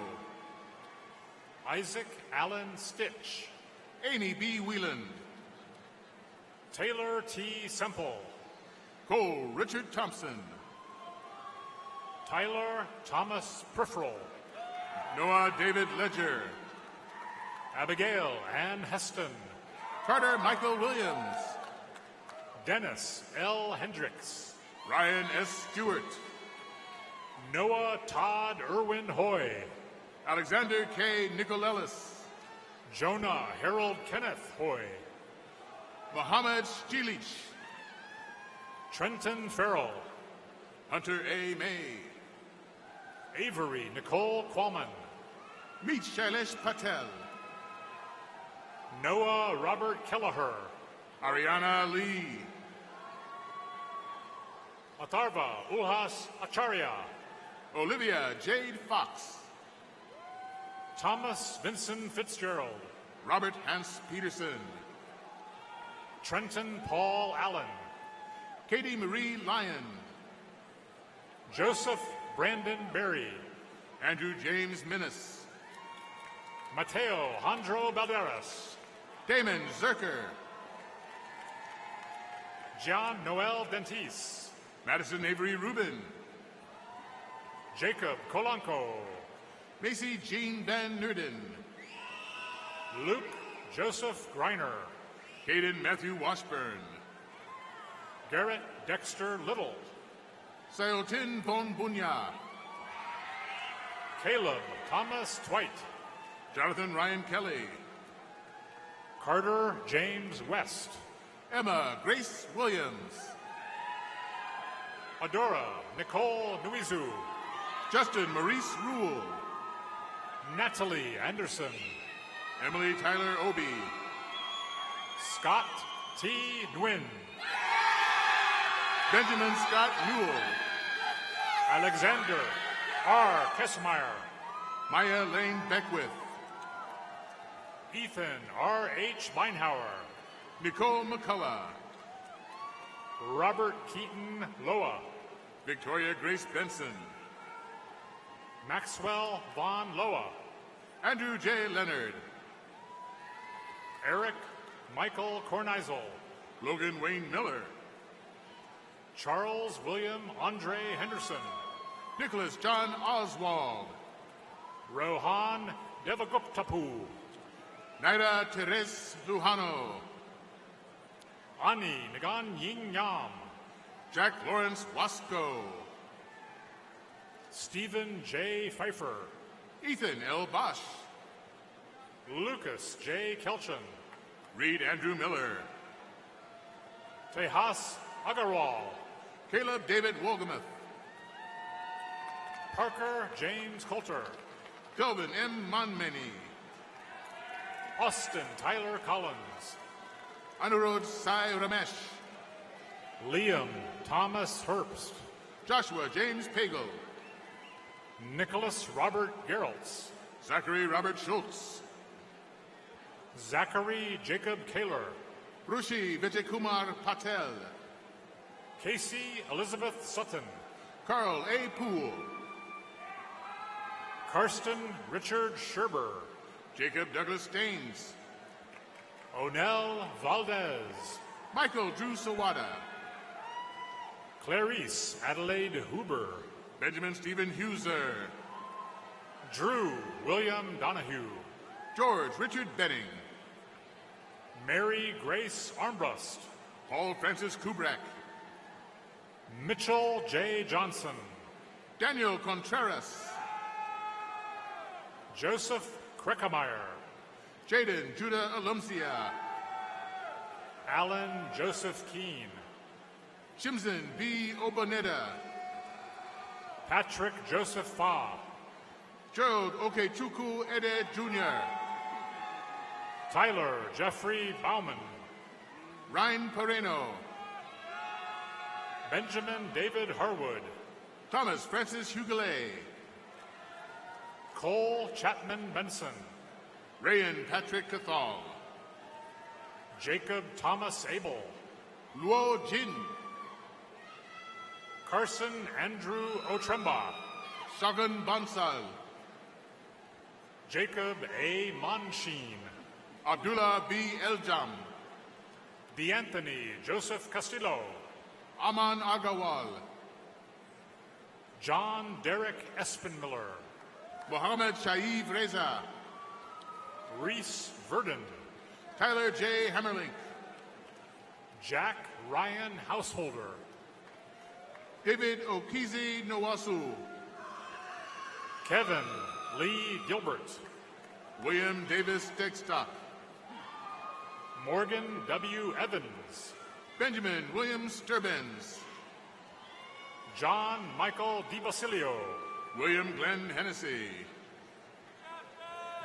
Speaker 17: Isaac Allen Stitch.
Speaker 9: Amy B. Wheeland.
Speaker 17: Taylor T. Semple.
Speaker 9: Cole Richard Thompson.
Speaker 17: Tyler Thomas Prifrell.
Speaker 9: Noah David Ledger.
Speaker 17: Abigail Ann Heston.
Speaker 9: Carter Michael Williams.
Speaker 17: Dennis L. Hendricks.
Speaker 9: Ryan S. Stewart.
Speaker 17: Noah Todd Irwin Hoy.
Speaker 9: Alexander K. Nicolelis.
Speaker 17: Jonah Harold Kenneth Hoy.
Speaker 9: Mohammed Stilich.
Speaker 17: Trenton Farrell.
Speaker 9: Hunter A. May.
Speaker 17: Avery Nicole Qualman.
Speaker 9: Meet Shailesh Patel.
Speaker 17: Noah Robert Kelleher.
Speaker 9: Ariana Lee.
Speaker 17: Atharva Ulhas Acharya.
Speaker 9: Olivia Jade Fox.
Speaker 17: Thomas Vincent Fitzgerald.
Speaker 9: Robert Hans Peterson.
Speaker 17: Trenton Paul Allen.
Speaker 9: Katie Marie Lyon.
Speaker 17: Joseph Brandon Berry.
Speaker 9: Andrew James Minnis.
Speaker 17: Mateo Handro Balderas.
Speaker 9: Damon Zerker.
Speaker 17: John Noel Dentis.
Speaker 9: Madison Avery Rubin.
Speaker 17: Jacob Kolanko.
Speaker 9: Macy Jean Van Nerden.
Speaker 17: Luke Joseph Griner.
Speaker 9: Caden Matthew Washburn.
Speaker 17: Garrett Dexter Little.
Speaker 9: Sayotin Von Bunya.
Speaker 17: Caleb Thomas Twite.
Speaker 9: Jonathan Ryan Kelly.
Speaker 17: Carter James West.
Speaker 9: Emma Grace Williams.
Speaker 17: Adora Nicole Nuizu.
Speaker 9: Justin Maurice Rule.
Speaker 17: Natalie Anderson.
Speaker 9: Emily Tyler Obi.
Speaker 17: Scott T. Nguyen.
Speaker 9: Benjamin Scott Newell.
Speaker 17: Alexander R. Kessmeyer.
Speaker 9: Maya Lane Beckwith.
Speaker 17: Ethan R. H. Beinhauer.
Speaker 9: Nicole McCullough.
Speaker 17: Robert Keaton Loa.
Speaker 9: Victoria Grace Benson.
Speaker 17: Maxwell Vaughn Loa.
Speaker 9: Andrew J. Leonard.
Speaker 17: Eric Michael Korneisel.
Speaker 9: Logan Wayne Miller.
Speaker 17: Charles William Andre Henderson.
Speaker 9: Nicholas John Oswald.
Speaker 17: Rohan Devaguptapu.
Speaker 9: Naira Teres Lujano.
Speaker 17: Ani Nagan Ying Yam.
Speaker 9: Jack Lawrence Wasco.
Speaker 17: Stephen J. Pfeiffer.
Speaker 9: Ethan L. Bosch.
Speaker 17: Lucas J. Kelchin.
Speaker 9: Reed Andrew Miller.
Speaker 17: Tejas Agarwal.
Speaker 9: Caleb David Wolgamuth.
Speaker 17: Parker James Coulter.
Speaker 9: Kelvin M. Monmany.
Speaker 17: Austin Tyler Collins.
Speaker 9: Anurod Sai Ramesh.
Speaker 17: Liam Thomas Herbst.
Speaker 9: Joshua James Pagel.
Speaker 17: Nicholas Robert Geraltz.
Speaker 9: Zachary Robert Schultz.
Speaker 17: Zachary Jacob Kaler.
Speaker 9: Rushi Vijaykumar Patel.
Speaker 17: Casey Elizabeth Sutton.
Speaker 9: Carl A. Poole.
Speaker 17: Karsten Richard Sherber.
Speaker 9: Jacob Douglas Staines.
Speaker 17: Onel Valdez.
Speaker 9: Michael Drew Sawada.
Speaker 17: Clarice Adelaide Huber.
Speaker 9: Benjamin Stephen Huser.
Speaker 17: Drew William Donahue.
Speaker 9: George Richard Benning.
Speaker 17: Mary Grace Armbrust.
Speaker 9: Paul Francis Kubrick.
Speaker 17: Mitchell J. Johnson.
Speaker 9: Daniel Contreras.
Speaker 17: Joseph Kreckemeyer.
Speaker 9: Jaden Judah Alumcia.
Speaker 17: Alan Joseph Keene.
Speaker 9: Shimson B. Obaneda.
Speaker 17: Patrick Joseph Fa.
Speaker 9: Gerald Okechukwu Ede Jr.
Speaker 17: Tyler Jeffrey Bauman.
Speaker 9: Ryan Pereno.
Speaker 17: Benjamin David Harwood.
Speaker 9: Thomas Francis Hughley.
Speaker 17: Cole Chapman Benson.
Speaker 9: Rayan Patrick Cathal.
Speaker 17: Jacob Thomas Abel.
Speaker 9: Luo Jin.
Speaker 17: Carson Andrew Otremba.
Speaker 9: Shogun Bansal.
Speaker 17: Jacob A. Monsheen.
Speaker 9: Abdullah B. Eljam.
Speaker 17: DeAnthony Joseph Castillo.
Speaker 9: Aman Agawal.
Speaker 17: John Derek Espenmiller.
Speaker 9: Mohammed Shaib Reza.
Speaker 17: Reese Verdon.
Speaker 9: Tyler J. Hammerlink.
Speaker 17: Jack Ryan Householder.
Speaker 9: David Okizi Nowasu.
Speaker 17: Kevin Lee Gilbert.
Speaker 9: William Davis Degstock.
Speaker 17: Morgan W. Evans.
Speaker 9: Benjamin William Sturbins.
Speaker 17: John Michael DiBasilio.
Speaker 9: William Glenn Hennessy.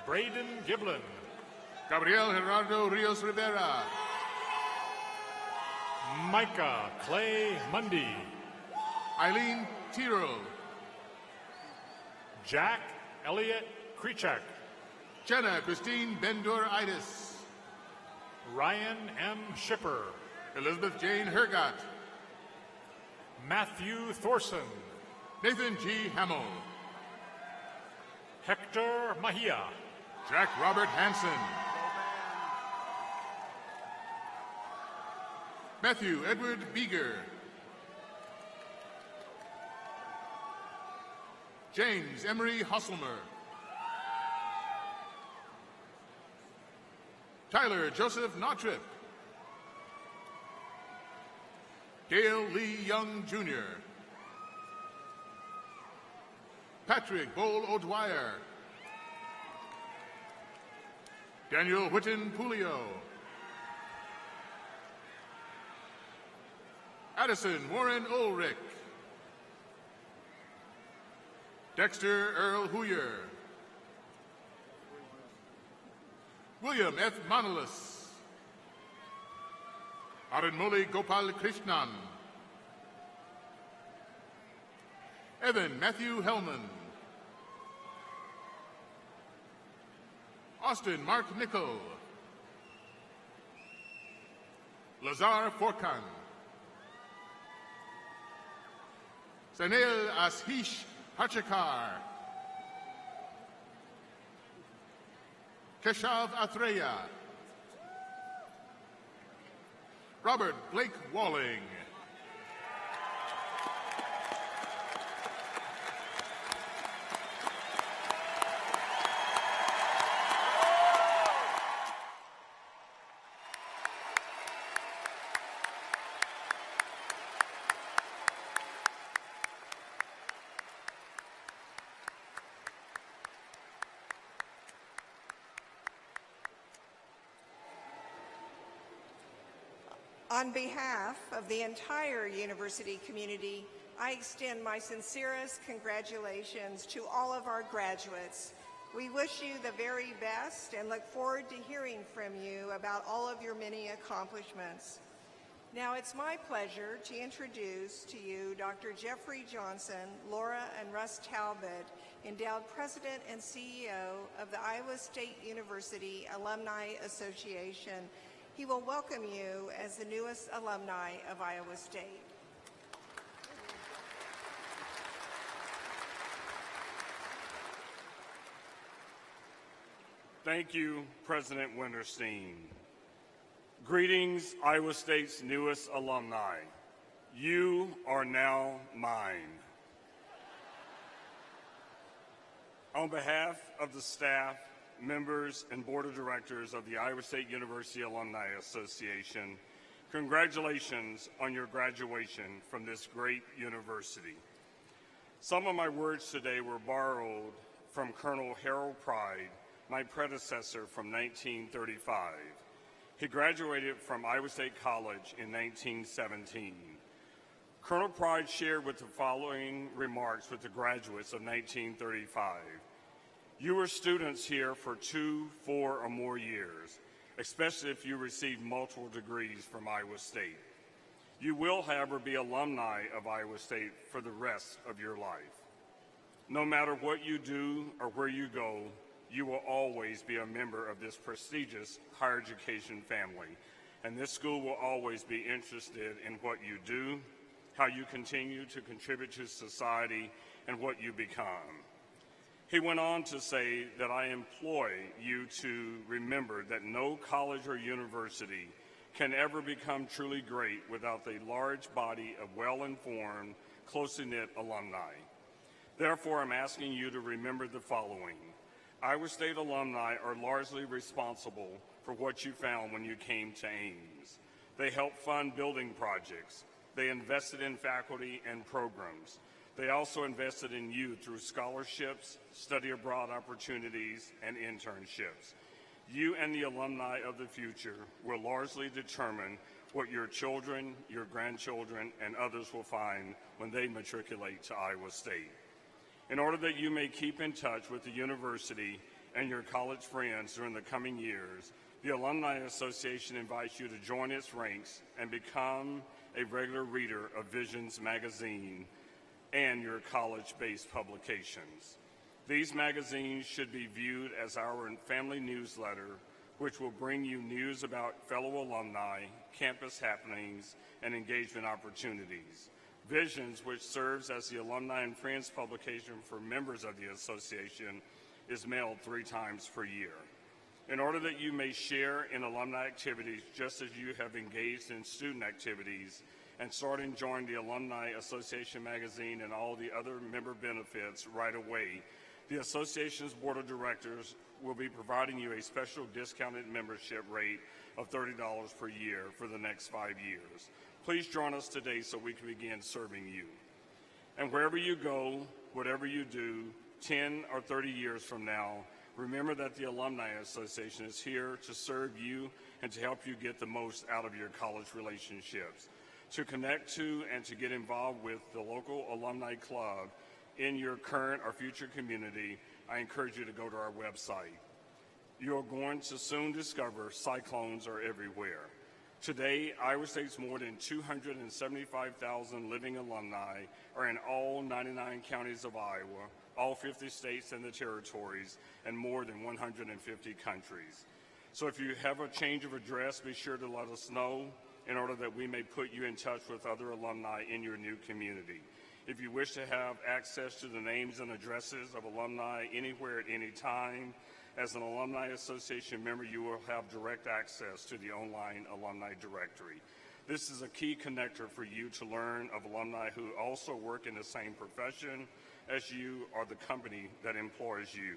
Speaker 17: Braden Giblin.
Speaker 9: Gabriel Gerardo Rios Rivera.
Speaker 17: Micah Clay Mundy.
Speaker 9: Eileen Tyrrell.
Speaker 17: Jack Elliott Krichak.
Speaker 9: Jenna Christine Bendor-Itis.
Speaker 17: Ryan M. Shipper.
Speaker 9: Elizabeth Jane Hergott.
Speaker 17: Matthew Thorson.
Speaker 9: Nathan G. Hamill.
Speaker 17: Hector Mahia.
Speaker 9: Jack Robert Hansen. Matthew Edward Beeger. James Emery Husselmer. Tyler Joseph Nautrip. Dale Lee Young Jr. Patrick Bowl O'Dwyer. Daniel Whitten Pulio. Addison Warren Ulrich. Dexter Earl Hooyer. William F. Monolus. Aranmoli Gopal Krishnan, Evan Matthew Hellman, Austin Mark Nickel, Lazar Forkan, Sanil Ashish Hachakar, Keshav Athreya, Robert Blake Walling,
Speaker 12: On behalf of the entire university community, I extend my sincerest congratulations to all of our graduates. We wish you the very best and look forward to hearing from you about all of your many accomplishments. Now it's my pleasure to introduce to you Dr. Jeffrey Johnson, Laura and Russ Talbot, endowed President and CEO of the Iowa State University Alumni Association. He will welcome you as the newest alumni of Iowa State.
Speaker 19: Thank you, President Winterstein. Greetings, Iowa State's newest alumni. You are now mine. On behalf of the staff, members, and board of directors of the Iowa State University Alumni Association, congratulations on your graduation from this great university. Some of my words today were borrowed from Colonel Harold Pride, my predecessor from 1935. He graduated from Iowa State College in 1917. Colonel Pride shared with the following remarks with the graduates of 1935. You were students here for 2, 4, or more years, especially if you received multiple degrees from Iowa State. You will, however, be alumni of Iowa State for the rest of your life. No matter what you do or where you go, you will always be a member of this prestigious higher education family, and this school will always be interested in what you do, how you continue to contribute to society, and what you become. He went on to say that I implore you to remember that no college or university can ever become truly great without a large body of well-informed, closely knit alumni. Therefore, I'm asking you to remember the following. Iowa State alumni are largely responsible for what you found when you came to Ames. They helped fund building projects. They invested in faculty and programs. They also invested in you through scholarships, study abroad opportunities, and internships. You and the alumni of the future will largely determine what your children, your grandchildren, and others will find when they matriculate to Iowa State. In order that you may keep in touch with the university and your college friends during the coming years, the Alumni Association invites you to join its ranks and become a regular reader of Visions magazine and your college-based publications. These magazines should be viewed as our family newsletter, which will bring you news about fellow alumni, campus happenings, and engagement opportunities. Visions, which serves as the Alumni and Friends publication for members of the association, is mailed 3 times per year. In order that you may share in alumni activities just as you have engaged in student activities, and start enjoying the Alumni Association magazine and all the other member benefits right away, the association's board of directors will be providing you a special discounted membership rate of $30 per year for the next 5 years. Please join us today so we can begin serving you. And wherever you go, whatever you do, 10 or 30 years from now, remember that the Alumni Association is here to serve you and to help you get the most out of your college relationships. To connect to and to get involved with the local alumni club in your current or future community, I encourage you to go to our website. You are going to soon discover cyclones are everywhere. Today, Iowa State's more than 275,000 living alumni are in all 99 counties of Iowa, all 50 states and the territories, and more than 150 countries. So if you have a change of address, be sure to let us know in order that we may put you in touch with other alumni in your new community. If you wish to have access to the names and addresses of alumni anywhere at any time, as an Alumni Association member, you will have direct access to the online alumni directory. This is a key connector for you to learn of alumni who also work in the same profession as you or the company that employs you.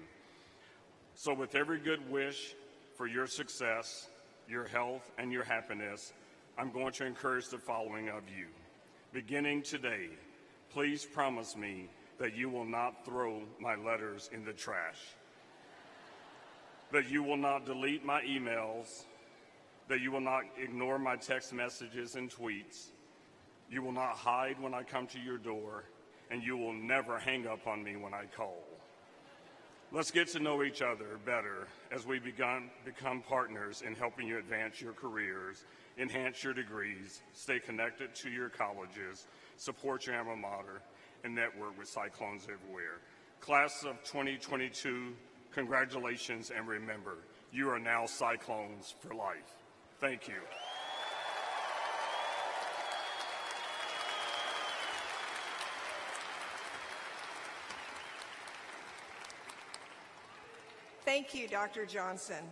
Speaker 19: So with every good wish for your success, your health, and your happiness, I'm going to encourage the following of you. Beginning today, please promise me that you will not throw my letters in the trash, that you will not delete my emails, that you will not ignore my text messages and tweets, you will not hide when I come to your door, and you will never hang up on me when I call. Let's get to know each other better as we become partners in helping you advance your careers, enhance your degrees, stay connected to your colleges, support your alma mater, and network with Cyclones everywhere. Class of 2022, congratulations, and remember, you are now Cyclones for life. Thank you.
Speaker 12: Thank you, Dr. Johnson.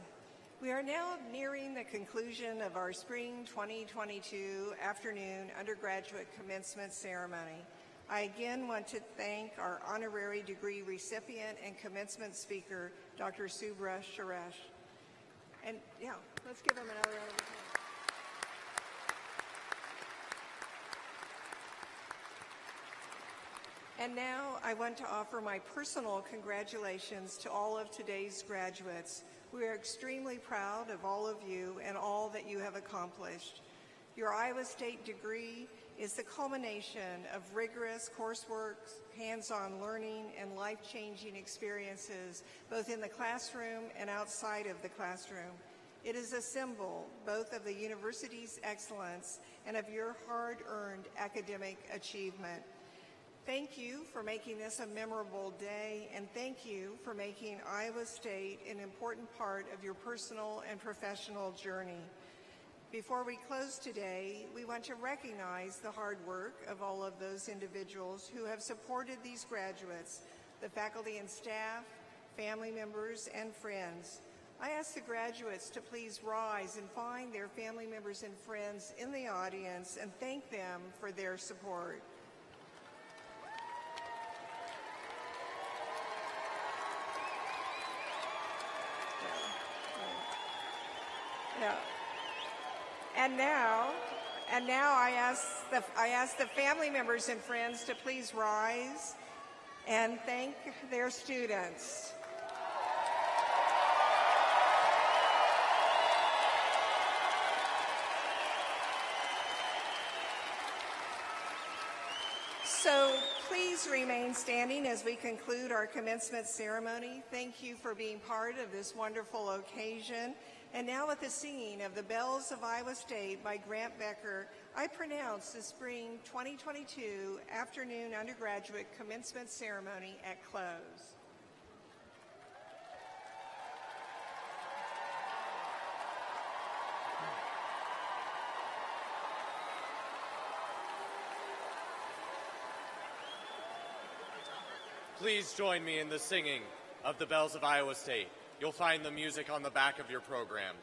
Speaker 12: We are now nearing the conclusion of our Spring 2022 afternoon undergraduate commencement ceremony. I again want to thank our honorary degree recipient and commencement speaker, Dr. Subra Suresh. And yeah, let's give him another round of applause. And now I want to offer my personal congratulations to all of today's graduates. We are extremely proud of all of you and all that you have accomplished. Your Iowa State degree is the culmination of rigorous coursework, hands-on learning, and life-changing experiences, both in the classroom and outside of the classroom. It is a symbol both of the university's excellence and of your hard-earned academic achievement. Thank you for making this a memorable day, and thank you for making Iowa State an important part of your personal and professional journey. Before we close today, we want to recognize the hard work of all of those individuals who have supported these graduates, the faculty and staff, family members, and friends. I ask the graduates to please rise and find their family members and friends in the audience and thank them for their support. Yeah. And now I ask the family members and friends to please rise and thank their students. So please remain standing as we conclude our commencement ceremony. Thank you for being part of this wonderful occasion. And now with the singing of the Bells of Iowa State by Grant Becker, I pronounce the Spring 2022 afternoon undergraduate commencement ceremony at close.
Speaker 10: Please join me in the singing of the Bells of Iowa State. You'll find the music on the back of your program.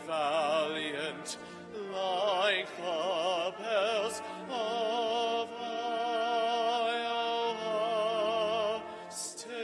Speaker 11: valiant, like the bells of Iowa State.